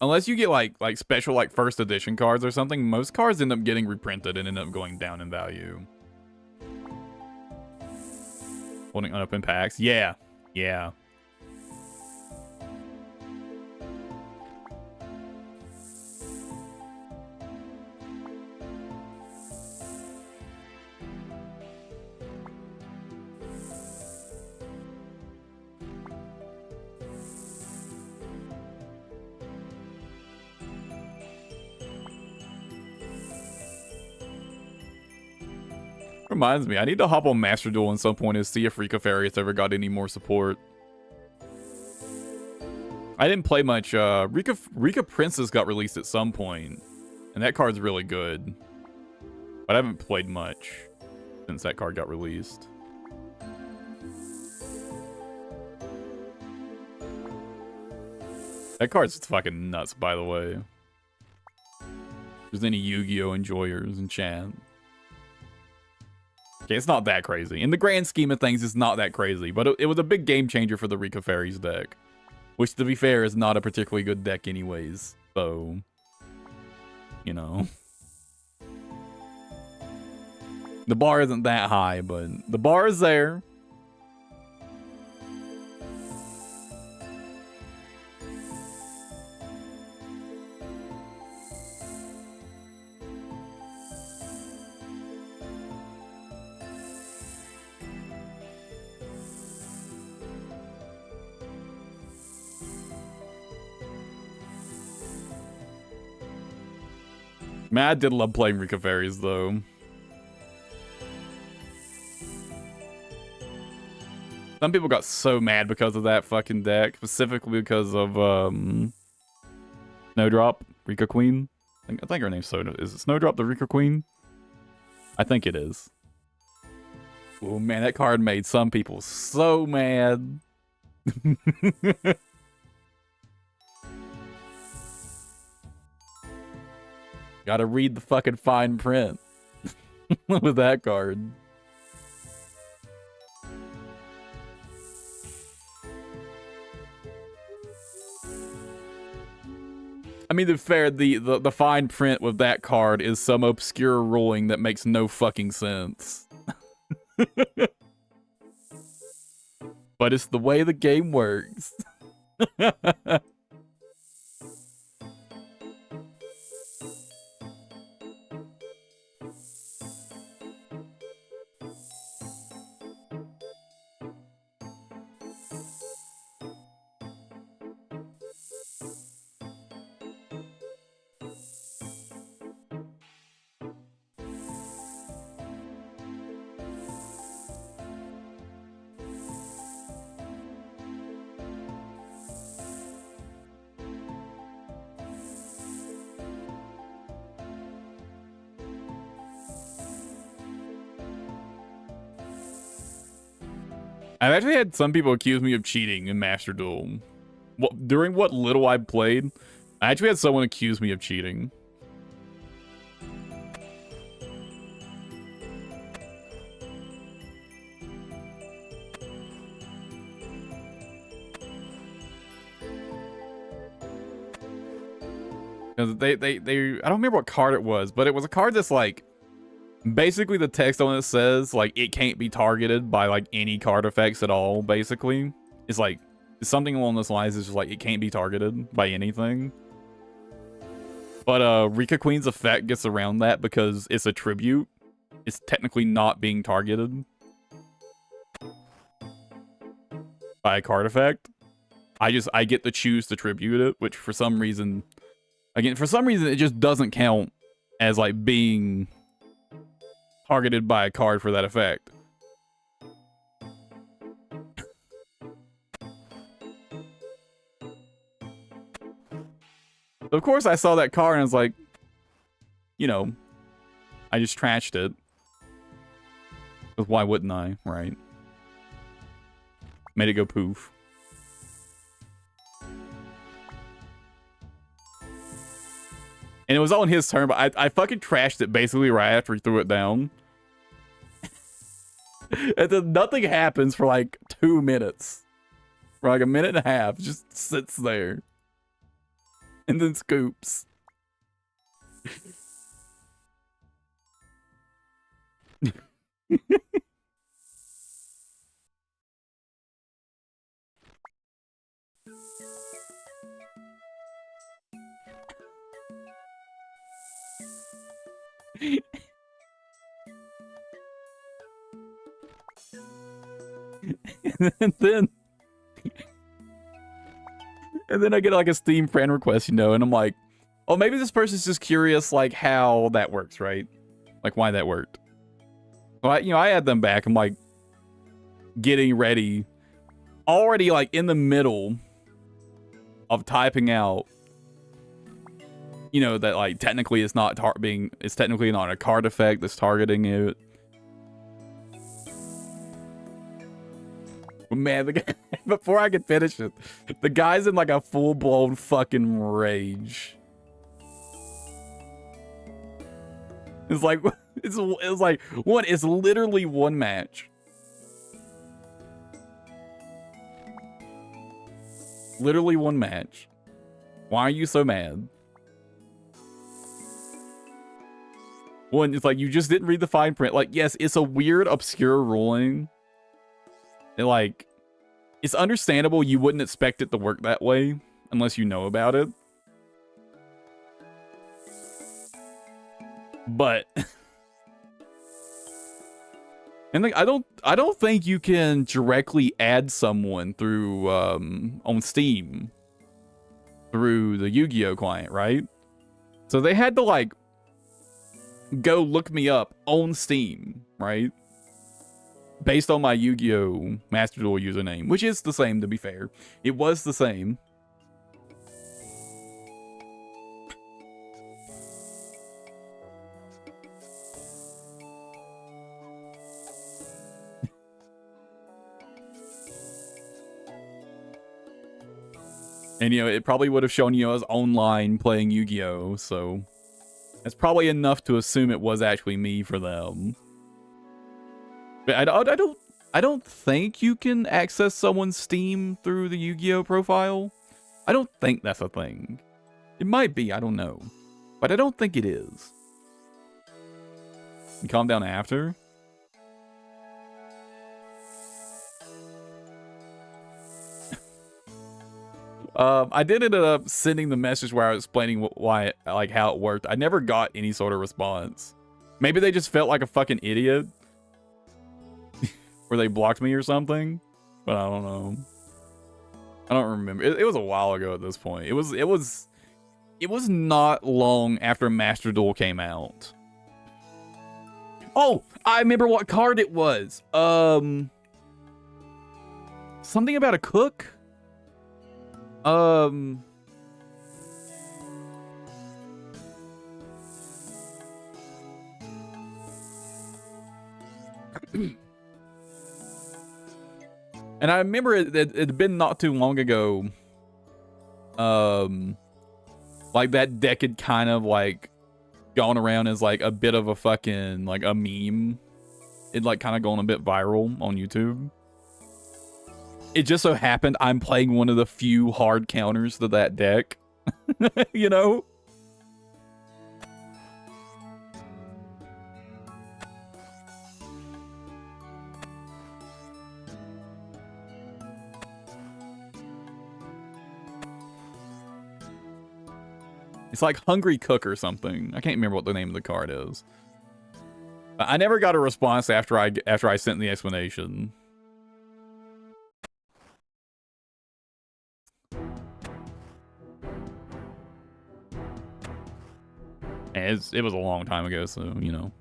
Unless you get like special like first edition cards or something, most cards end up getting reprinted and end up going down in value. Holding unopened packs. Yeah. Yeah. Reminds me, I need to hop on Master Duel at some point and see if Rika Fairy's ever got any more support. I didn't play much. Rika Princess got released at some point, and that card's really good. But I haven't played much since that card got released. That card's fucking nuts, by the way. If there's any Yu-Gi-Oh! Enjoyers in chat. Okay, it's not that crazy. In the grand scheme of things, it's not that crazy. But it was a big game changer for the Rika Fairies deck. Which, to be fair, is not a particularly good deck anyways. So, you know. The bar isn't that high, but the bar is there. Man, I did love playing Rika Fairies, though. Some people got so mad because of that fucking deck, specifically because of Snowdrop, Rika Queen. I think her name's Snowdrop. Is it Snowdrop the Rika Queen? I think it is. Oh man, that card made some people so mad. Gotta read the fucking fine print with that card. I mean, to be fair, the fine print with that card is some obscure ruling that makes no fucking sense. But it's the way the game works. I've actually had some people accuse me of cheating in Master Duel. During what little I played, I actually had someone accuse me of cheating. Because I don't remember what card it was, but it was a card that's like, basically the text on it says, like, it can't be targeted by, like, any card effects at all, basically. It's like, something along those lines is just like, it can't be targeted by anything. But Rika Queen's effect gets around that because it's a tribute. It's technically not being targeted by a card effect. I get to choose to tribute it, which for some reason, again, it just doesn't count as like being targeted by a card for that effect. Of course, I saw that card and I was like, you know, I just trashed it. Because why wouldn't I, right? Made it go poof. And it was on his turn, but I fucking trashed it basically right after he threw it down. And then nothing happens for like 2 minutes. For like a minute and a half. Just sits there. And then scoops. and then I get like a Steam friend request, you know, and I'm like, oh, maybe this person's just curious, like, how that works, right? Like, why that worked. So I add them back. I'm like, getting ready, already like in the middle of typing out, you know, that like technically it's not it's technically not a card effect that's targeting it. Man, the guy, before I could finish it, the guy's in like a full-blown fucking rage. It's like, it's like, it's literally one match. Literally one match. Why are you so mad? One, it's like, you just didn't read the fine print. Like, yes, it's a weird, obscure ruling. And like, it's understandable you wouldn't expect it to work that way unless you know about it. But and like I don't think you can directly add someone through on Steam through the Yu-Gi-Oh client, right? So they had to like go look me up on Steam, right? Based on my Yu-Gi-Oh Master Duel username, which is the same, to be fair. It was the same. And, you know, it probably would have shown you as online playing Yu-Gi-Oh, so that's probably enough to assume it was actually me for them. But I don't think you can access someone's Steam through the Yu-Gi-Oh profile. I don't think that's a thing. It might be, I don't know. But I don't think it is. You calm down after. I did end up sending the message where I was explaining why, like, how it worked. I never got any sort of response. Maybe they just felt like a fucking idiot. Or they blocked me or something. But I don't know. I don't remember. It was a while ago at this point. It was not long after Master Duel came out. Oh, I remember what card it was. Something about a cook? And I remember it'd been not too long ago. Like that deck had kind of like gone around as like a bit of a fucking like a meme. It like kind of gone a bit viral on YouTube. It just so happened I'm playing one of the few hard counters to that deck. You know? It's like Hungry Cook or something. I can't remember what the name of the card is. I never got a response after I sent the explanation. And it was a long time ago, so, you know.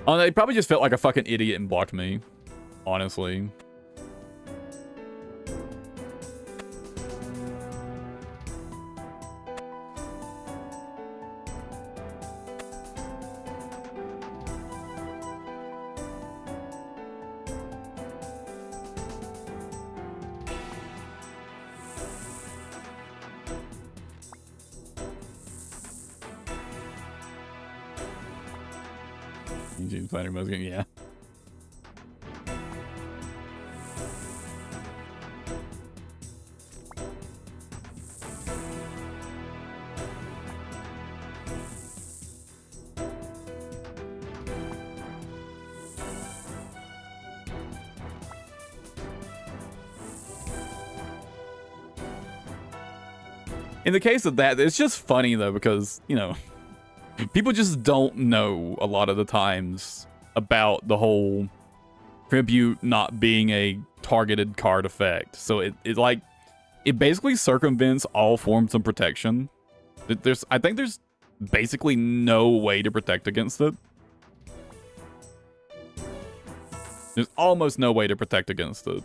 Oh, they probably just felt like a fucking idiot and blocked me. Honestly. Yeah. In the case of that, it's just funny though, because, you know, people just don't know a lot of the times about the whole tribute not being a targeted card effect. So it basically circumvents all forms of protection. I think there's basically no way to protect against it. There's almost no way to protect against it.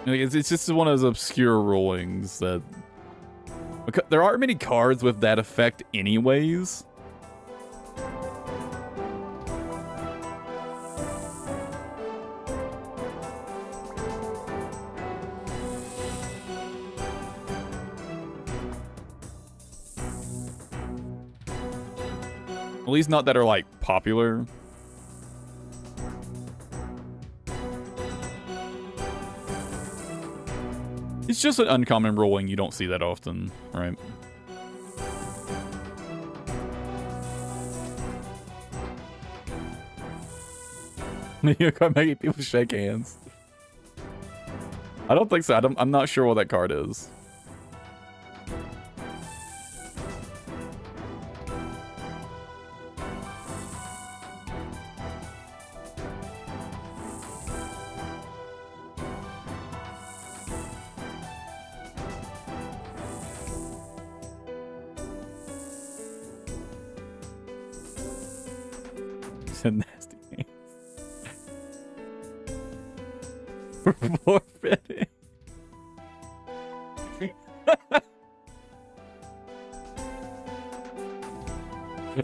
It's just one of those obscure rulings that there aren't many cards with that effect anyways. At least not that are like popular. It's just an uncommon ruling. You don't see that often, right? You're making people shake hands. I don't think so. I'm not sure what that card is. Nasty hands. Forfeiting.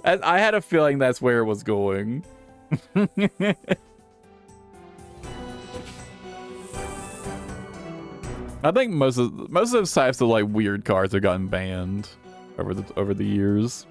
I had a feeling that's where it was going. I think most of those types of like weird cards have gotten banned over the years.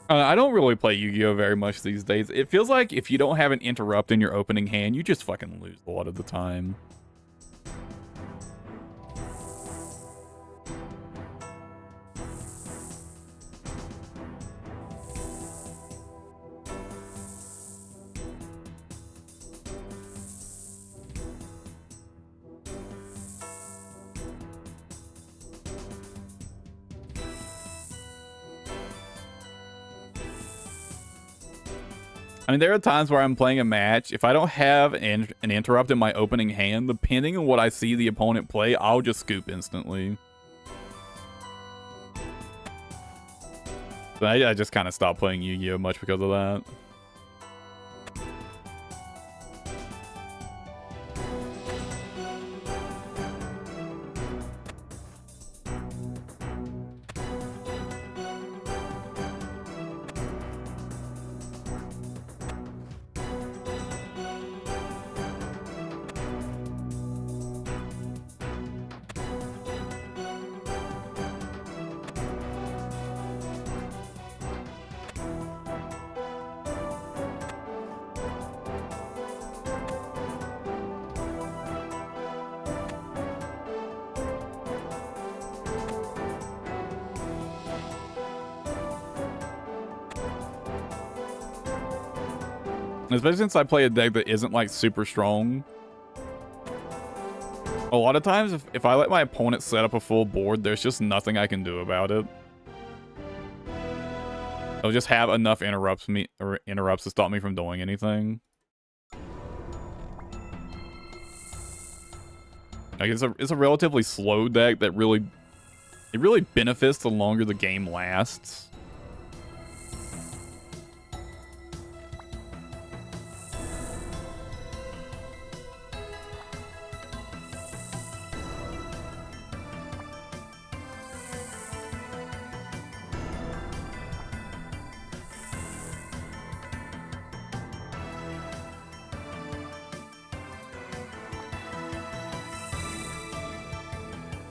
I don't really play Yu-Gi-Oh! Very much these days. It feels like if you don't have an interrupt in your opening hand, you just fucking lose a lot of the time. I mean, there are times where I'm playing a match. If I don't have an interrupt in my opening hand, depending on what I see the opponent play, I'll just scoop instantly. But I just kind of stopped playing Yu-Gi-Oh! Much because of that. Especially since I play a deck that isn't like super strong. A lot of times, if I let my opponent set up a full board, there's just nothing I can do about it. They'll just have enough interrupts to stop me from doing anything. Like it's a relatively slow deck that really benefits the longer the game lasts.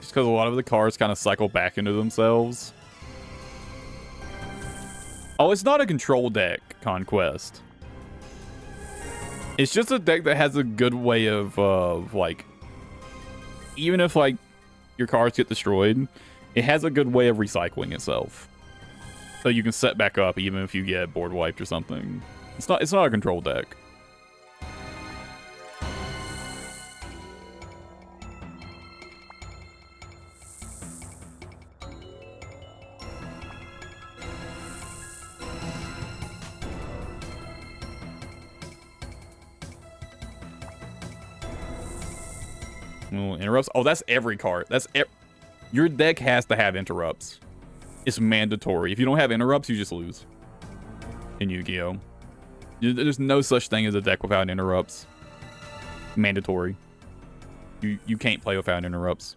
Because a lot of the cards kind of cycle back into themselves. Oh, it's not a control deck, Conquest. It's just a deck that has a good way of, like, even if, like, your cards get destroyed, it has a good way of recycling itself. So you can set back up even if you get board wiped or something. It's not a control deck. Interrupts. Oh, that's every card. Your deck has to have interrupts. It's mandatory. If you don't have interrupts, you just lose. In Yu-Gi-Oh! There's no such thing as a deck without interrupts. Mandatory. You can't play without interrupts.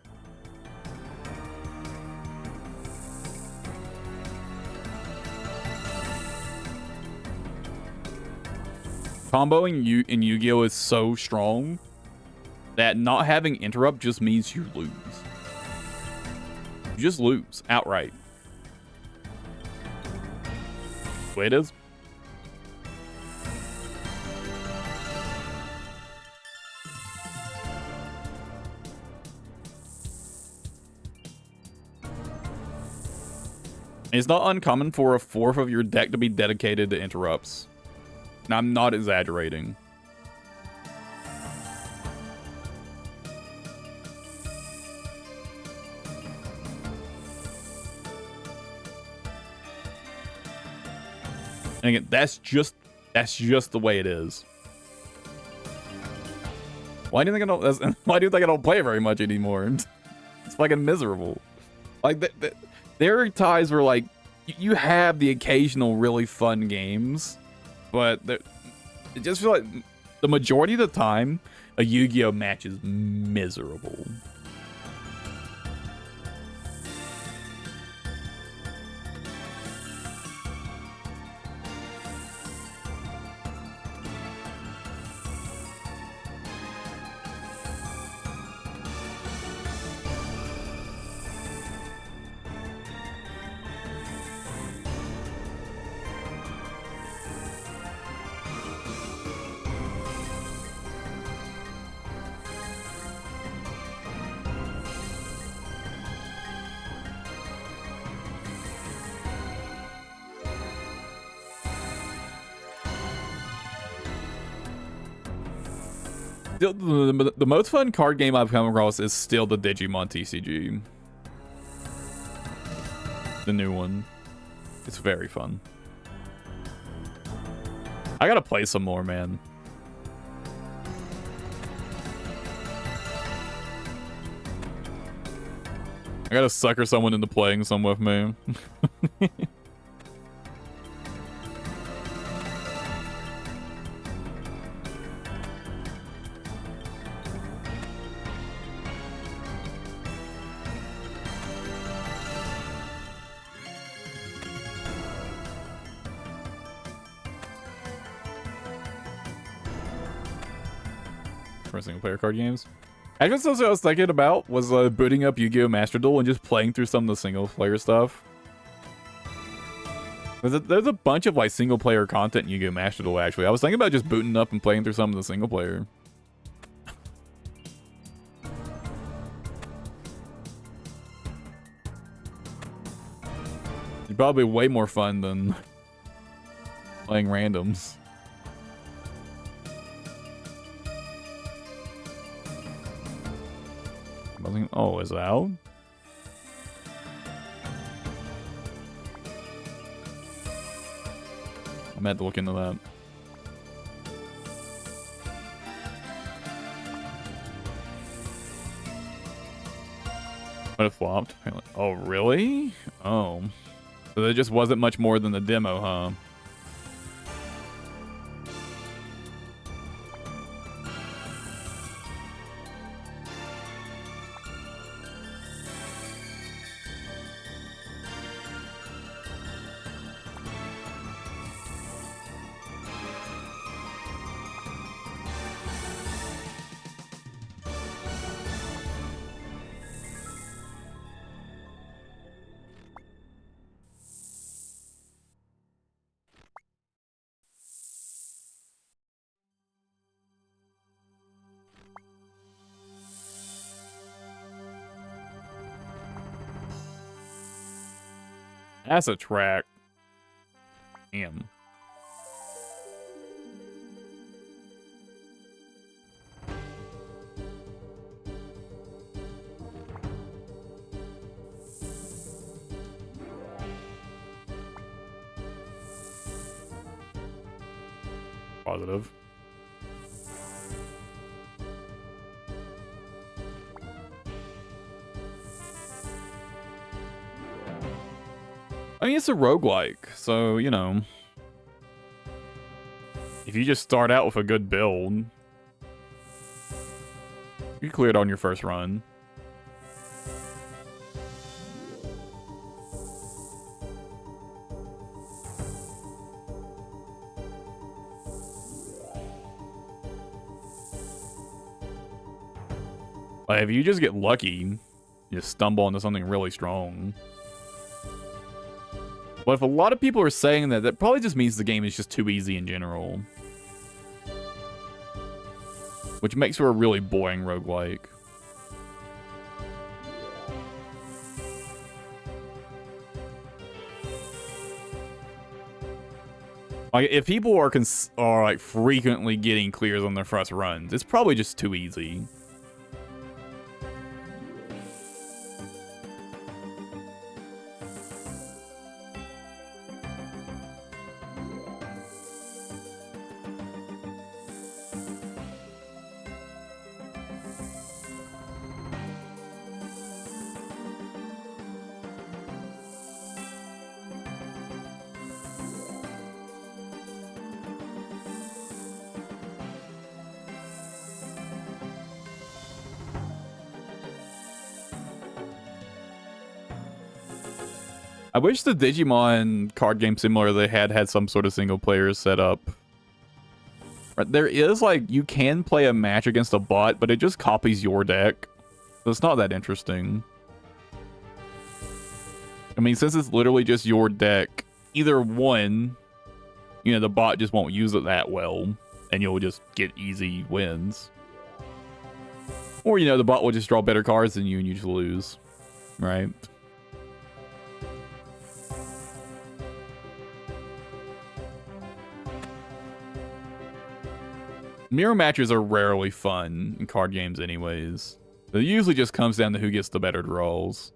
Comboing in Yu-Gi-Oh! Is so strong that not having interrupt just means you lose. You just lose outright. The way it is. It's not uncommon for a fourth of your deck to be dedicated to interrupts. And I'm not exaggerating. And again, that's just the way it is. Why do you think I don't play very much anymore? It's fucking miserable. Like there are times where like you have the occasional really fun games, but it just feels like the majority of the time a Yu-Gi-Oh match is miserable. The most fun card game I've come across is still the Digimon TCG. The new one. It's very fun. I gotta play some more, man. I gotta sucker someone into playing some with me. For single player card games. I guess that's what I was thinking about was booting up Yu-Gi-Oh! Master Duel and just playing through some of the single player stuff. There's a bunch of like single player content in Yu-Gi-Oh! Master Duel actually. I was thinking about just booting up and playing through some of the single player. It's probably way more fun than playing randoms. Oh, is it out? I meant to look into that. But it flopped. Oh, really? Oh. So there just wasn't much more than the demo, huh? That's a track. Damn. Positive. I mean, it's a roguelike, so, you know. If you just start out with a good build, you clear it on your first run. Like, if you just get lucky, you just stumble into something really strong. But if a lot of people are saying that, that probably just means the game is just too easy in general. Which makes for a really boring roguelike. Like, if people are like frequently getting clears on their first runs, it's probably just too easy. I wish the Digimon card game simulator they had some sort of single player setup. Right, there is, like, you can play a match against a bot, but it just copies your deck. So it's not that interesting. I mean, since it's literally just your deck, either one, you know, the bot just won't use it that well, and you'll just get easy wins. Or, you know, the bot will just draw better cards than you and you just lose. Right? Mirror matches are rarely fun in card games anyways. It usually just comes down to who gets the better draws.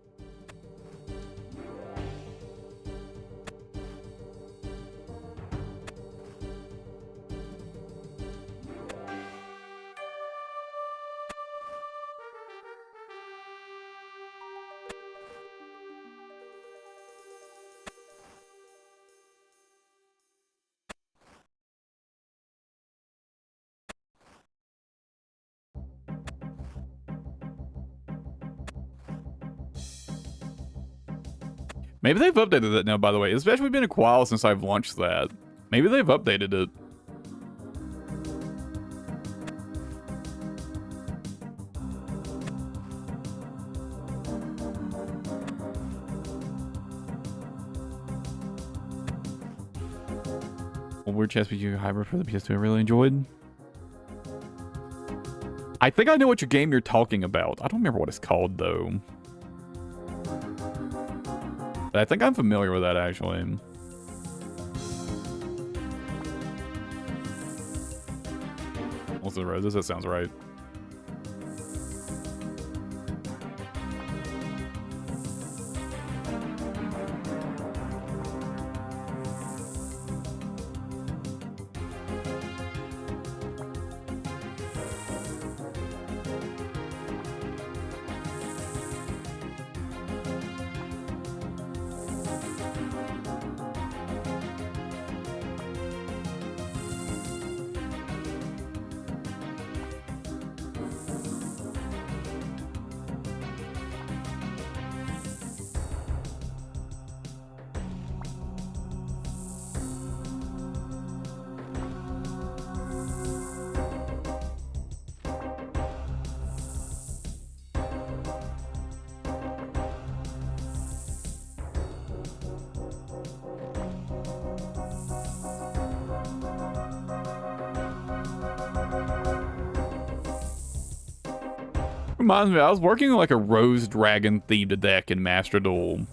Maybe they've updated it now, by the way. It's actually been a while since I've launched that. Maybe they've updated it. Weird Chess PG Hybrid for the PS2 I really enjoyed. I think I know what your game you're talking about. I don't remember what it's called, though. But I think I'm familiar with that, actually. Also, Roses, that sounds right. Reminds me, I was working on like a Rose Dragon themed deck in Master Duel.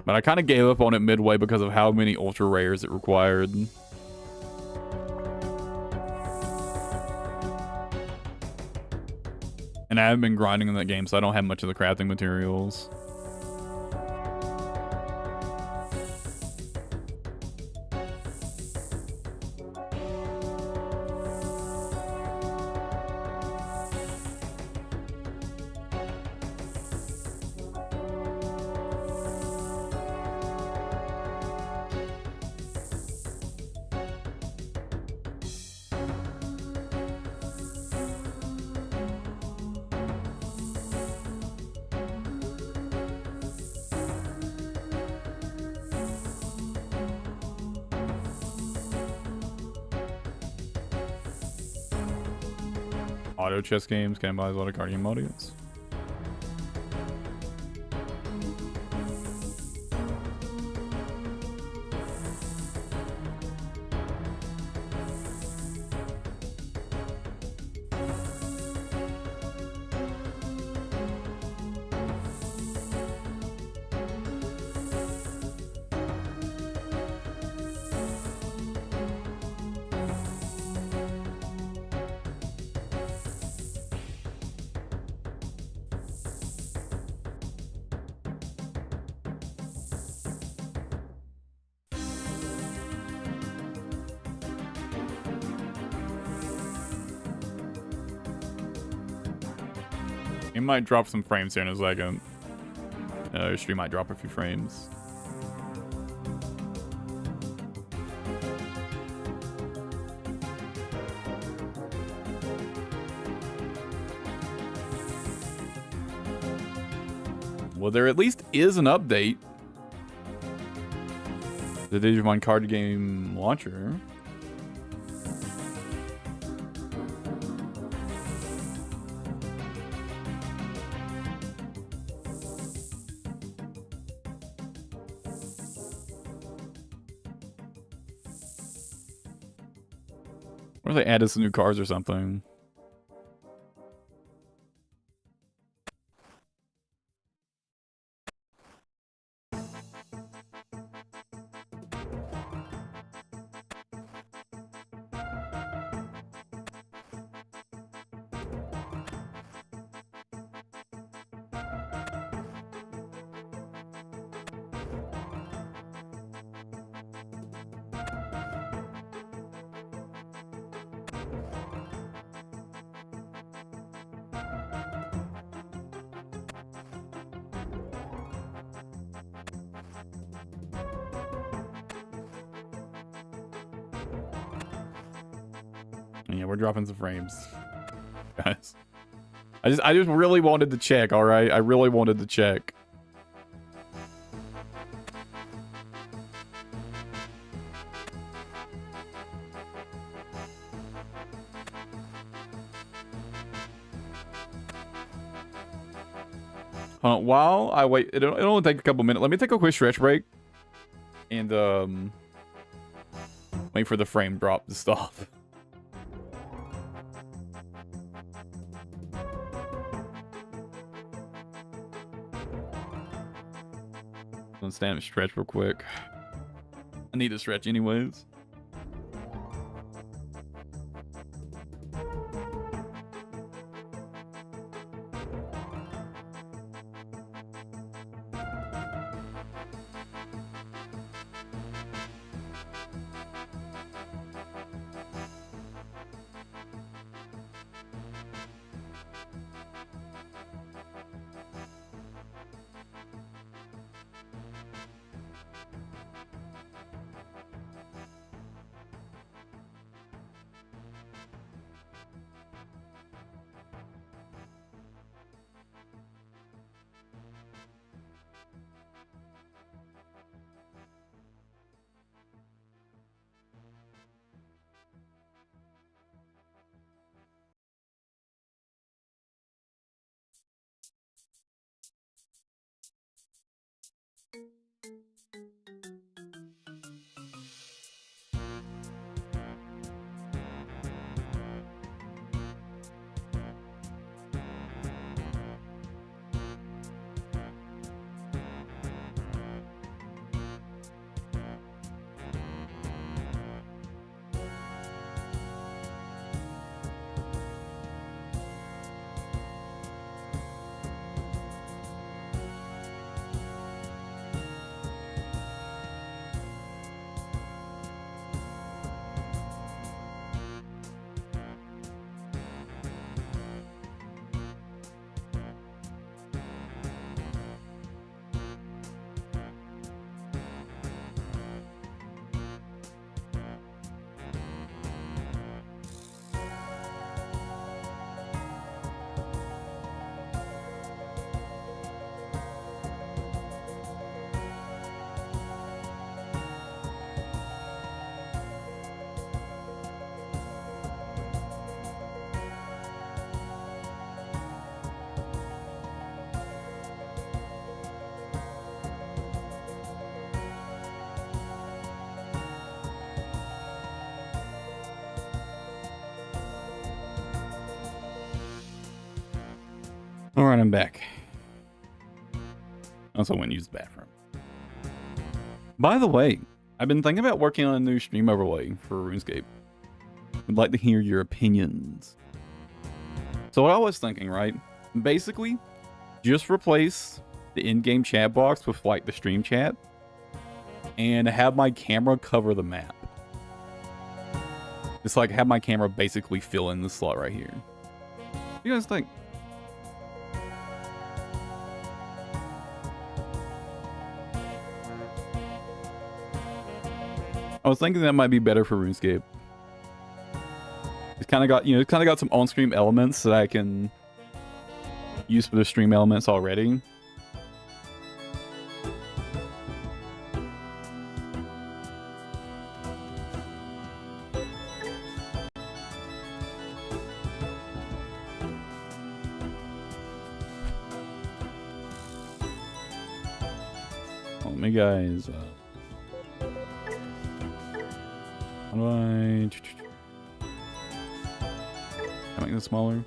But I kind of gave up on it midway because of how many ultra rares it required. And I haven't been grinding in that game, so I don't have much of the crafting materials. Auto chess games cannibalize a lot of card game audience. It might drop some frames here in a second. Your stream might drop a few frames. Well, there at least is an update. The Digimon card game launcher. Or they added some new cards or something. Yeah, we're dropping some frames, guys. I just really wanted to check. All right, I really wanted to check. While I wait, it'll only take a couple minutes. Let me take a quick stretch break. And, wait for the frame drop to stop. Let's stand and stretch real quick. I need to stretch anyways. All right, I'm back. Also went and used the bathroom. By the way, I've been thinking about working on a new stream overlay for RuneScape. I'd like to hear your opinions. So what I was thinking, right? Basically, just replace the in-game chat box with like the stream chat and have my camera cover the map. Just like have my camera basically fill in the slot right here. What do you guys think? I was thinking that might be better for RuneScape. It's kind of got, it's kind of got some on-stream elements that I can use for the stream elements already. Oh, me guys. How do I make this smaller?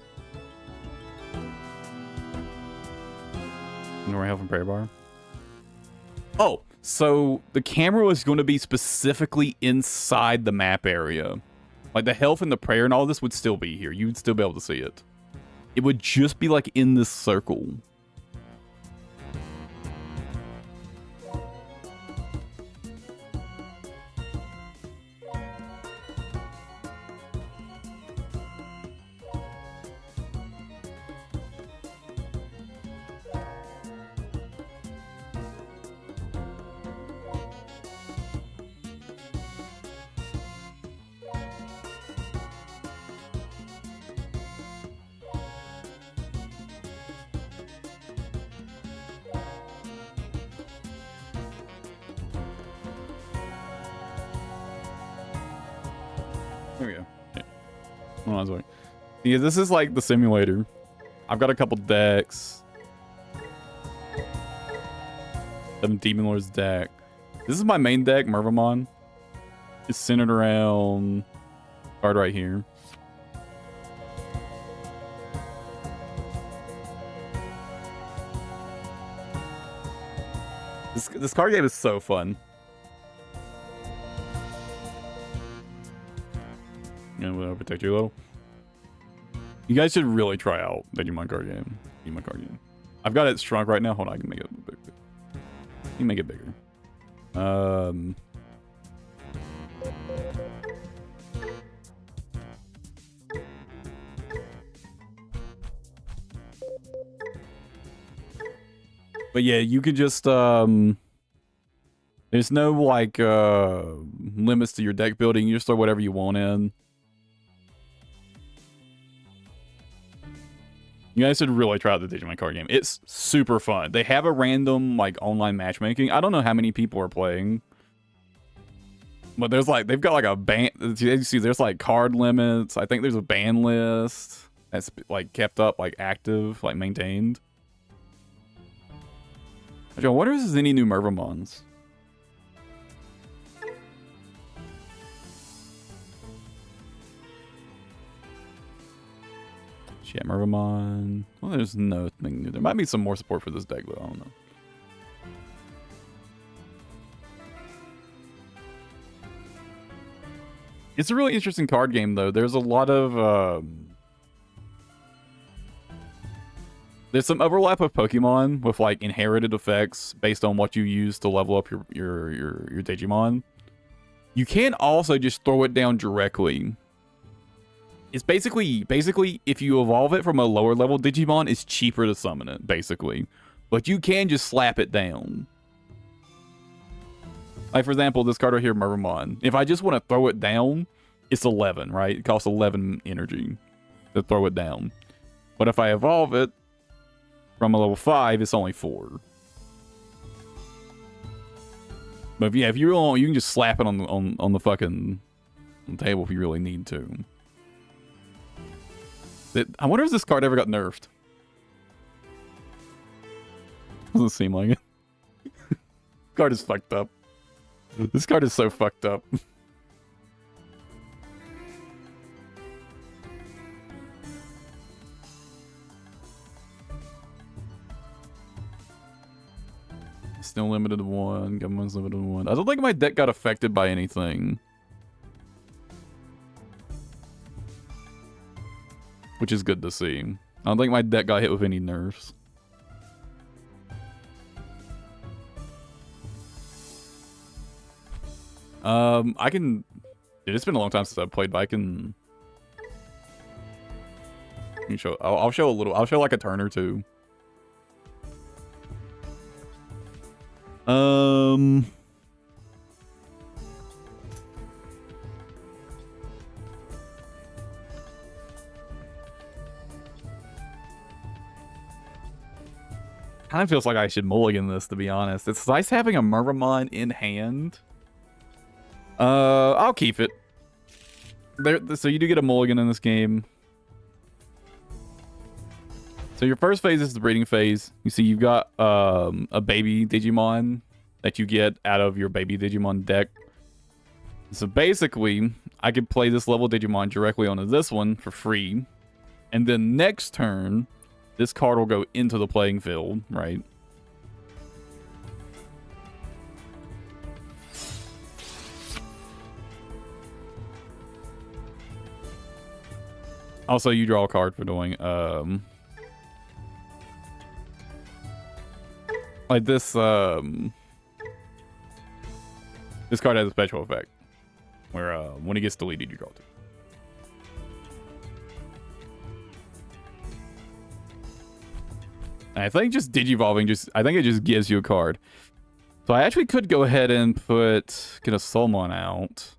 Ignore health and prayer bar. Oh, so the camera was going to be specifically inside the map area. Like the health and the prayer and all this would still be here. You'd still be able to see it. It would just be like in this circle. There we go. Yeah. Hold on, sorry. Yeah, this is like the simulator. I've got a couple decks. Seven Demon Lord's deck. This is my main deck, Mervamon. It's centered around card right here. This card game is so fun. Yeah, we'll protect you a little. You guys should really try out Digimon card game. Digimon card game. I've got it shrunk right now. Hold on, I can make it a little bit bigger. You can make it bigger. But yeah, you could just there's no like limits to your deck building. You just throw whatever you want in. You guys should really try out the Digimon card game. It's super fun. They have a random like online matchmaking. I don't know how many people are playing, but there's like they've got like a ban. You see, there's like card limits. I think there's a ban list that's like kept up, like active, like maintained. I wonder if there's any new Mervamons. Yeah, Mervamon. Well, there's nothing new. There might be some more support for this deck, though. I don't know. It's a really interesting card game, though. There's a lot of there's some overlap of Pokemon with like inherited effects based on what you use to level up your Digimon. You can also just throw it down directly. It's basically if you evolve it from a lower level Digimon, it's cheaper to summon it, basically. But you can just slap it down. Like, for example, this card right here, Mervamon. If I just want to throw it down, it's 11, right? It costs 11 energy to throw it down. But if I evolve it from a level 5, it's only 4. But yeah, if you really, you can just slap it on the fucking on the table if you really need to. I wonder if this card ever got nerfed. Doesn't seem like it. Card is fucked up. This card is so fucked up. Still limited to 1. Government's limited to 1. I don't think my deck got affected by anything. Which is good to see. I don't think my deck got hit with any nerfs. I can... Dude, it's been a long time since I've played, but I can show... I'll show a little... I'll show like a turn or two. Kind of feels like I should mulligan this, to be honest. It's nice having a Mervamon in hand. I'll keep it. So you do get a mulligan in this game. So your first phase is the breeding phase. You see you've got a baby Digimon that you get out of your baby Digimon deck. So basically, I could play this level Digimon directly onto this one for free. And then next turn, this card will go into the playing field, right? Also, you draw a card for doing, like this, this card has a special effect where, when it gets deleted, you draw 2. I think just Digivolving I think it just gives you a card. So I actually could go ahead and get a Soulmon out.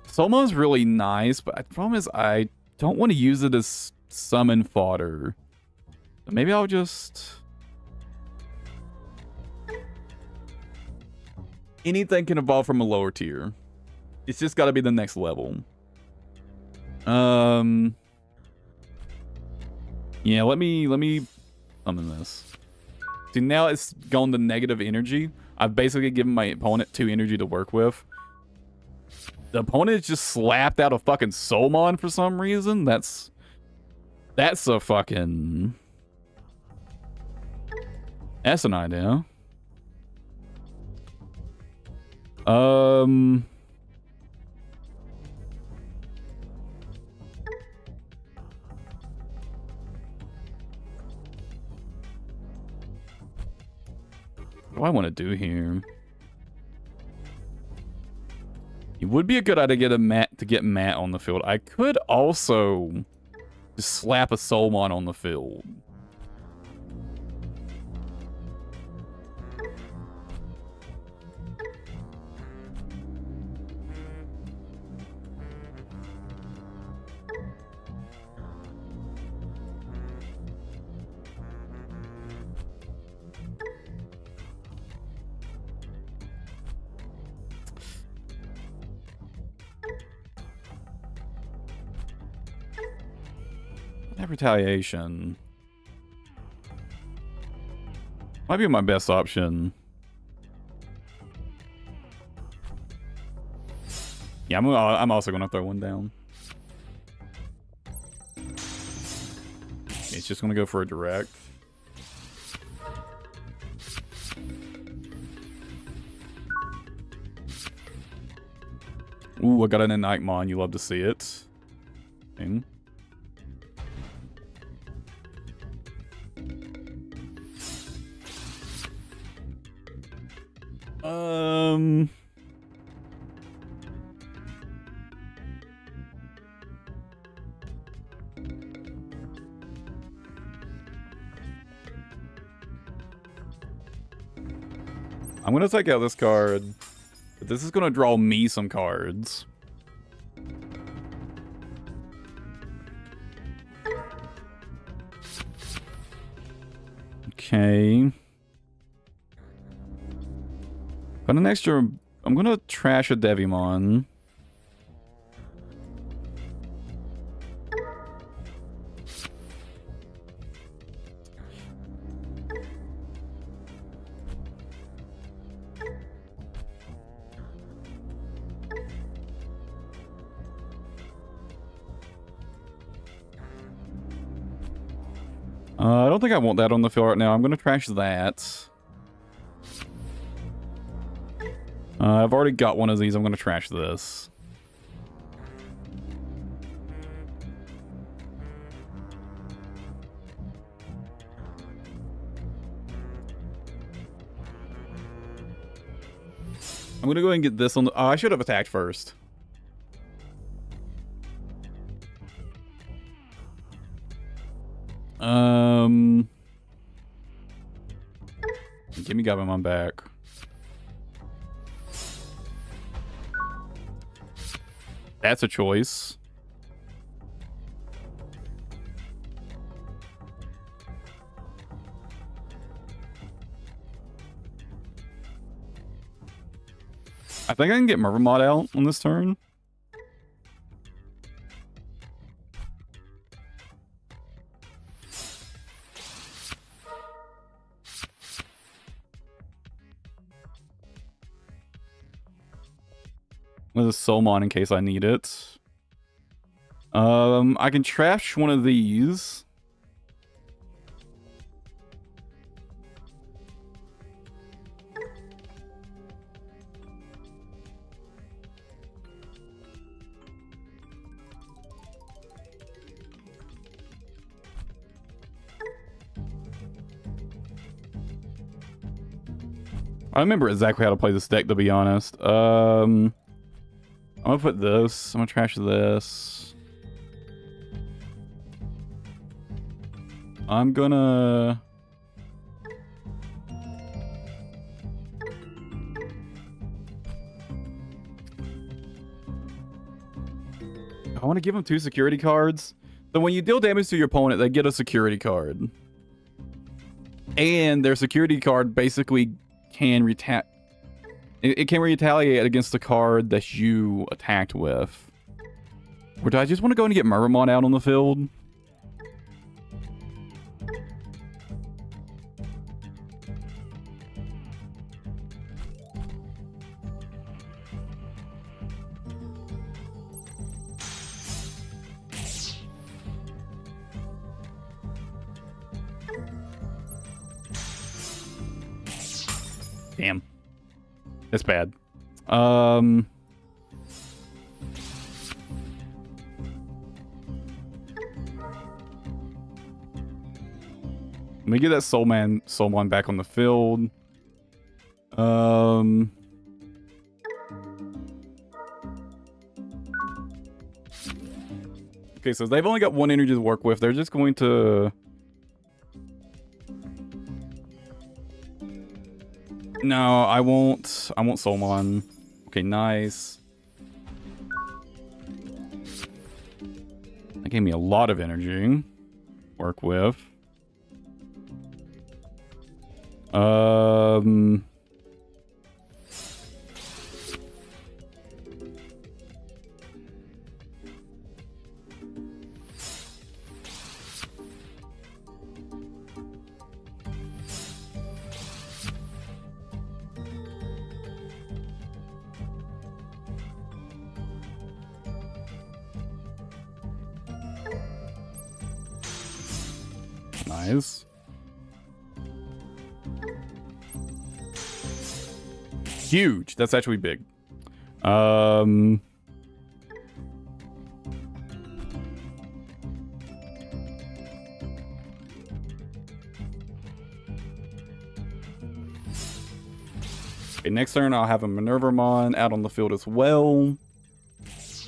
Soulmon's really nice, but the problem is I don't want to use it as summon fodder. So maybe I'll just... Anything can evolve from a lower tier. It's just got to be the next level. Yeah, let me summon this. See, now it's gone to negative energy. I've basically given my opponent 2 energy to work with. The opponent just slapped out a fucking Soulmon for some reason. That's a fucking... That's an idea. What do I want to do here? It would be a good idea to get Matt on the field. I could also just slap a Soulmon on the field. Retaliation might be my best option. Yeah, I'm also gonna throw one down. It's just gonna go for a direct. Ooh, I got an Nightmon. You love to see it. Okay. I'm gonna take out this card, but this is gonna draw me some cards. Okay. Got an extra... I'm gonna trash a Devimon. I don't think I want that on the field right now. I'm gonna trash that. I've already got one of these. I'm gonna trash this. I'm gonna go ahead and get this on the... Oh, I should have attacked first. Give me Gabumon back. That's a choice. I think I can get Murmurmod out on this turn. With a Soulmon in case I need it. I can trash one of these. I remember exactly how to play this deck, to be honest. I'm gonna put this. I'm gonna trash this. I'm gonna... I want to give them 2 security cards. So when you deal damage to your opponent, they get a security card. And their security card basically can it can retaliate against the card that you attacked with. Or do I just want to go and get Murmurmon out on the field? Damn. That's bad. Let me get that Soulmon back on the field. Okay, so they've only got 1 energy to work with. They're just going to... No, I won't Soulmon. Okay, nice. That gave me a lot of energy to work with. Nice. Huge. That's actually big. Okay, next turn I'll have a Minervamon out on the field as well.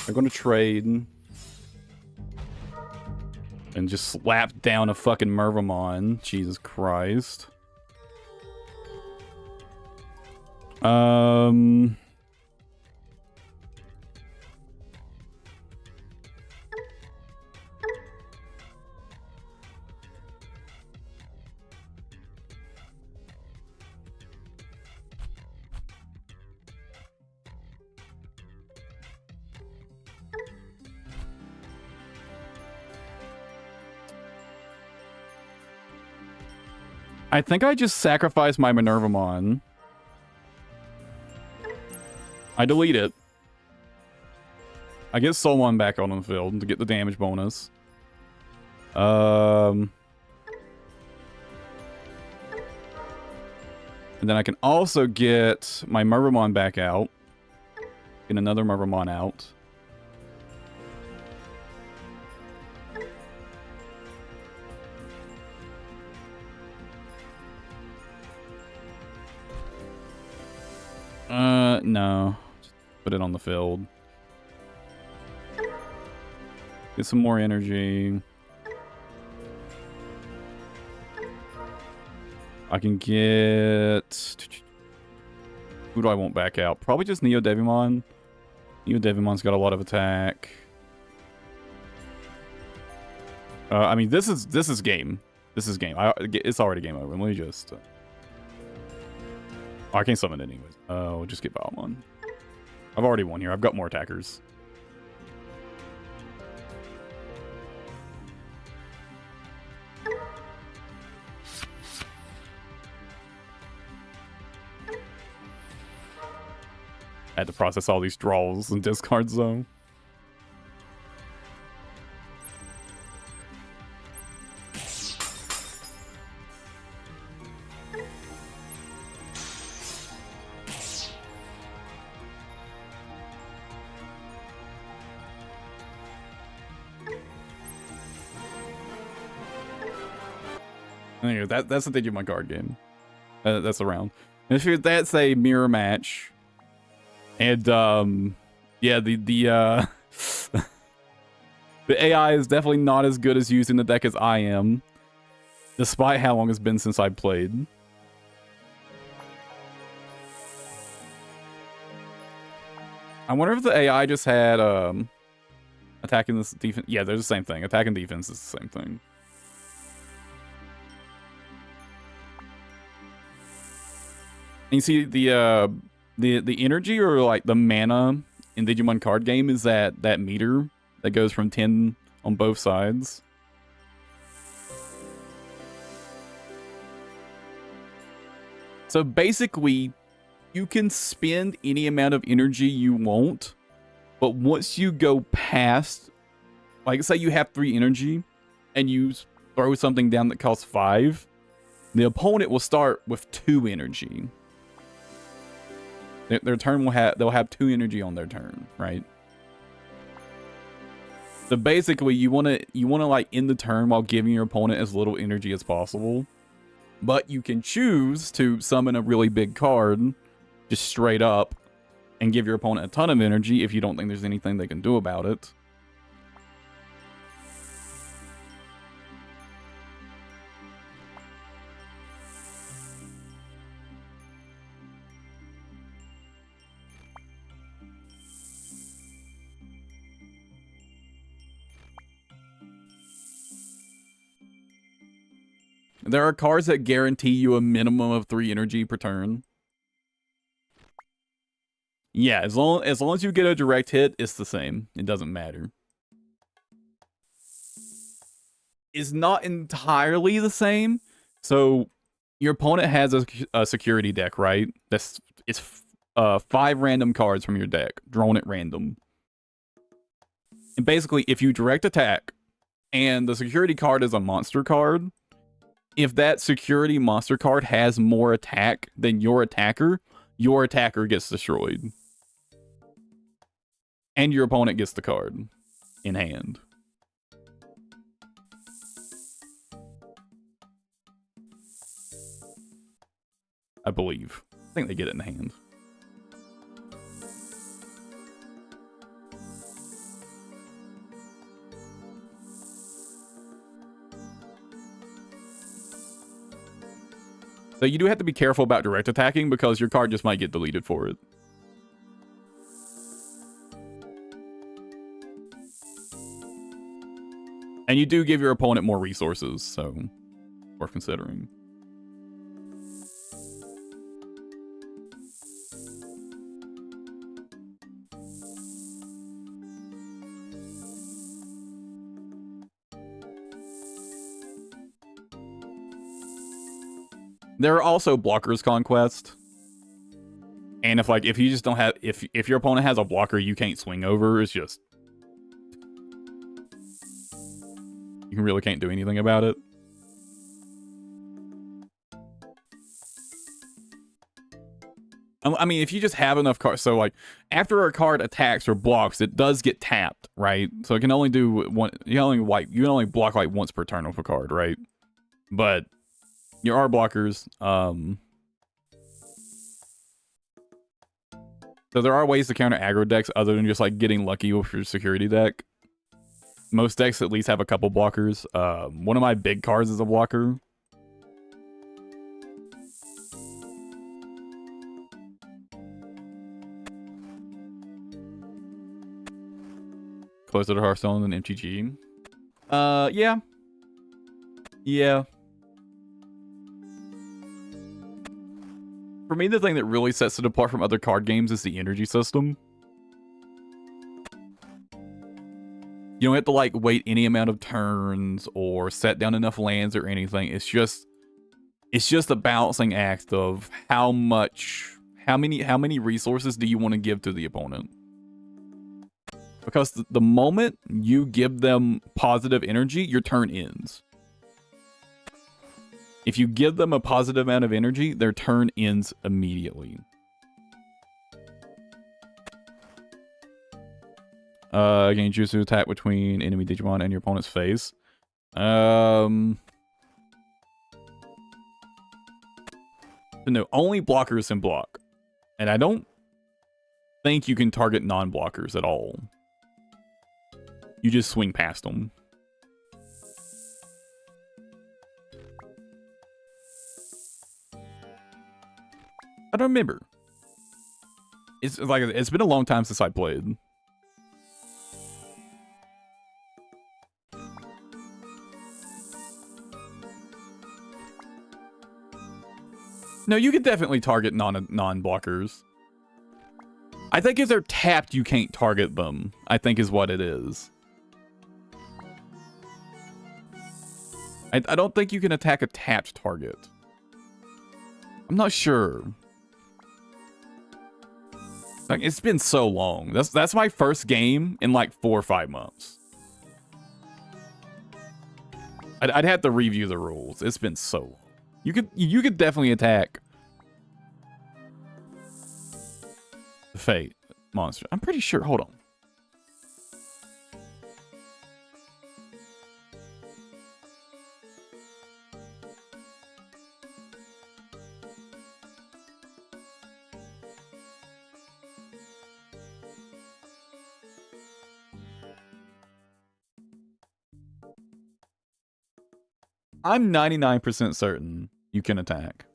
They're going to trade. And just slap down a fucking Mervamon. Jesus Christ. I think I just sacrificed my Minervamon. I delete it. I get Soulmon back on the field to get the damage bonus. And then I can also get my Mervamon back out. Get another Mervamon out. No. Just put it on the field. Get some more energy. I can get... Who do I want back out? Probably just Neo Devimon. Neo Devimon's got a lot of attack. I mean, this is game. This is game. It's already game over. Let me just... Oh, I can't summon it anyways. We'll just get Biomon. I've already won here. I've got more attackers. I had to process all these draws and discards though. Anyway, that's the thing of my card game. That's around. And if that's a mirror match. And yeah, the the AI is definitely not as good as using the deck as I am, despite how long it's been since I played. I wonder if the AI just had attacking this defense. Yeah, they're the same thing. Attack and defense is the same thing. And you see the energy or like the mana in Digimon card game is that meter that goes from 10 on both sides. So basically, you can spend any amount of energy you want, but once you go past, like say you have 3 energy and you throw something down that costs 5, the opponent will start with 2 energy. Their turn they'll have 2 energy on their turn, right? So basically, you wanna like end the turn while giving your opponent as little energy as possible. But you can choose to summon a really big card, just straight up, and give your opponent a ton of energy if you don't think there's anything they can do about it. There are cards that guarantee you a minimum of 3 energy per turn. Yeah, as long as you get a direct hit, it's the same. It doesn't matter. It's not entirely the same. So your opponent has a security deck, right? It's 5 random cards from your deck, drawn at random. And basically, if you direct attack, and the security card is a monster card, if that security monster card has more attack than your attacker gets destroyed. And your opponent gets the card in hand. I believe. I think they get it in hand. So you do have to be careful about direct attacking because your card just might get deleted for it. And you do give your opponent more resources, so worth considering. There are also blockers conquest. And if you just don't have if your opponent has a blocker you can't swing over, it's just you really can't do anything about it. I mean, if you just have enough cards, so like after a card attacks or blocks, it does get tapped, right? So it can only do one. You can only block like once per turn with a card, right? But there are blockers. So there are ways to counter aggro decks other than just like getting lucky with your security deck. Most decks at least have a couple blockers. One of my big cards is a blocker. Closer to Hearthstone than MTG. Yeah. Yeah. For me, the thing that really sets it apart from other card games is the energy system. You don't have to like wait any amount of turns or set down enough lands or anything. It's just a balancing act of how many resources do you want to give to the opponent? Because the moment you give them positive energy, your turn ends. If you give them a positive amount of energy, their turn ends immediately. Again, choose to attack between enemy Digimon and your opponent's face. No, only blockers can block. And I don't think you can target non-blockers at all. You just swing past them. I don't remember. It's been a long time since I played. No, you can definitely target non-blockers. I think if they're tapped, you can't target them, I think is what it is. I don't think you can attack a tapped target. I'm not sure. Like, it's been so long. That's my first game in like 4 or 5 months. I'd have to review the rules. It's been so long. You could definitely attack. fate monster. I'm pretty sure. Hold on. I'm 99% certain you can attack.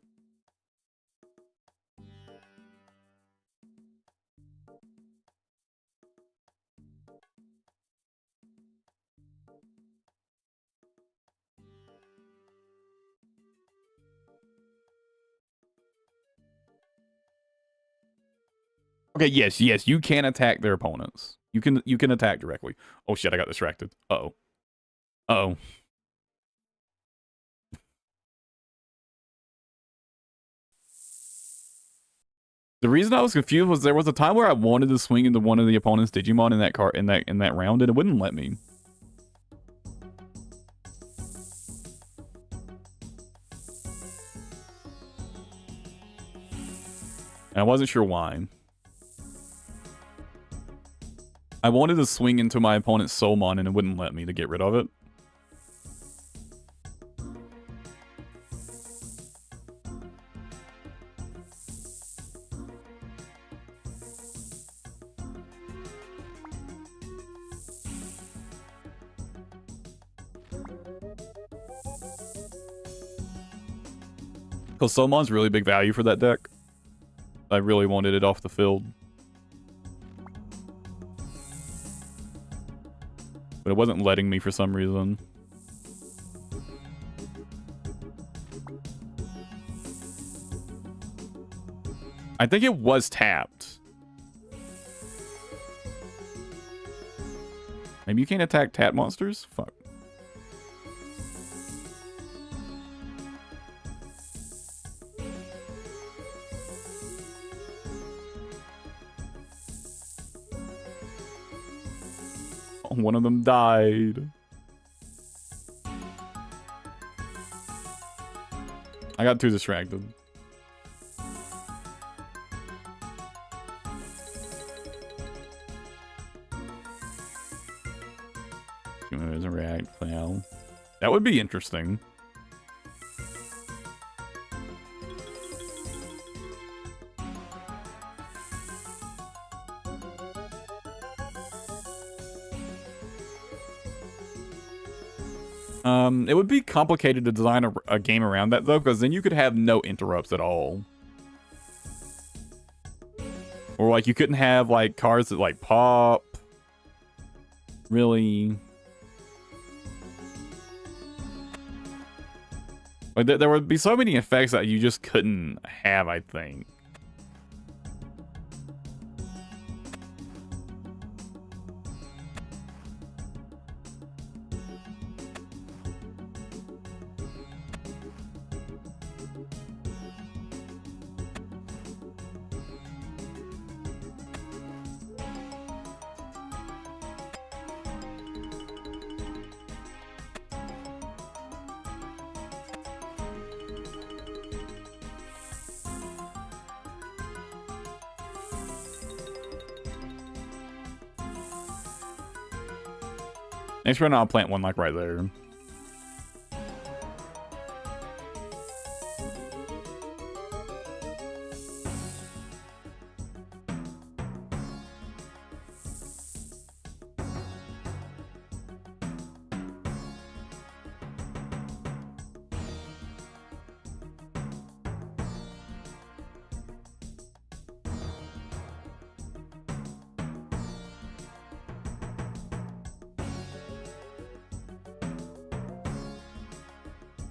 Okay, yes, you can attack their opponents. You can attack directly. Oh shit, I got distracted. Uh-oh. Uh-oh. The reason I was confused was there was a time where I wanted to swing into one of the opponent's Digimon in that in that round, and it wouldn't let me. And I wasn't sure why. I wanted to swing into my opponent's Soulmon, and it wouldn't let me to get rid of it. Because Soulmon's really big value for that deck. I really wanted it off the field. But it wasn't letting me for some reason. I think it was tapped. Maybe you can't attack tap monsters? Fuck. One of them died. I got too distracted. There's a react now. That would be interesting. It would be complicated to design a game around that, though, because then you could have no interrupts at all. Or, like, you couldn't have, like, cards that, like, pop. Really. Like, there would be so many effects that you just couldn't have, I think. Next round, I'll plant one, like, right there.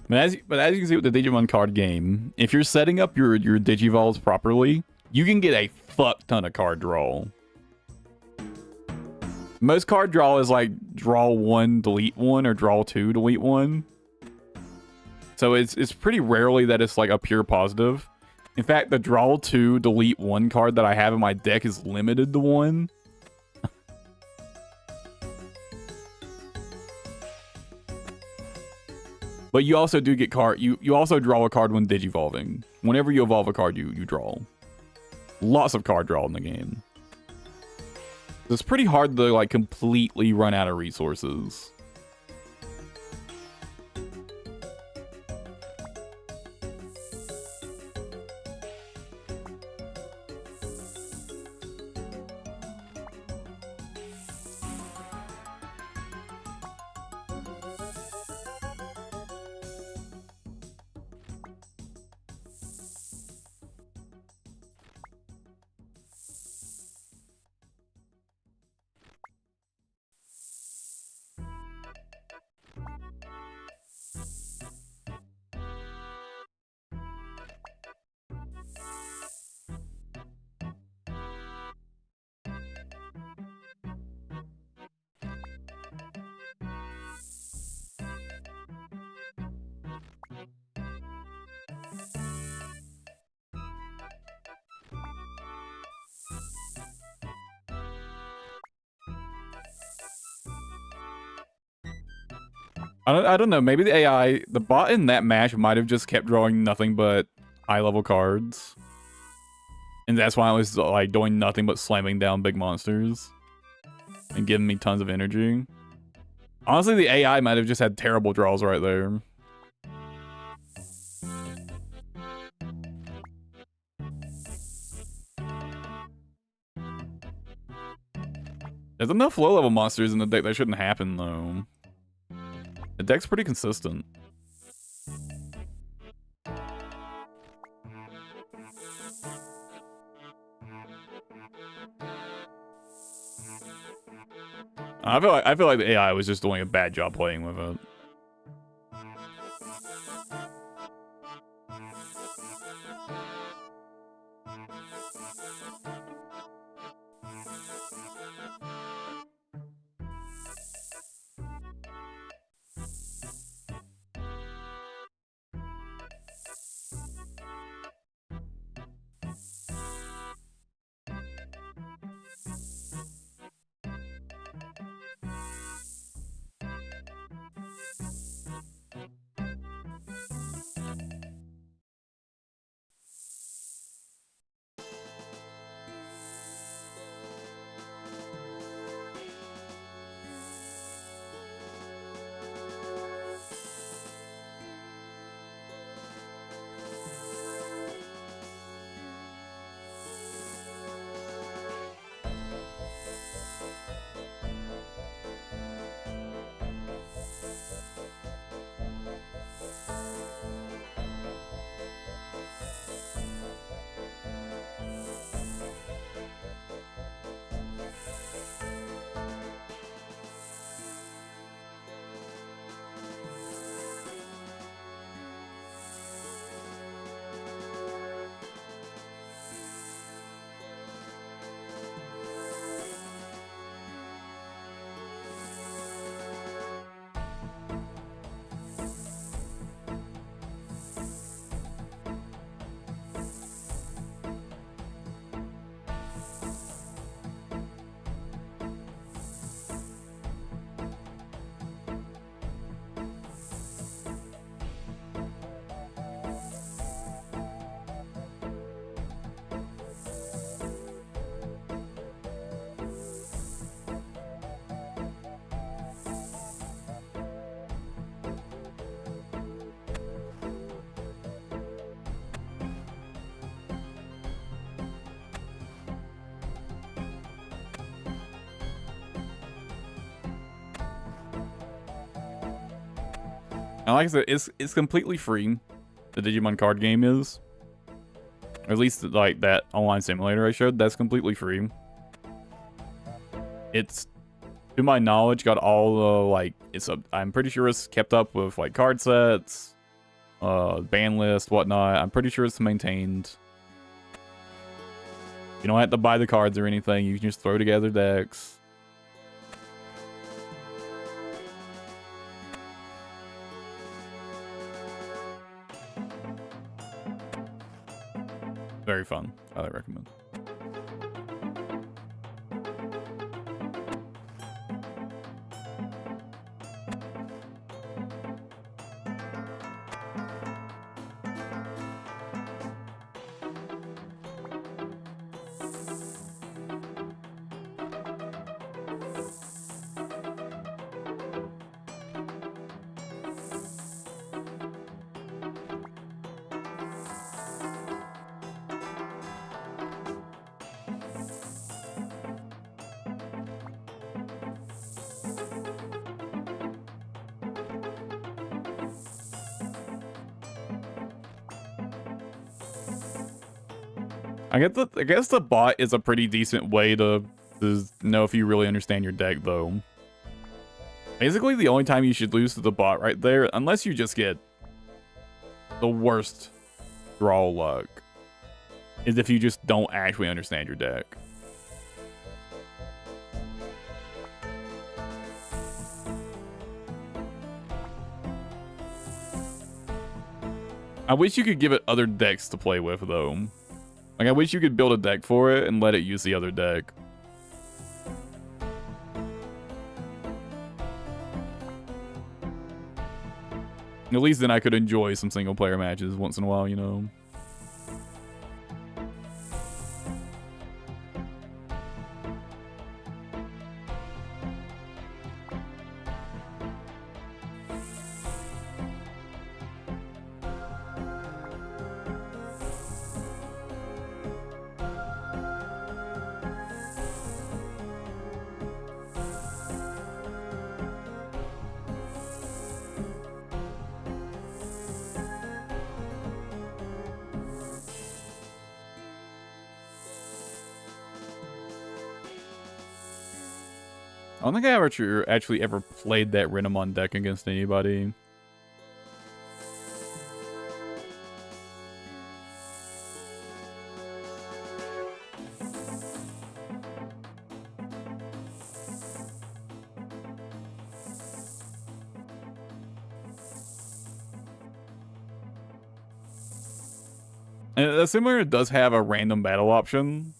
But as you can see with the Digimon card game, if you're setting up your Digivolves properly, you can get a fuck ton of card draw. Most card draw is like draw 1, delete 1, or draw 2, delete 1. So it's pretty rarely that it's like a pure positive. In fact, the draw 2, delete 1 card that I have in my deck is limited to 1. But you also do get card. You also draw a card when digivolving. Whenever you evolve a card, you draw. Lots of card draw in the game. It's pretty hard to like completely run out of resources. I don't know. Maybe the AI, the bot in that match might have just kept drawing nothing but high-level cards. And that's why I was like doing nothing but slamming down big monsters. And giving me tons of energy. Honestly, the AI might have just had terrible draws right there. There's enough low-level monsters in the deck that shouldn't happen, though. The deck's pretty consistent. I feel like the AI was just doing a bad job playing with it. And like I said, it's completely free. The Digimon card game is. Or at least like that online simulator I showed, that's completely free. It's, to my knowledge, got all the like I'm pretty sure it's kept up with like card sets, ban list, whatnot. I'm pretty sure it's maintained. You don't have to buy the cards or anything, you can just throw together decks. Very fun. Highly recommend. I guess the bot is a pretty decent way to know if you really understand your deck, though. Basically, the only time you should lose to the bot right there, unless you just get the worst draw luck, is if you just don't actually understand your deck. I wish you could give it other decks to play with, though. Like, I wish you could build a deck for it and let it use the other deck. At least then I could enjoy some single-player matches once in a while, you know? I don't think I ever actually ever played that Renamon deck against anybody. And similar, it does have a random battle option.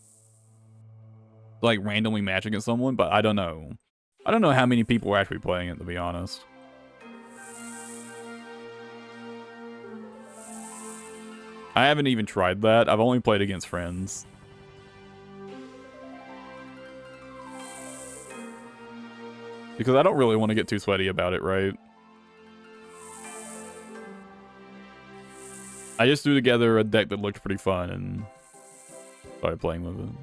Like, randomly match against someone, but I don't know. I don't know how many people are actually playing it, to be honest. I haven't even tried that. I've only played against friends. Because I don't really want to get too sweaty about it, right? I just threw together a deck that looked pretty fun and started playing with it.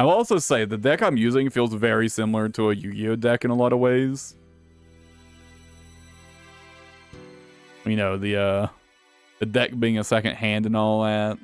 I will also say, the deck I'm using feels very similar to a Yu-Gi-Oh deck in a lot of ways. You know, the deck being a second hand and all that.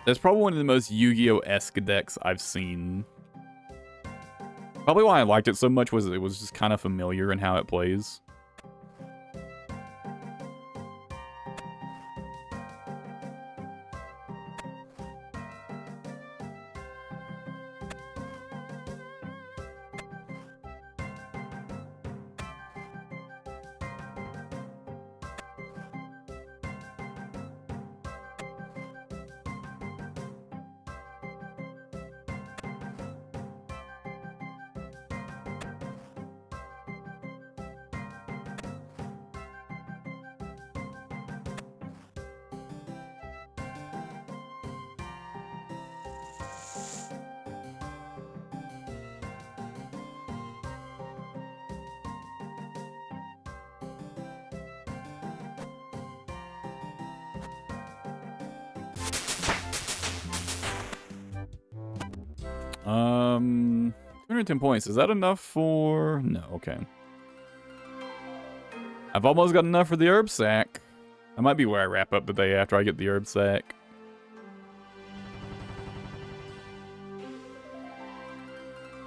That's probably one of the most Yu-Gi-Oh-esque decks I've seen. Probably why I liked it so much was it was just kind of familiar in how it plays. Um, 210 points. Is that enough for... No, okay. I've almost got enough for the herb sack. That might be where I wrap up the day after I get the herb sack.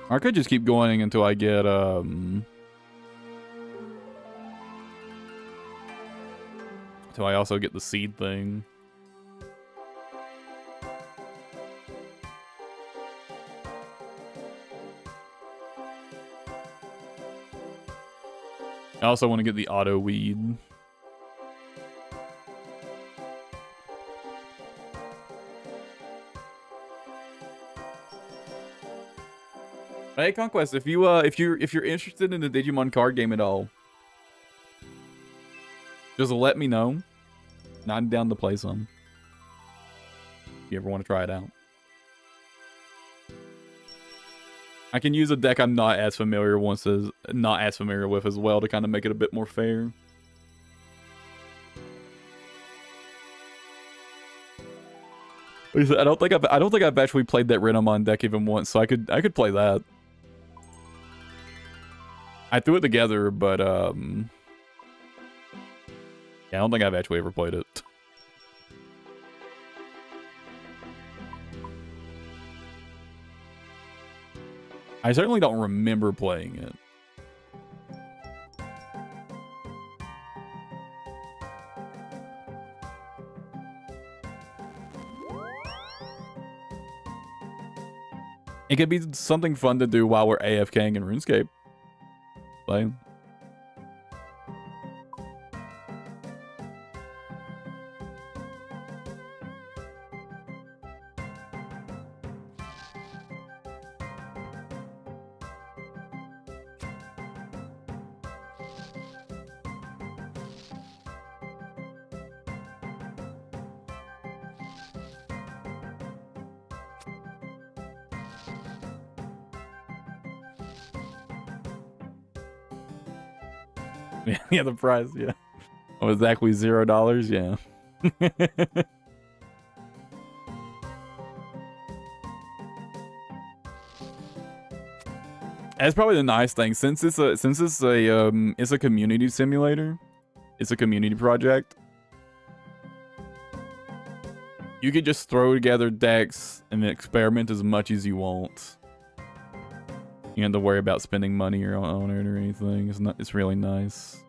Or I could just keep going until I get, until I also get the seed thing. I also want to get the auto weed. Hey Conquest, if you're interested in the Digimon card game at all, just let me know. I'm down to play some. If you ever want to try it out. I can use a deck I'm not as familiar with as well to kind of make it a bit more fair. I don't think I've actually played that Renamon deck even once, so I could play that. I threw it together, but yeah, I don't think I've actually ever played it. I certainly don't remember playing it. It could be something fun to do while we're AFKing in RuneScape. Playing. Yeah, the price, yeah. Oh, exactly $0, yeah. That's probably the nice thing, since it's a community simulator, it's a community project. You could just throw together decks and experiment as much as you want. You don't have to worry about spending money or on it or anything. It's really nice.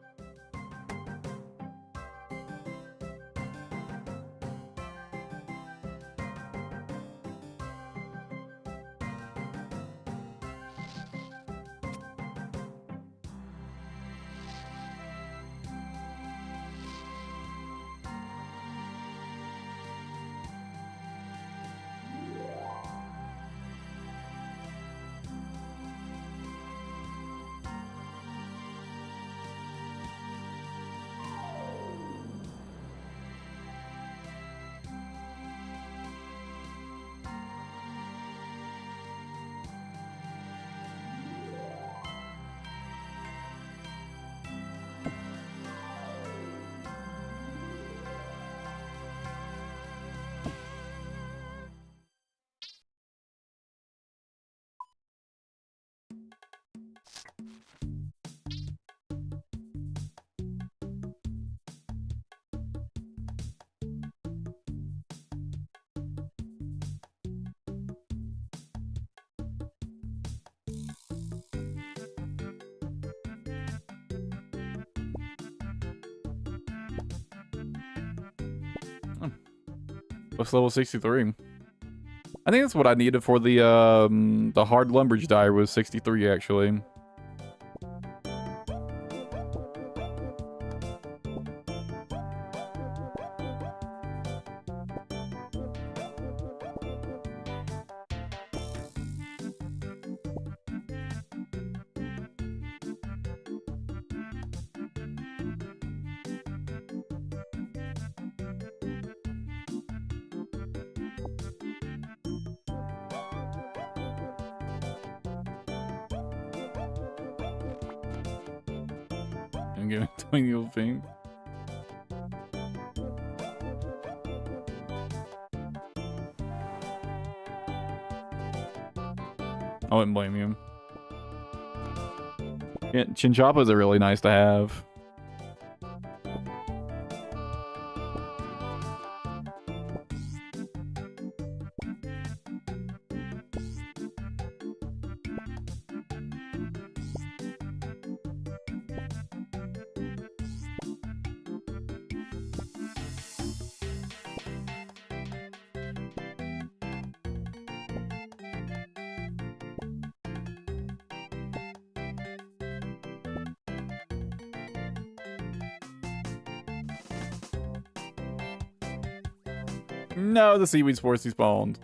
What's level 63? I think that's what I needed for the hard lumberage dyer was 63 actually. I'm giving the old thing. I wouldn't blame you. Yeah, Chinchappas are really nice to have. No, the seaweed spores despawned.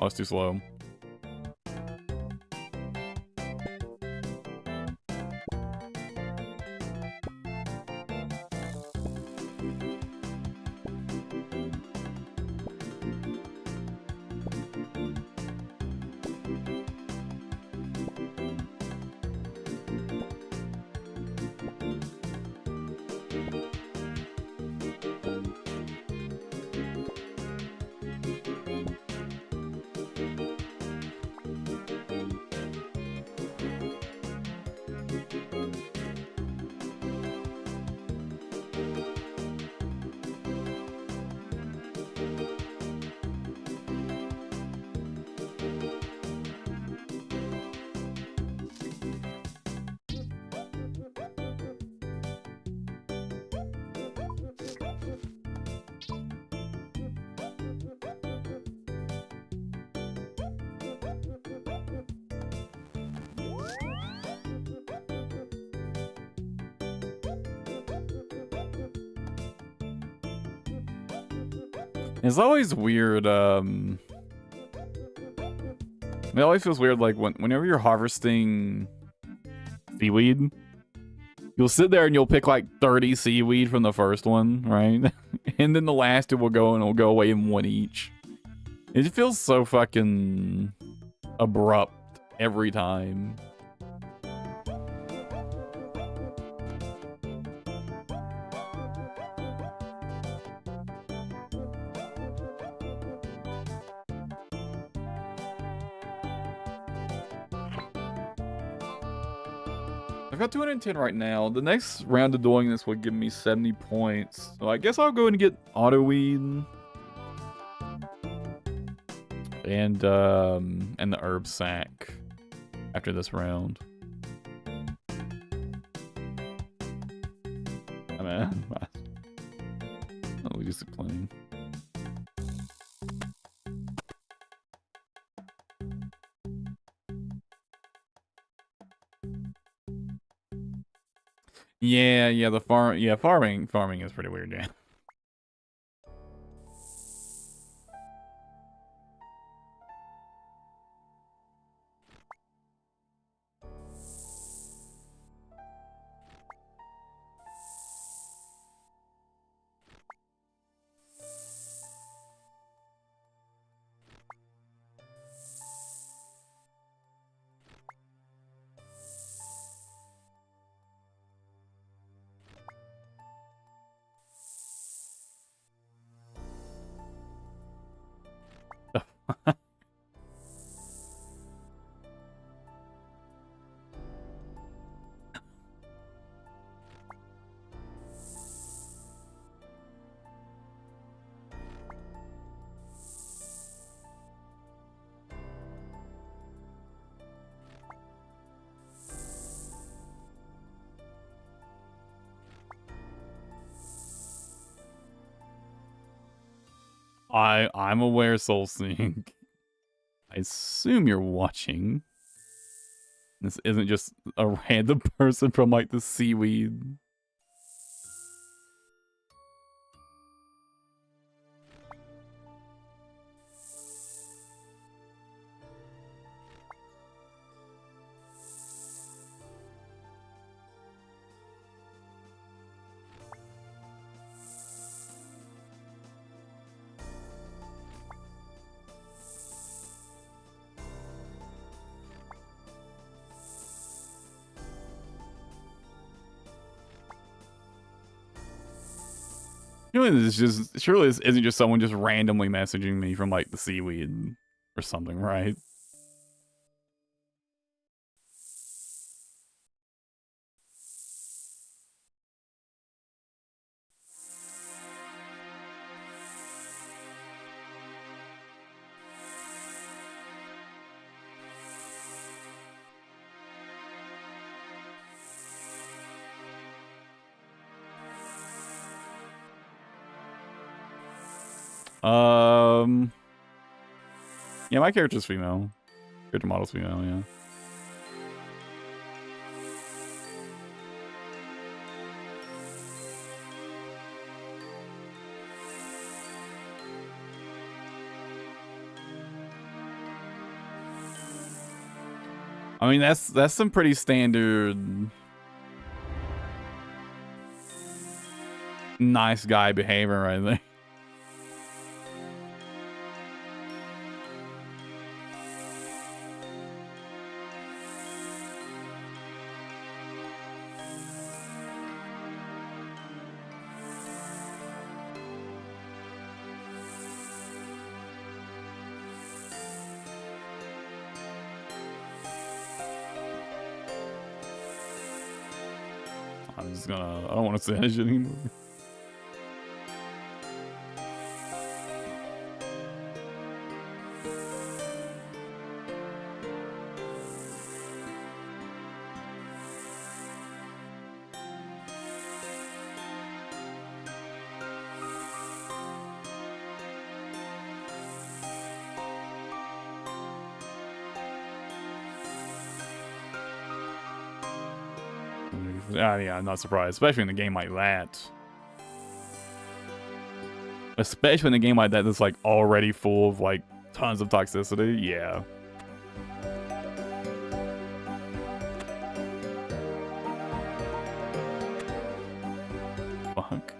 Oh, it's too slow. It's always weird, it always feels weird, like, whenever you're harvesting seaweed, you'll sit there and you'll pick, like, 30 seaweed from the first one, right? And then the last two will go and it'll go away in one each. It just feels so fucking abrupt every time. I've got 210 right now. The next round of doing this would give me 70 points. So I guess I'll go and get auto weed. And the herb sack after this round. I mean, we just playing. Yeah, farming is pretty weird, yeah. I'm aware, SoulSync. I assume you're watching. This isn't just a random person from, like, the seaweed. Surely this isn't just someone just randomly messaging me from, like, the seaweed or something, right? Yeah, my character's female. Character model's female, yeah. I mean, that's some pretty standard nice guy behavior right there. I'm just gonna, I don't want to say that shit anymore. Yeah, I'm not surprised, especially in a game like that. Especially in a game like that that's like already full of like tons of toxicity. Yeah. Fuck.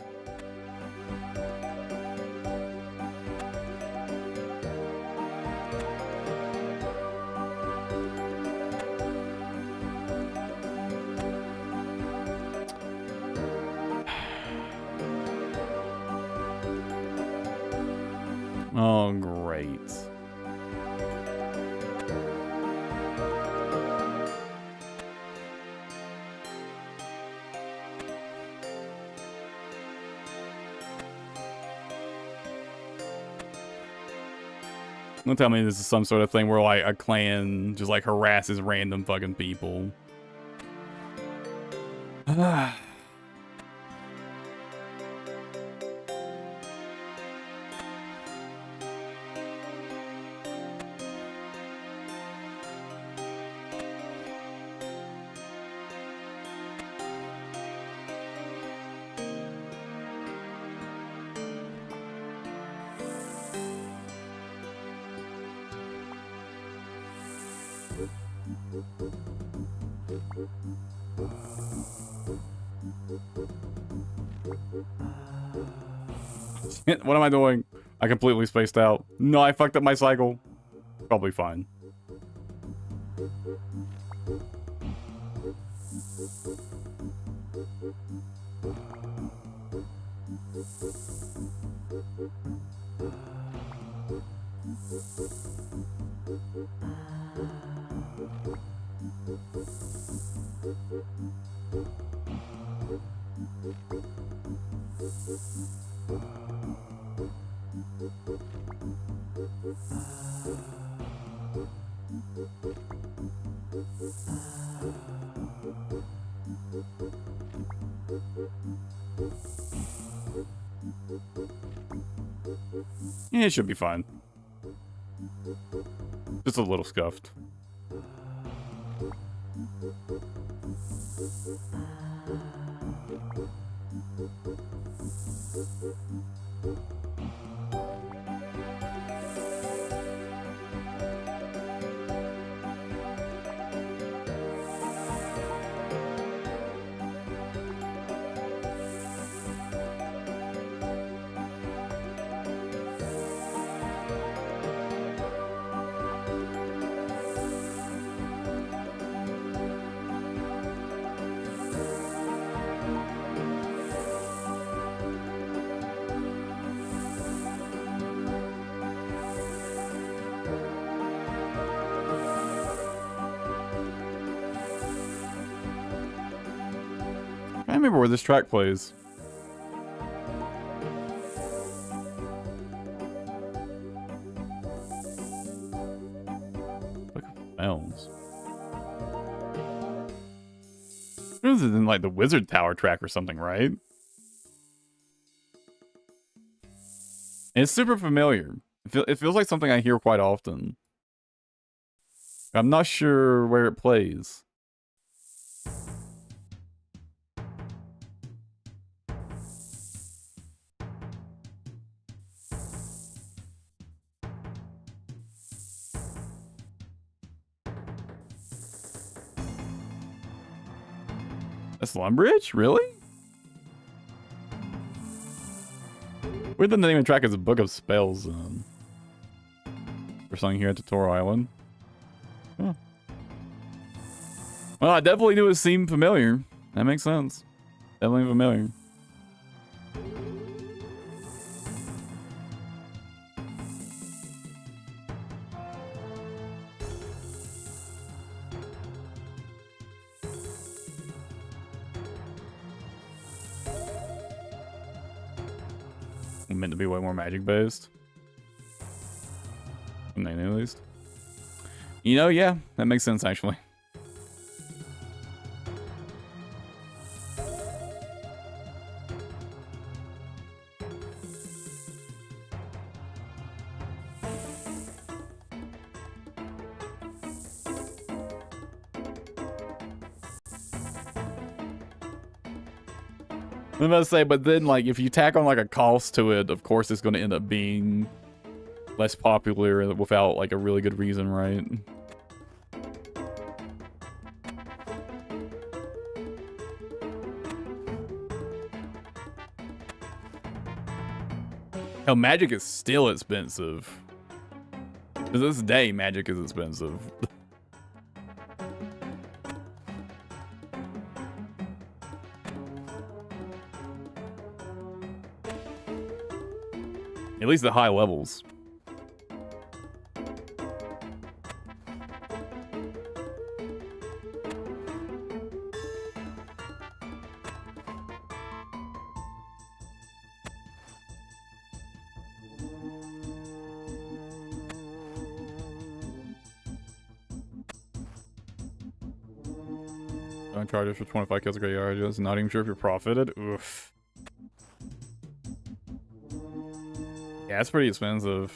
Oh, great. Don't tell me this is some sort of thing where like a clan just like harasses random fucking people. What am I doing? I completely spaced out. No, I fucked up my cycle. Probably fine. Yeah, it should be fine. Just a little scuffed. I remember where this track plays. Look at bells. This is in like the Wizard Tower track or something, right? It's super familiar. It feels like something I hear quite often. I'm not sure where it plays. A Slumbridge? Really? Weird that the name of the track is a book of spells. For something here at Tutorial Island. Huh. Well, I definitely knew it seemed familiar. That makes sense. Definitely familiar. Meant to be way more magic based. At least. You know, yeah, that makes sense actually. I'm about to say, but then, like, if you tack on, like, a cost to it, of course it's going to end up being less popular without, like, a really good reason, right? Hell, magic is still expensive. To this day, magic is expensive. At least at high levels. Don't charge us for 25 kills a great yard. Just not even sure if you're profited. Oof. Yeah, it's pretty expensive.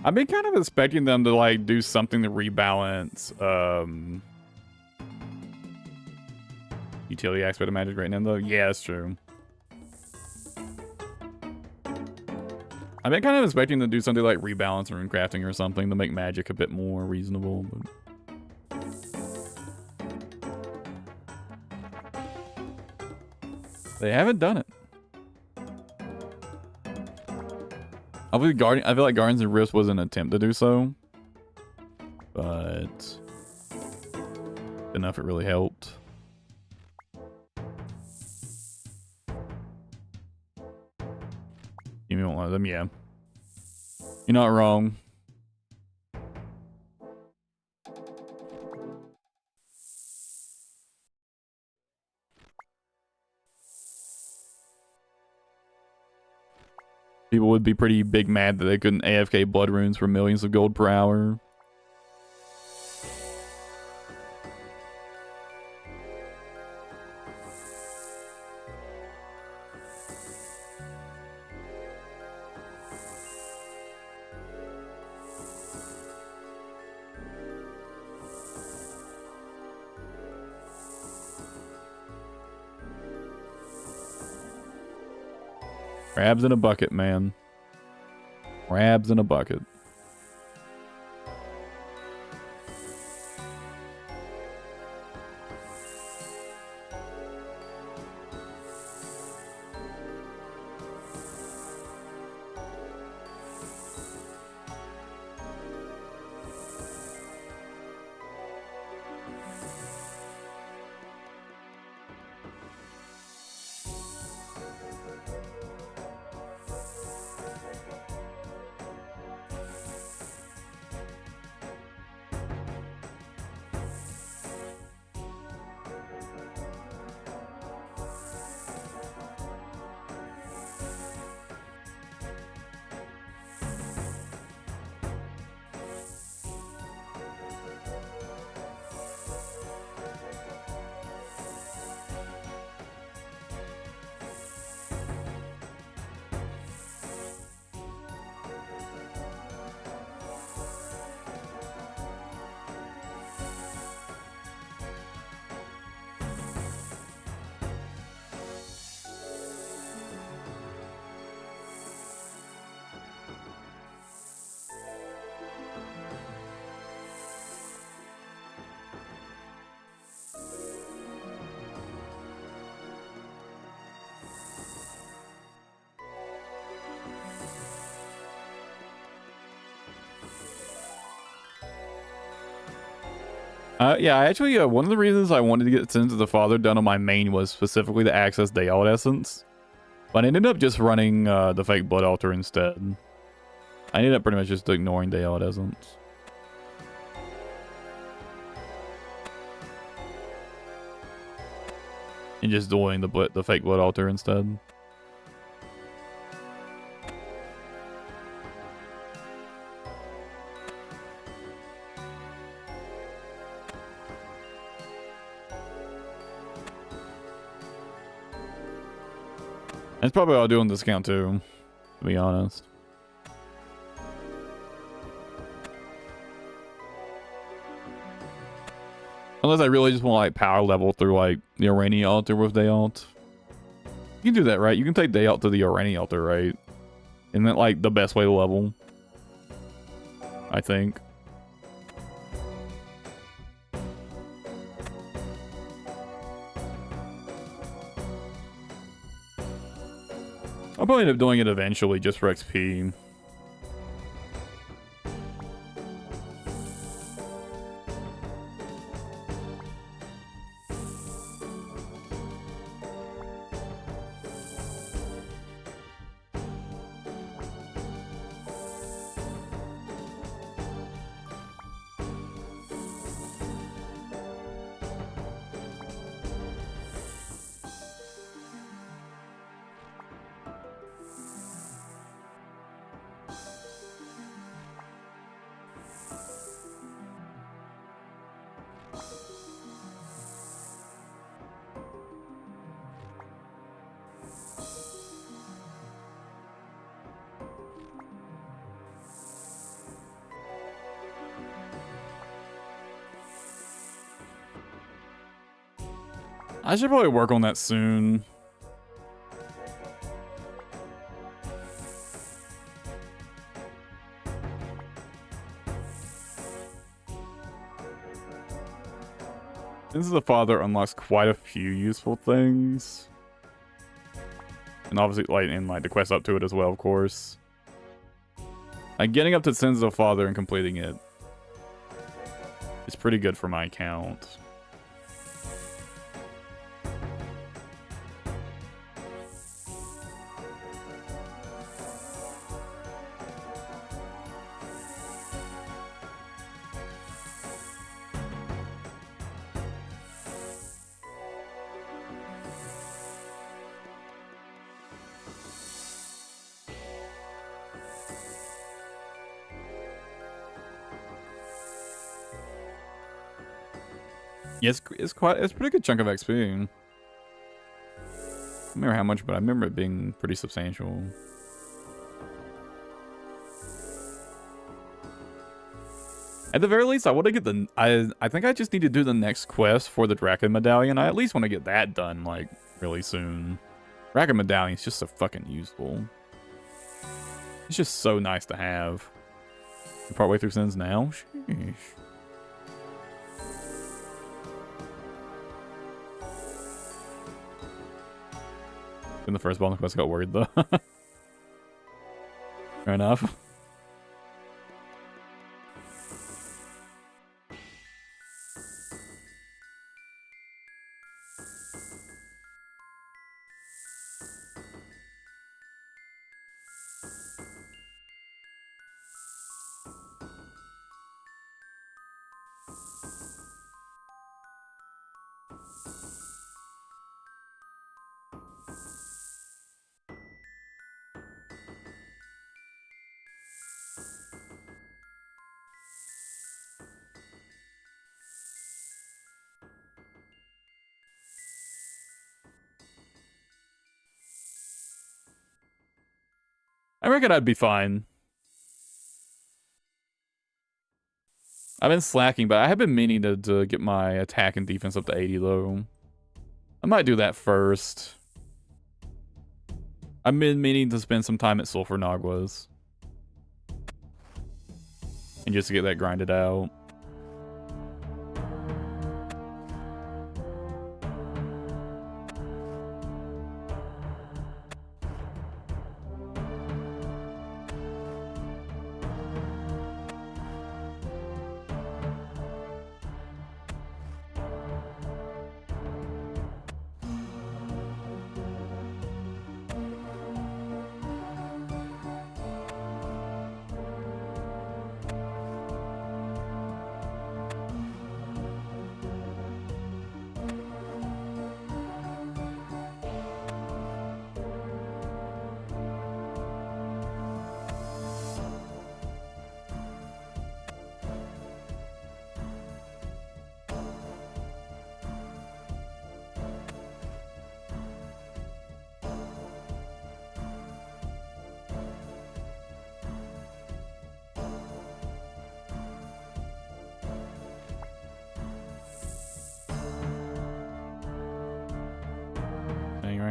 I've been kind of expecting them to, like, do something to rebalance, utility aspect of magic right now, though. Yeah, that's true. I've been kind of expecting them to do something like rebalance rune crafting or something to make magic a bit more reasonable, but... they haven't done it. I feel like Guardians and Rifts was an attempt to do so, but enough it really helped. You want one of them, yeah. You're not wrong. People would be pretty big mad that they couldn't AFK blood runes for millions of gold per hour. Crabs in a bucket, man. Crabs in a bucket. Yeah, actually, one of the reasons I wanted to get Sins of the Father done on my main was specifically to access Dayalt Essence. But I ended up just running the fake Blood Altar instead. I ended up pretty much just ignoring Dayalt Essence. And just doing the fake Blood Altar instead. That's probably what I'll do on this account too, to be honest. Unless I really just want to like power level through like the Orani altar with Dayalt. You can do that, right? You can take Dayalt to the Orani altar, right? Isn't that like the best way to level? I think. I'll probably end up doing it eventually just for XP. I should probably work on that soon. This is the Father unlocks quite a few useful things. And obviously, like, in like the quest up to it as well, of course. Like, getting up to Sins of the Father and completing it is pretty good for my account. Yeah, it's a pretty good chunk of XP. I don't remember how much, but I remember it being pretty substantial. At the very least, I want to get the... I think I just need to do the next quest for the Draken Medallion. I at least want to get that done, like, really soon. Draken Medallion is just so fucking useful. It's just so nice to have. You're partway through Sins now? Sheesh. In the first bonus quest, got worried though. Fair enough. I reckon I'd be fine. I've been slacking, but I have been meaning to get my attack and defense up to 80, though. I might do that first. I've been meaning to spend some time at Sulphur Naguas. And just to get that grinded out.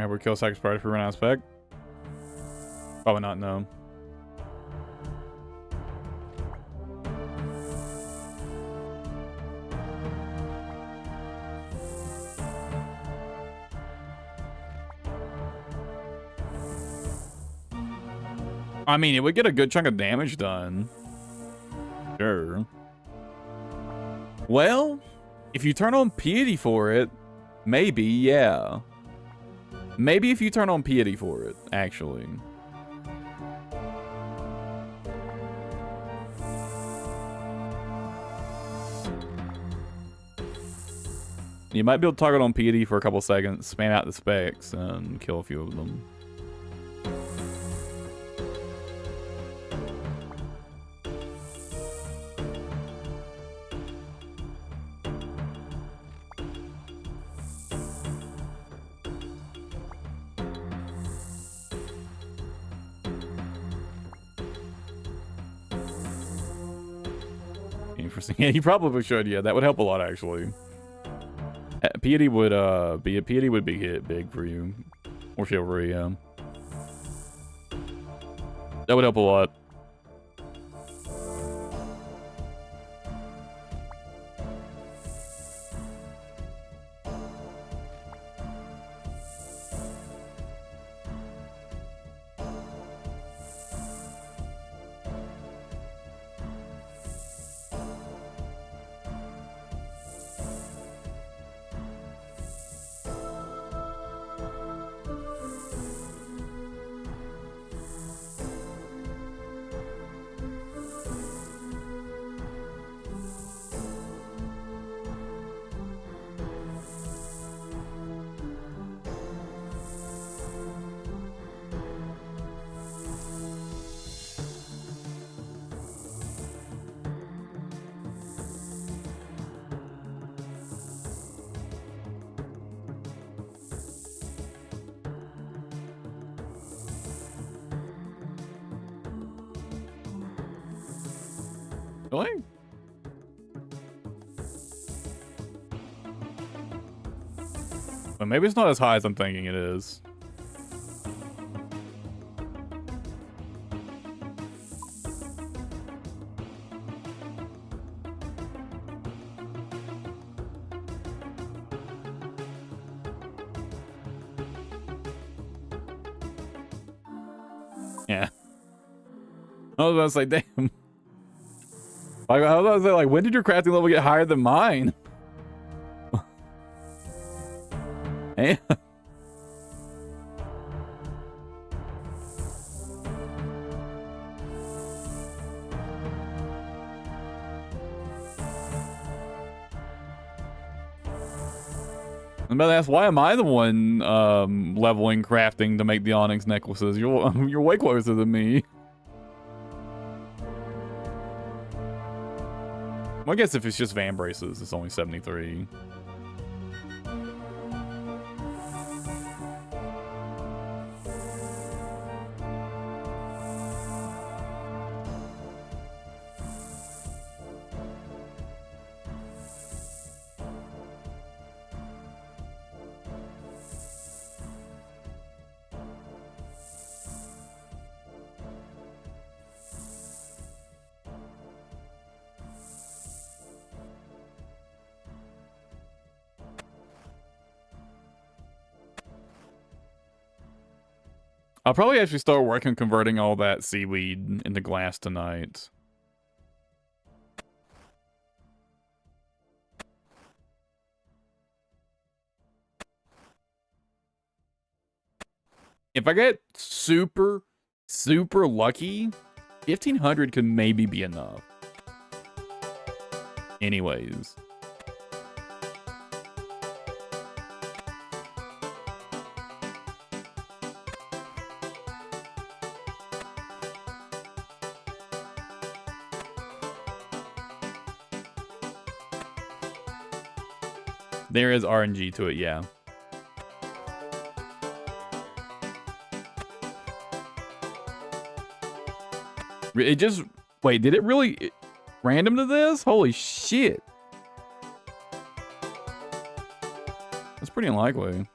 Alright, we kill sex priority for run out of spec. Probably not, no. I mean, it would get a good chunk of damage done. Sure. Well, if you turn on piety for it, maybe, yeah. Maybe if you turn on piety for it, actually. You might be able to target on piety for a couple seconds, spam out the specs, and kill a few of them. Interesting. Yeah, you probably should. Yeah, that would help a lot, actually. Piety would be hit big for you, or chivalry. Yeah, that would help a lot. Really? But maybe it's not as high as I'm thinking it is. Yeah. I was about to say, damn. Like, I was about to say, like, when did your crafting level get higher than mine? Yeah. I'm about to ask, why am I the one leveling crafting to make the onyx necklaces? You're way closer than me. Well, I guess if it's just van braces, it's only 73. I'll probably actually start working on converting all that seaweed into glass tonight. If I get super lucky, 1,500 could maybe be enough. Anyways. There is RNG to it, yeah. It just... Wait, did it really... Random to this? Holy shit. That's pretty unlikely.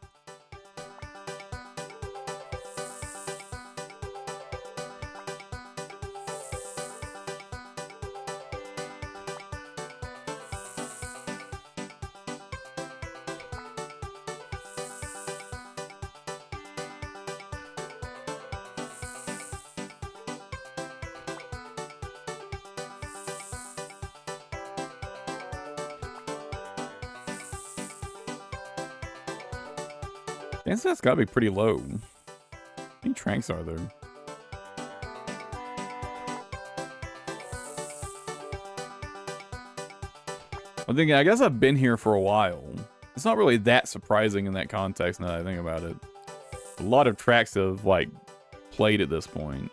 Chances that's gotta be pretty low. How many tracks are there? I'm thinking, I guess I've been here for a while. It's not really that surprising in that context now that I think about it. A lot of tracks have, like, played at this point.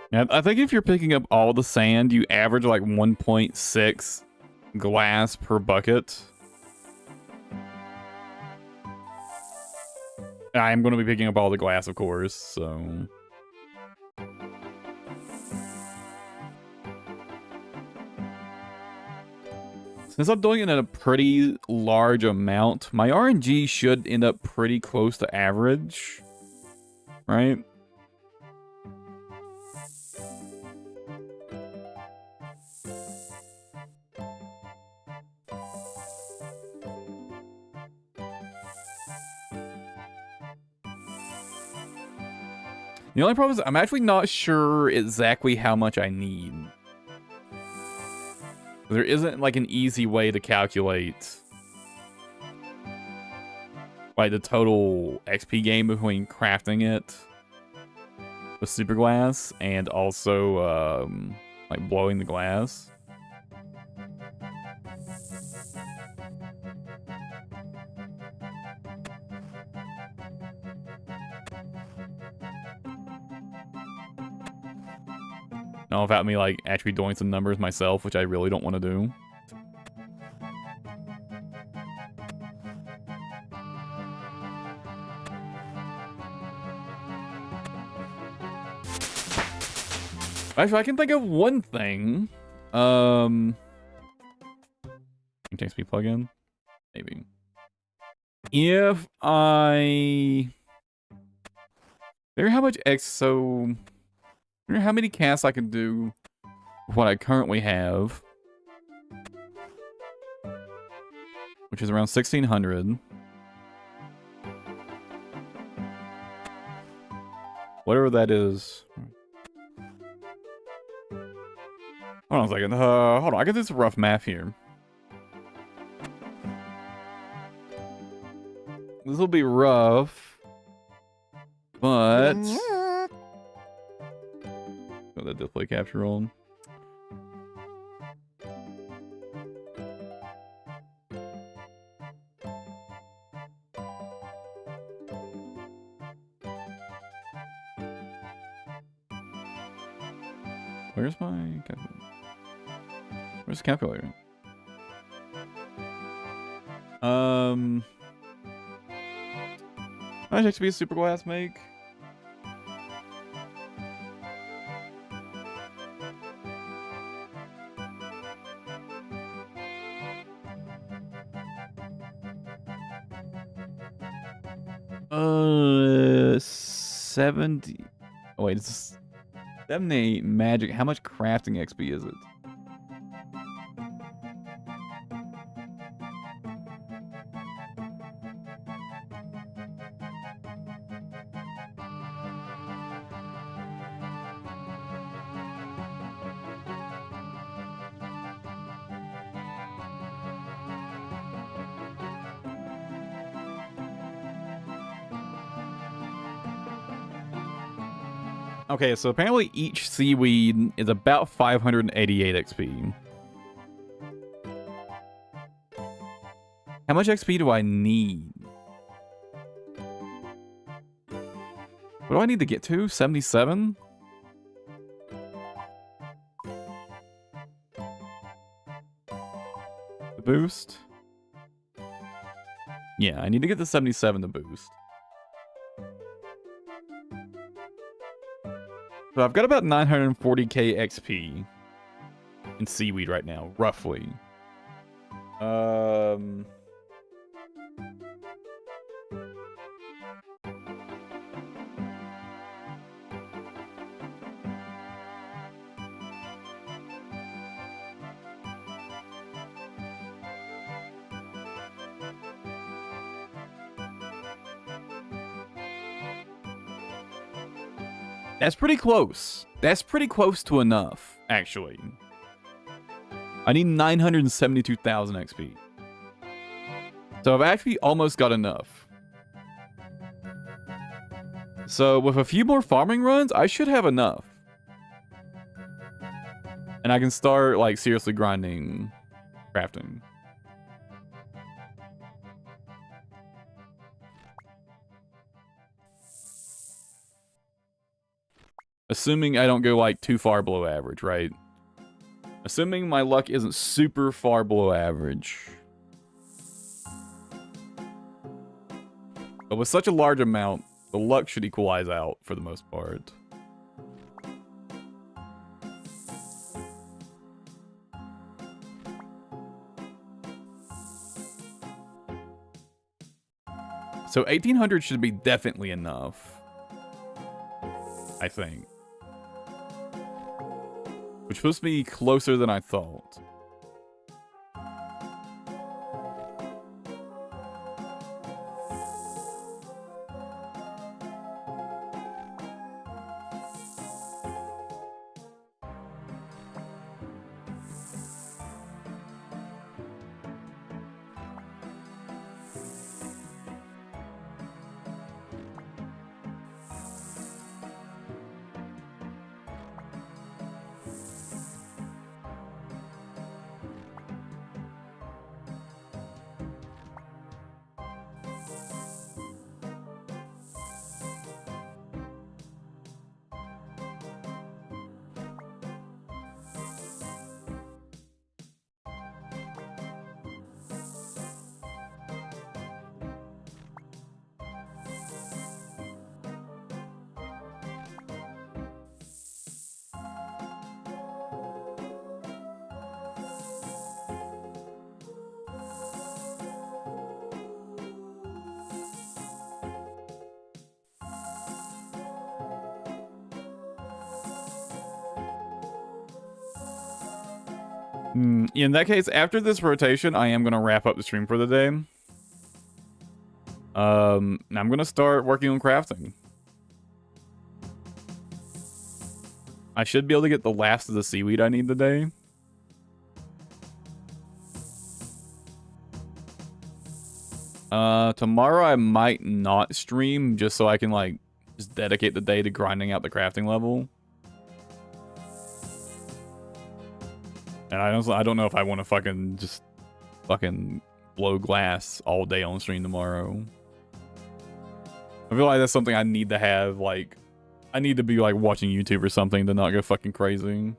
Yeah, I think if you're picking up all the sand, you average like 1.6 glass per bucket. I am going to be picking up all the glass, of course, so... Since I'm doing it in a pretty large amount, my RNG should end up pretty close to average, right? The only problem is I'm actually not sure exactly how much I need. There isn't like an easy way to calculate like the total XP gain between crafting it with super glass and also like blowing the glass. Now, without me like actually doing some numbers myself, which I really don't want to do. Actually, I can think of one thing. XP plugin? Maybe. If I... Maybe how much Maybe how many casts I can do with what I currently have. Which is around 1,600. Whatever that is. Hold on a second. Hold on. I got this rough math here. This will be rough. But... Got that display capture on. Where's my calculator? Where's the calculator? How much XP super glass make? $70. Oh, wait, it's 78 magic. How much crafting XP is it? Okay, so apparently each seaweed is about 588 XP. How much XP do I need? What do I need to get to? 77? The boost? Yeah, I need to get to 77 to boost. So I've got about 940k XP in seaweed right now, roughly. That's pretty close. That's pretty close to enough, actually. I need 972,000 XP. So I've actually almost got enough. So with a few more farming runs, I should have enough. And I can start, like, seriously grinding crafting. Assuming I don't go, like, too far below average, right? Assuming my luck isn't super far below average. But with such a large amount, the luck should equalize out for the most part. So 1800 should be definitely enough, I think. Which was supposed to be closer than I thought. In that case, after this rotation, I am going to wrap up the stream for the day. I'm going to start working on crafting. I should be able to get the last of the seaweed I need today. Tomorrow I might not stream just so I can, like, just dedicate the day to grinding out the crafting level. And I don't know if I want to fucking blow glass all day on stream tomorrow. I feel like that's something I need to have, like, I need to be, like, watching YouTube or something to not go fucking crazy.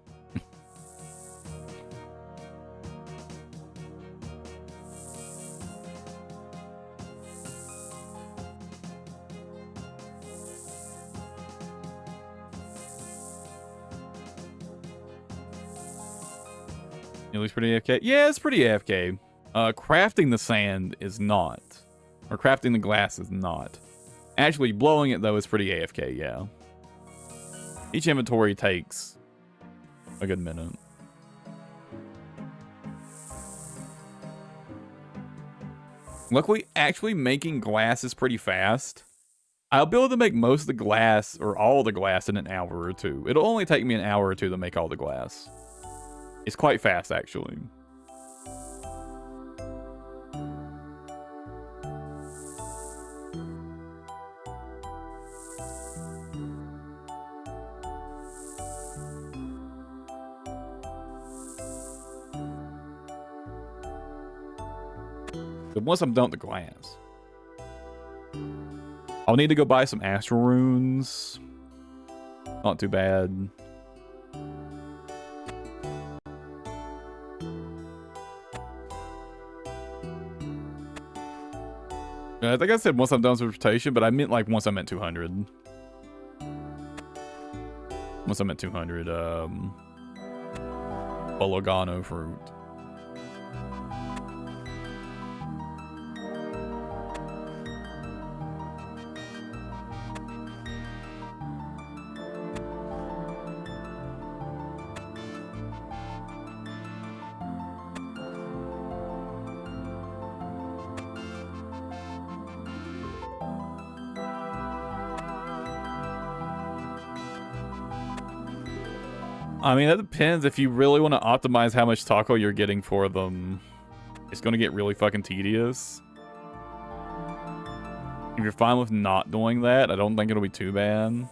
It looks pretty AFK. Yeah, it's pretty AFK. Crafting the sand is not. Or crafting the glass is not. Actually, blowing it, though, is pretty AFK, yeah. Each inventory takes a good minute. Luckily, actually making glass is pretty fast. I'll be able to make most of the glass, or all the glass, in an hour or two. It'll only take me an hour or two to make all the glass. It's quite fast, actually. But once I'm done with the glass, I'll need to go buy some astral runes. Not too bad. I think I said once I'm done with rotation, but I meant like once I'm at 200. Once I'm at 200, Bologano fruit. I mean, that depends. If you really want to optimize how much taco you're getting for them, it's going to get really fucking tedious. If you're fine with not doing that, I don't think it'll be too bad.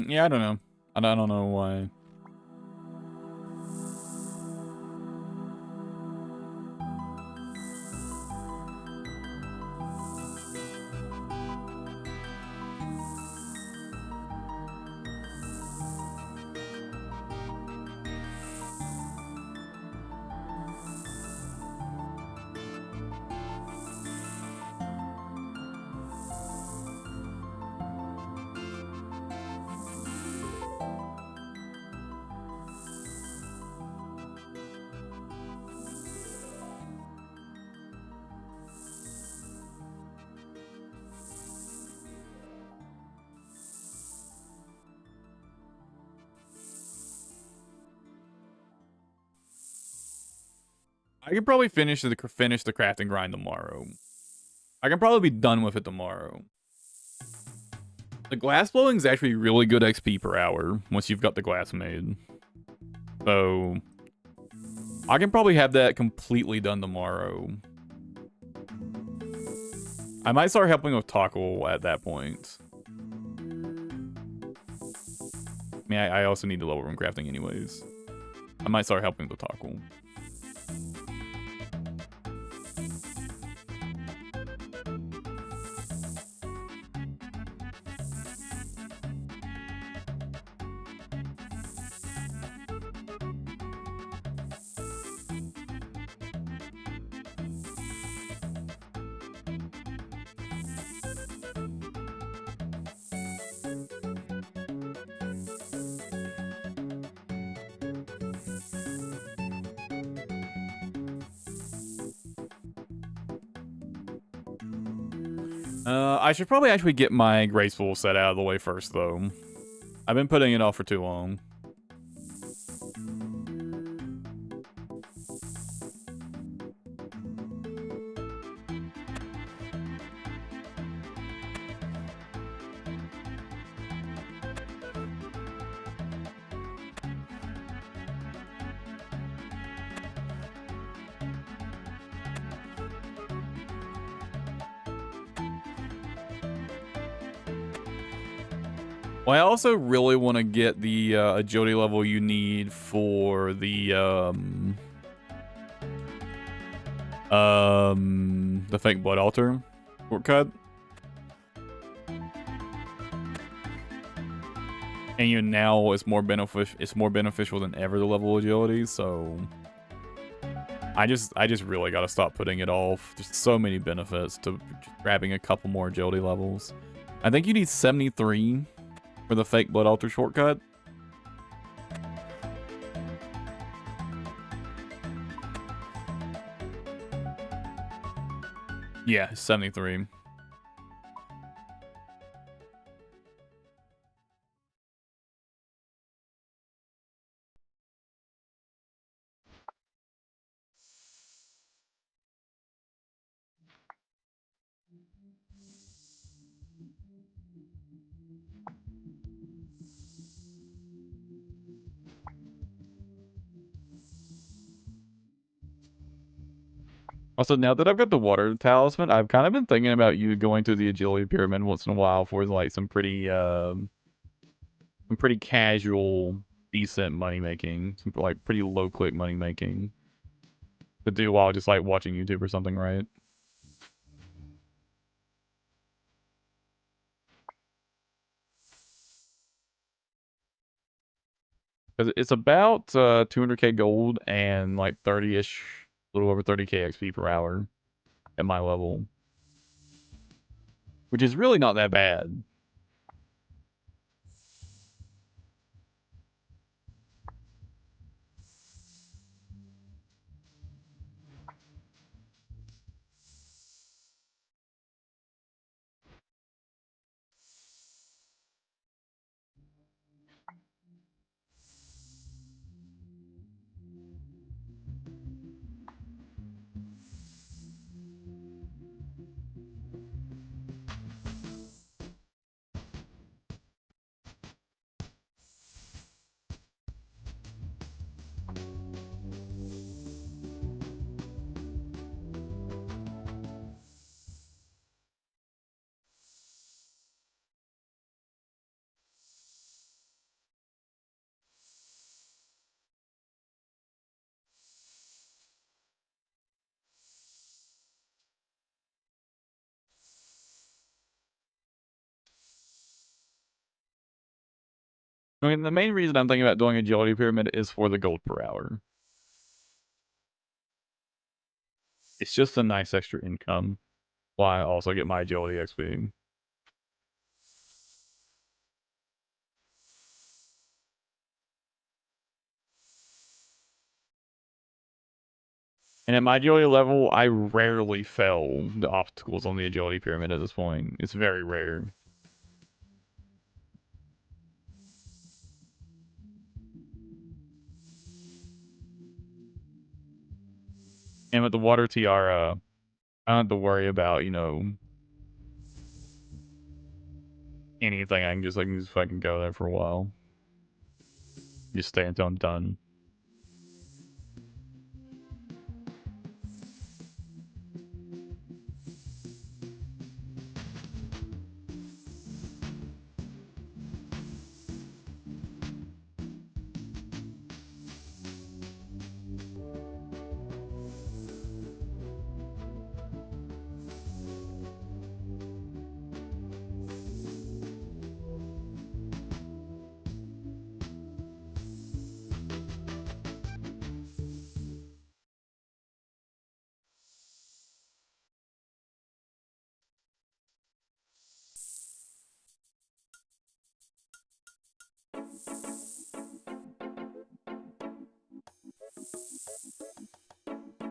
Yeah, I don't know. I don't know why. I could probably finish the crafting grind tomorrow. I can probably be done with it tomorrow. The glass blowing is actually really good XP per hour once you've got the glass made. So I can probably have that completely done tomorrow. I might start helping with taco at that point. I mean, I also need to level room crafting anyways. I might start helping with taco. I should probably actually get my graceful set out of the way first, though. I've been putting it off for too long. Well, I also really want to get the agility level you need for the fake blood altar shortcut. And now it's more beneficial. It's more beneficial than ever, the level of agility. So I just really got to stop putting it off. There's so many benefits to grabbing a couple more agility levels. I think you need 73 for the fake blood altar shortcut. Yeah, 73. Also, now that I've got the water talisman, I've kind of been thinking about you going through the agility pyramid once in a while for like some pretty casual, decent money making, some like pretty low click money making to do while just like watching YouTube or something, right? Because it's about 200k gold and like 30-ish, a little over 30k XP per hour at my level, which is really not that bad. I mean, the main reason I'm thinking about doing agility pyramid is for the gold per hour. It's just a nice extra income while I also get my agility XP. And at my agility level, I rarely fail the obstacles on the agility pyramid at this point. It's very rare. And with the water tiara, I don't have to worry about, you know, anything. I can just fucking go there for a while. Just stay until I'm done.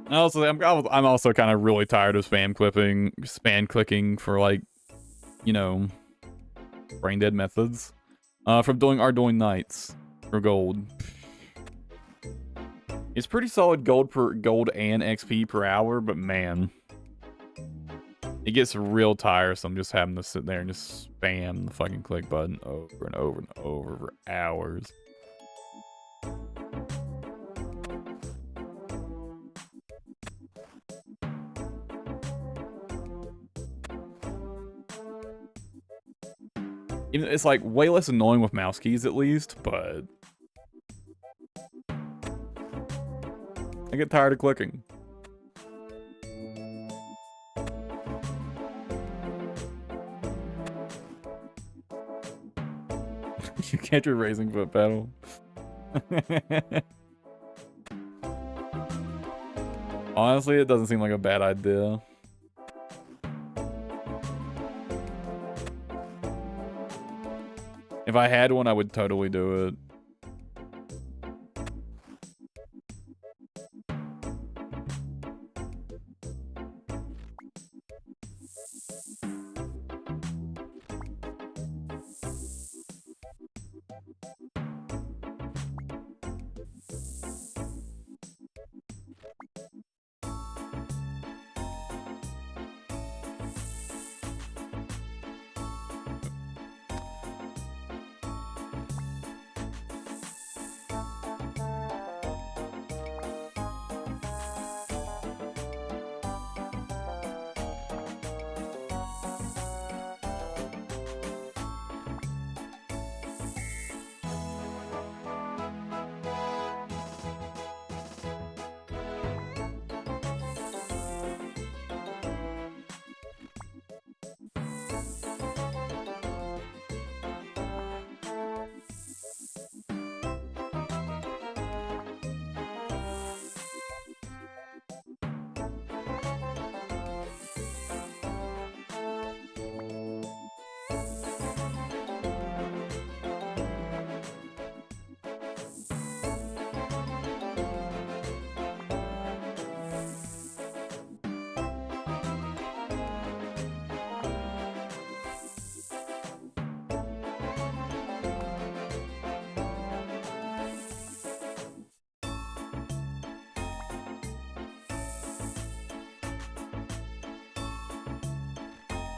Also, I'm also kind of really tired of spam clicking for like you know, brain dead methods. From doing our doing nights for gold. It's pretty solid gold and XP per hour, but man, it gets real tiresome just having to sit there and just spam the fucking click button over and over and over for hours. It's like way less annoying with mouse keys at least, but I get tired of clicking. You can't do raising foot pedal. Honestly, it doesn't seem like a bad idea. If I had one, I would totally do it.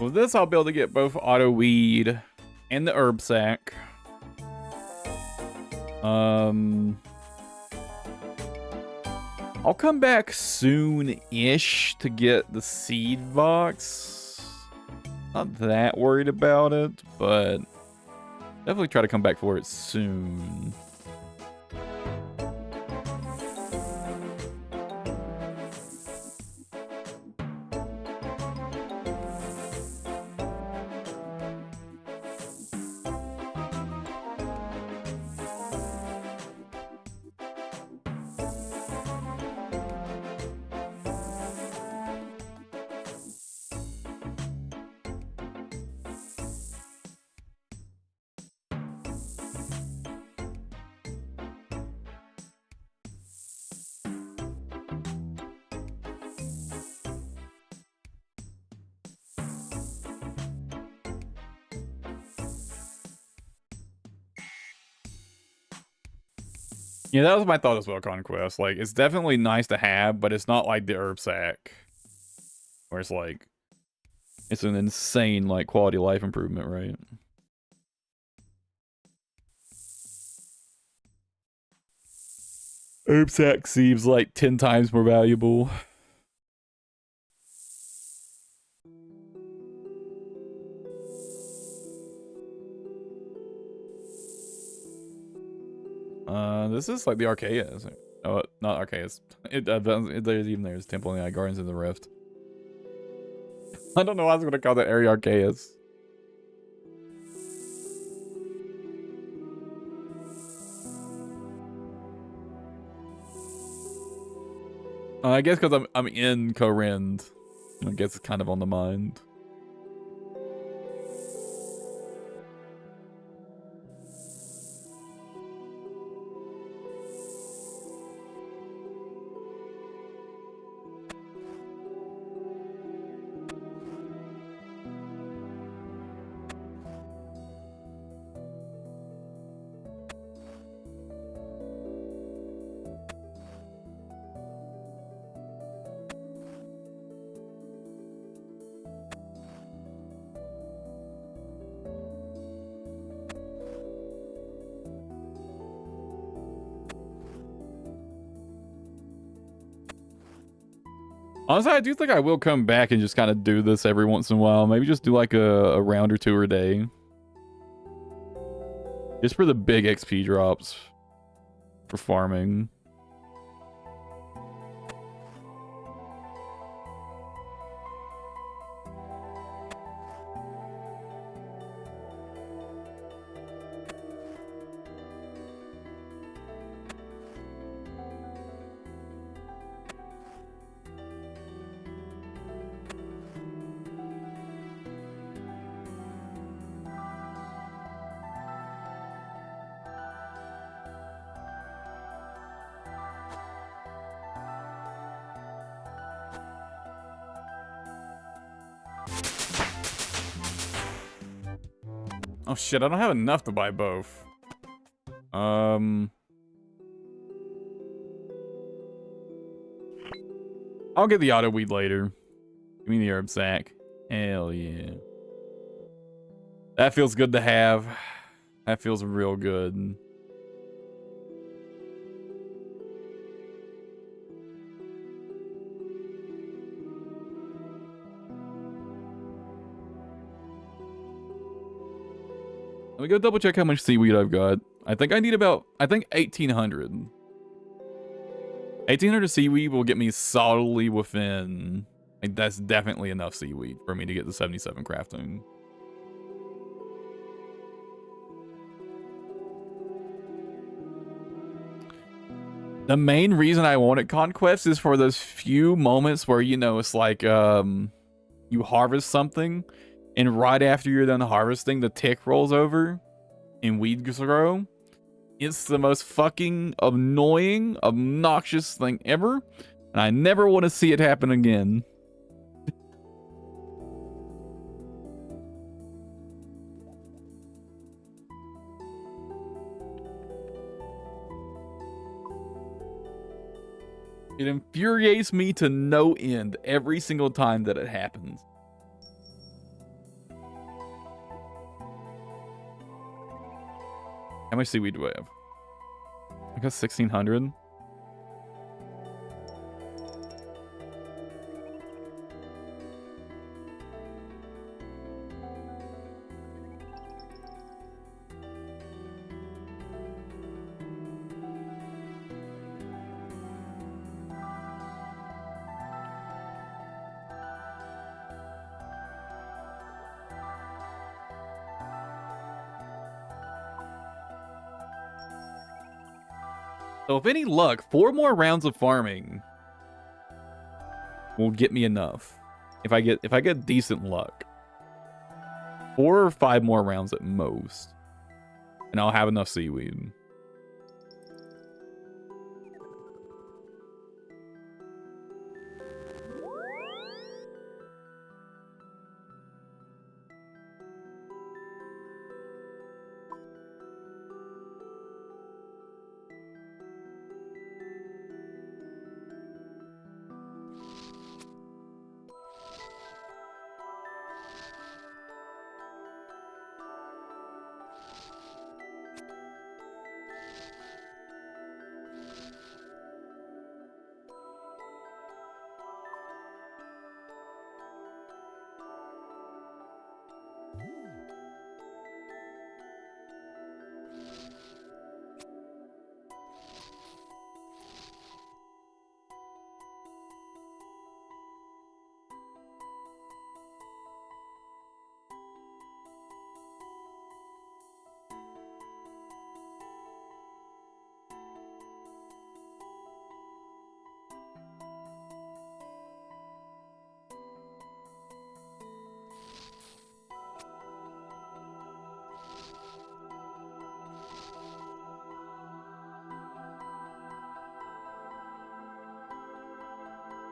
With this, I'll be able to get both auto weed and the herb sack. I'll come back soon-ish to get the seed box. Not that worried about it, but definitely try to come back for it soon. Yeah, that was my thought as well, Conquest. Like, it's definitely nice to have, but it's not like the herb sack, where it's like, it's an insane, like, quality of life improvement, right? Herb sack seems like 10 times more valuable. This is like the Archaeus. Oh, not Archaeus. There's Temple in the Guardians of the Rift. I don't know why I was gonna call that area Archaeus. I guess because I'm in Corinth. I guess it's kind of on the mind. Honestly, I do think I will come back and just kind of do this every once in a while. Maybe just do like a round or two a day. Just for the big XP drops for farming. Oh shit, I don't have enough to buy both. I'll get the auto weed later. Give me the herb sack. Hell yeah. That feels good to have. That feels real good. Let me go double check how much seaweed I've got. I think I need about, 1,800. 1,800 seaweed will get me solidly within, like, that's definitely enough seaweed for me to get the 77 crafting. The main reason I wanted Conquest is for those few moments where, you know, it's like, you harvest something, and right after you're done harvesting, the tick rolls over, and weeds grow. It's the most fucking annoying, obnoxious thing ever, and I never want to see it happen again. It infuriates me to no end every single time that it happens. How much seaweed do I have? I got 1,600. So if any luck, 4 more rounds of farming will get me enough. If I get decent luck. 4 or 5 more rounds at most. And I'll have enough seaweed.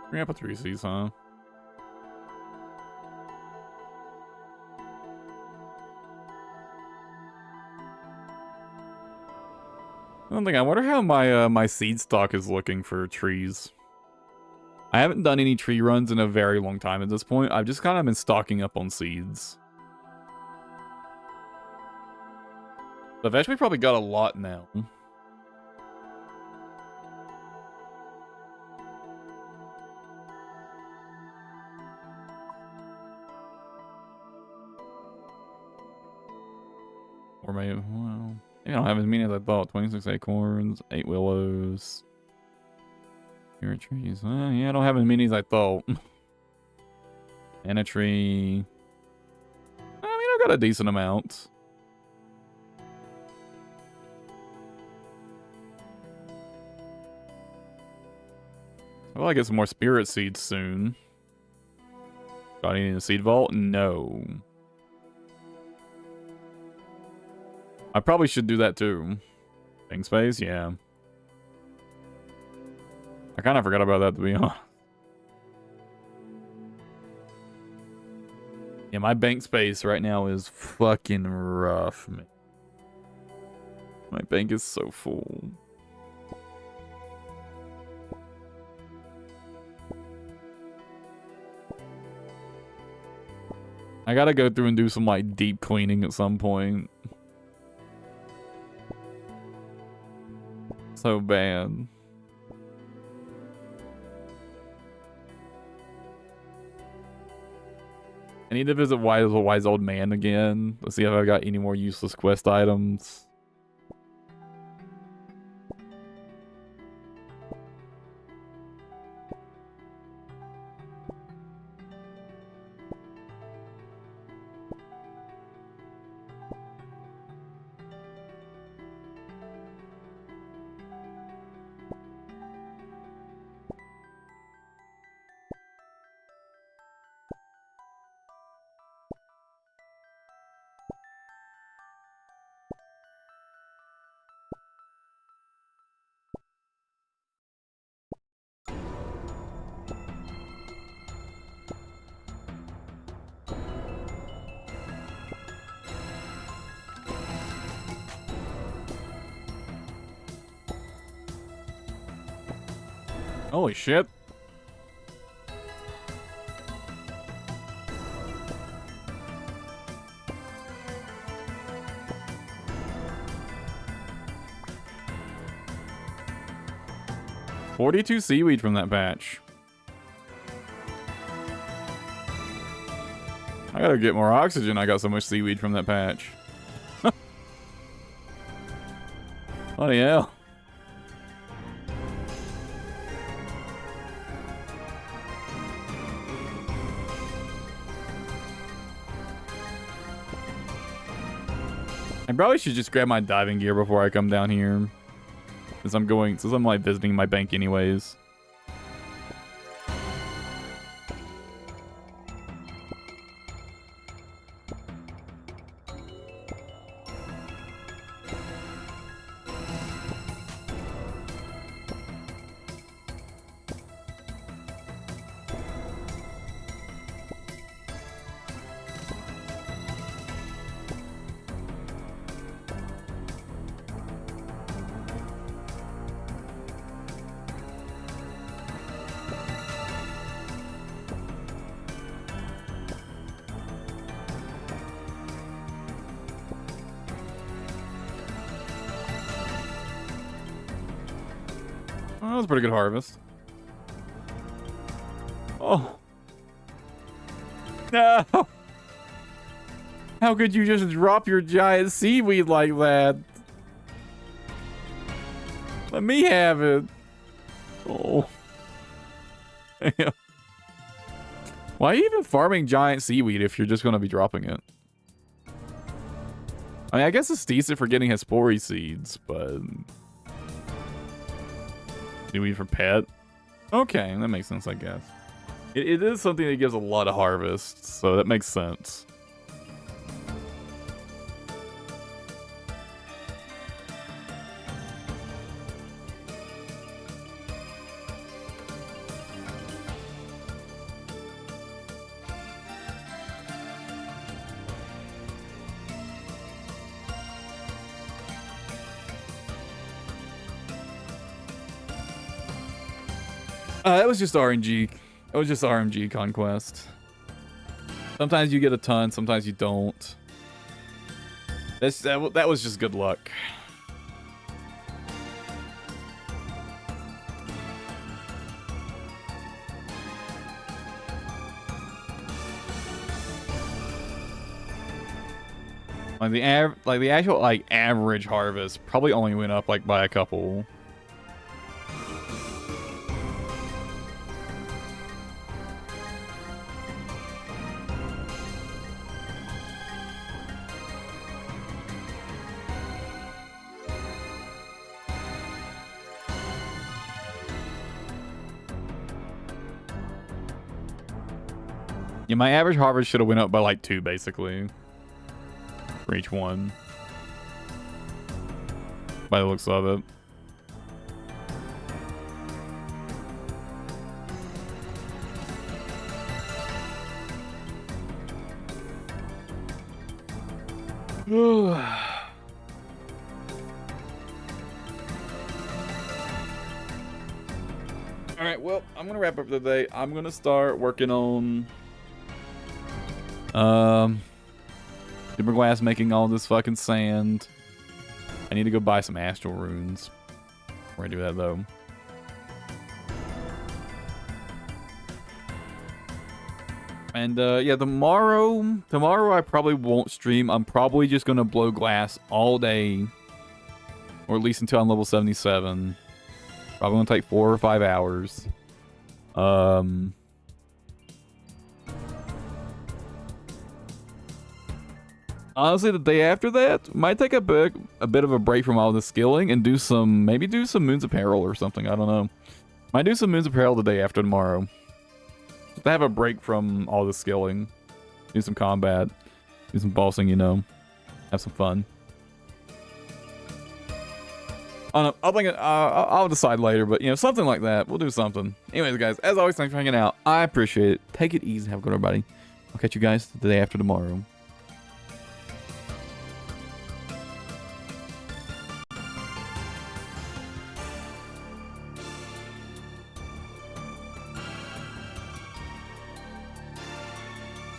Bring up a 3Cs, huh? I wonder how my my seed stock is looking for trees. I haven't done any tree runs in a very long time at this point. I've just kind of been stocking up on seeds. I've actually probably got a lot now. Or maybe, well, maybe I don't have as many as I thought. 26 acorns, 8 willows. Carrot trees. Well, yeah, I don't have as many as I thought. And a tree. I mean, I've got a decent amount. Well, I get some more spirit seeds soon. Got any in the seed vault? No. I probably should do that too. Bank space? Yeah. I kind of forgot about that, to be honest. Yeah, my bank space right now is fucking rough, man. My bank is so full. I gotta go through and do some, like, deep cleaning at some point. So bad. I need to visit the wise old man again. Let's see if I've got any more useless quest items. Holy shit. $42 seaweed from that patch. I gotta get more oxygen. I got so much seaweed from that patch. Bloody hell. I probably should just grab my diving gear before I come down here. Since I'm like visiting my bank anyways. Oh, that was a pretty good harvest. Oh. No! How could you just drop your giant seaweed like that? Let me have it. Oh. Damn. Why are you even farming giant seaweed if you're just going to be dropping it? I mean, I guess it's decent for getting Hespori seeds, but... Seaweed for pet? Okay, that makes sense, I guess. It is something that gives a lot of harvests, so that makes sense. That was just RNG. It was just RNG conquest. Sometimes you get a ton, sometimes you don't. That was just good luck. Like the actual like average harvest probably only went up like by a couple. Yeah, my average harvest should have went up by like 2 basically for each one. By the looks of it. Alright, well, I'm gonna wrap up the day. I'm gonna start working on super glass, making all this fucking sand. I need to go buy some astral runes before I do that though. And yeah, tomorrow I probably won't stream. I'm probably just gonna blow glass all day, or at least until I'm level 77. Probably gonna take 4 or 5 hours. Honestly, the day after that might take a bit of a break from all the skilling and maybe do some Moons Apparel or something. I don't know. Might do some Moons Apparel the day after tomorrow. Just to have a break from all the skilling, do some combat, do some bossing, you know, have some fun. I'll decide later, but you know, something like that. We'll do something. Anyways, guys, as always, thanks for hanging out. I appreciate it. Take it easy. Have a good one, everybody. I'll catch you guys the day after tomorrow.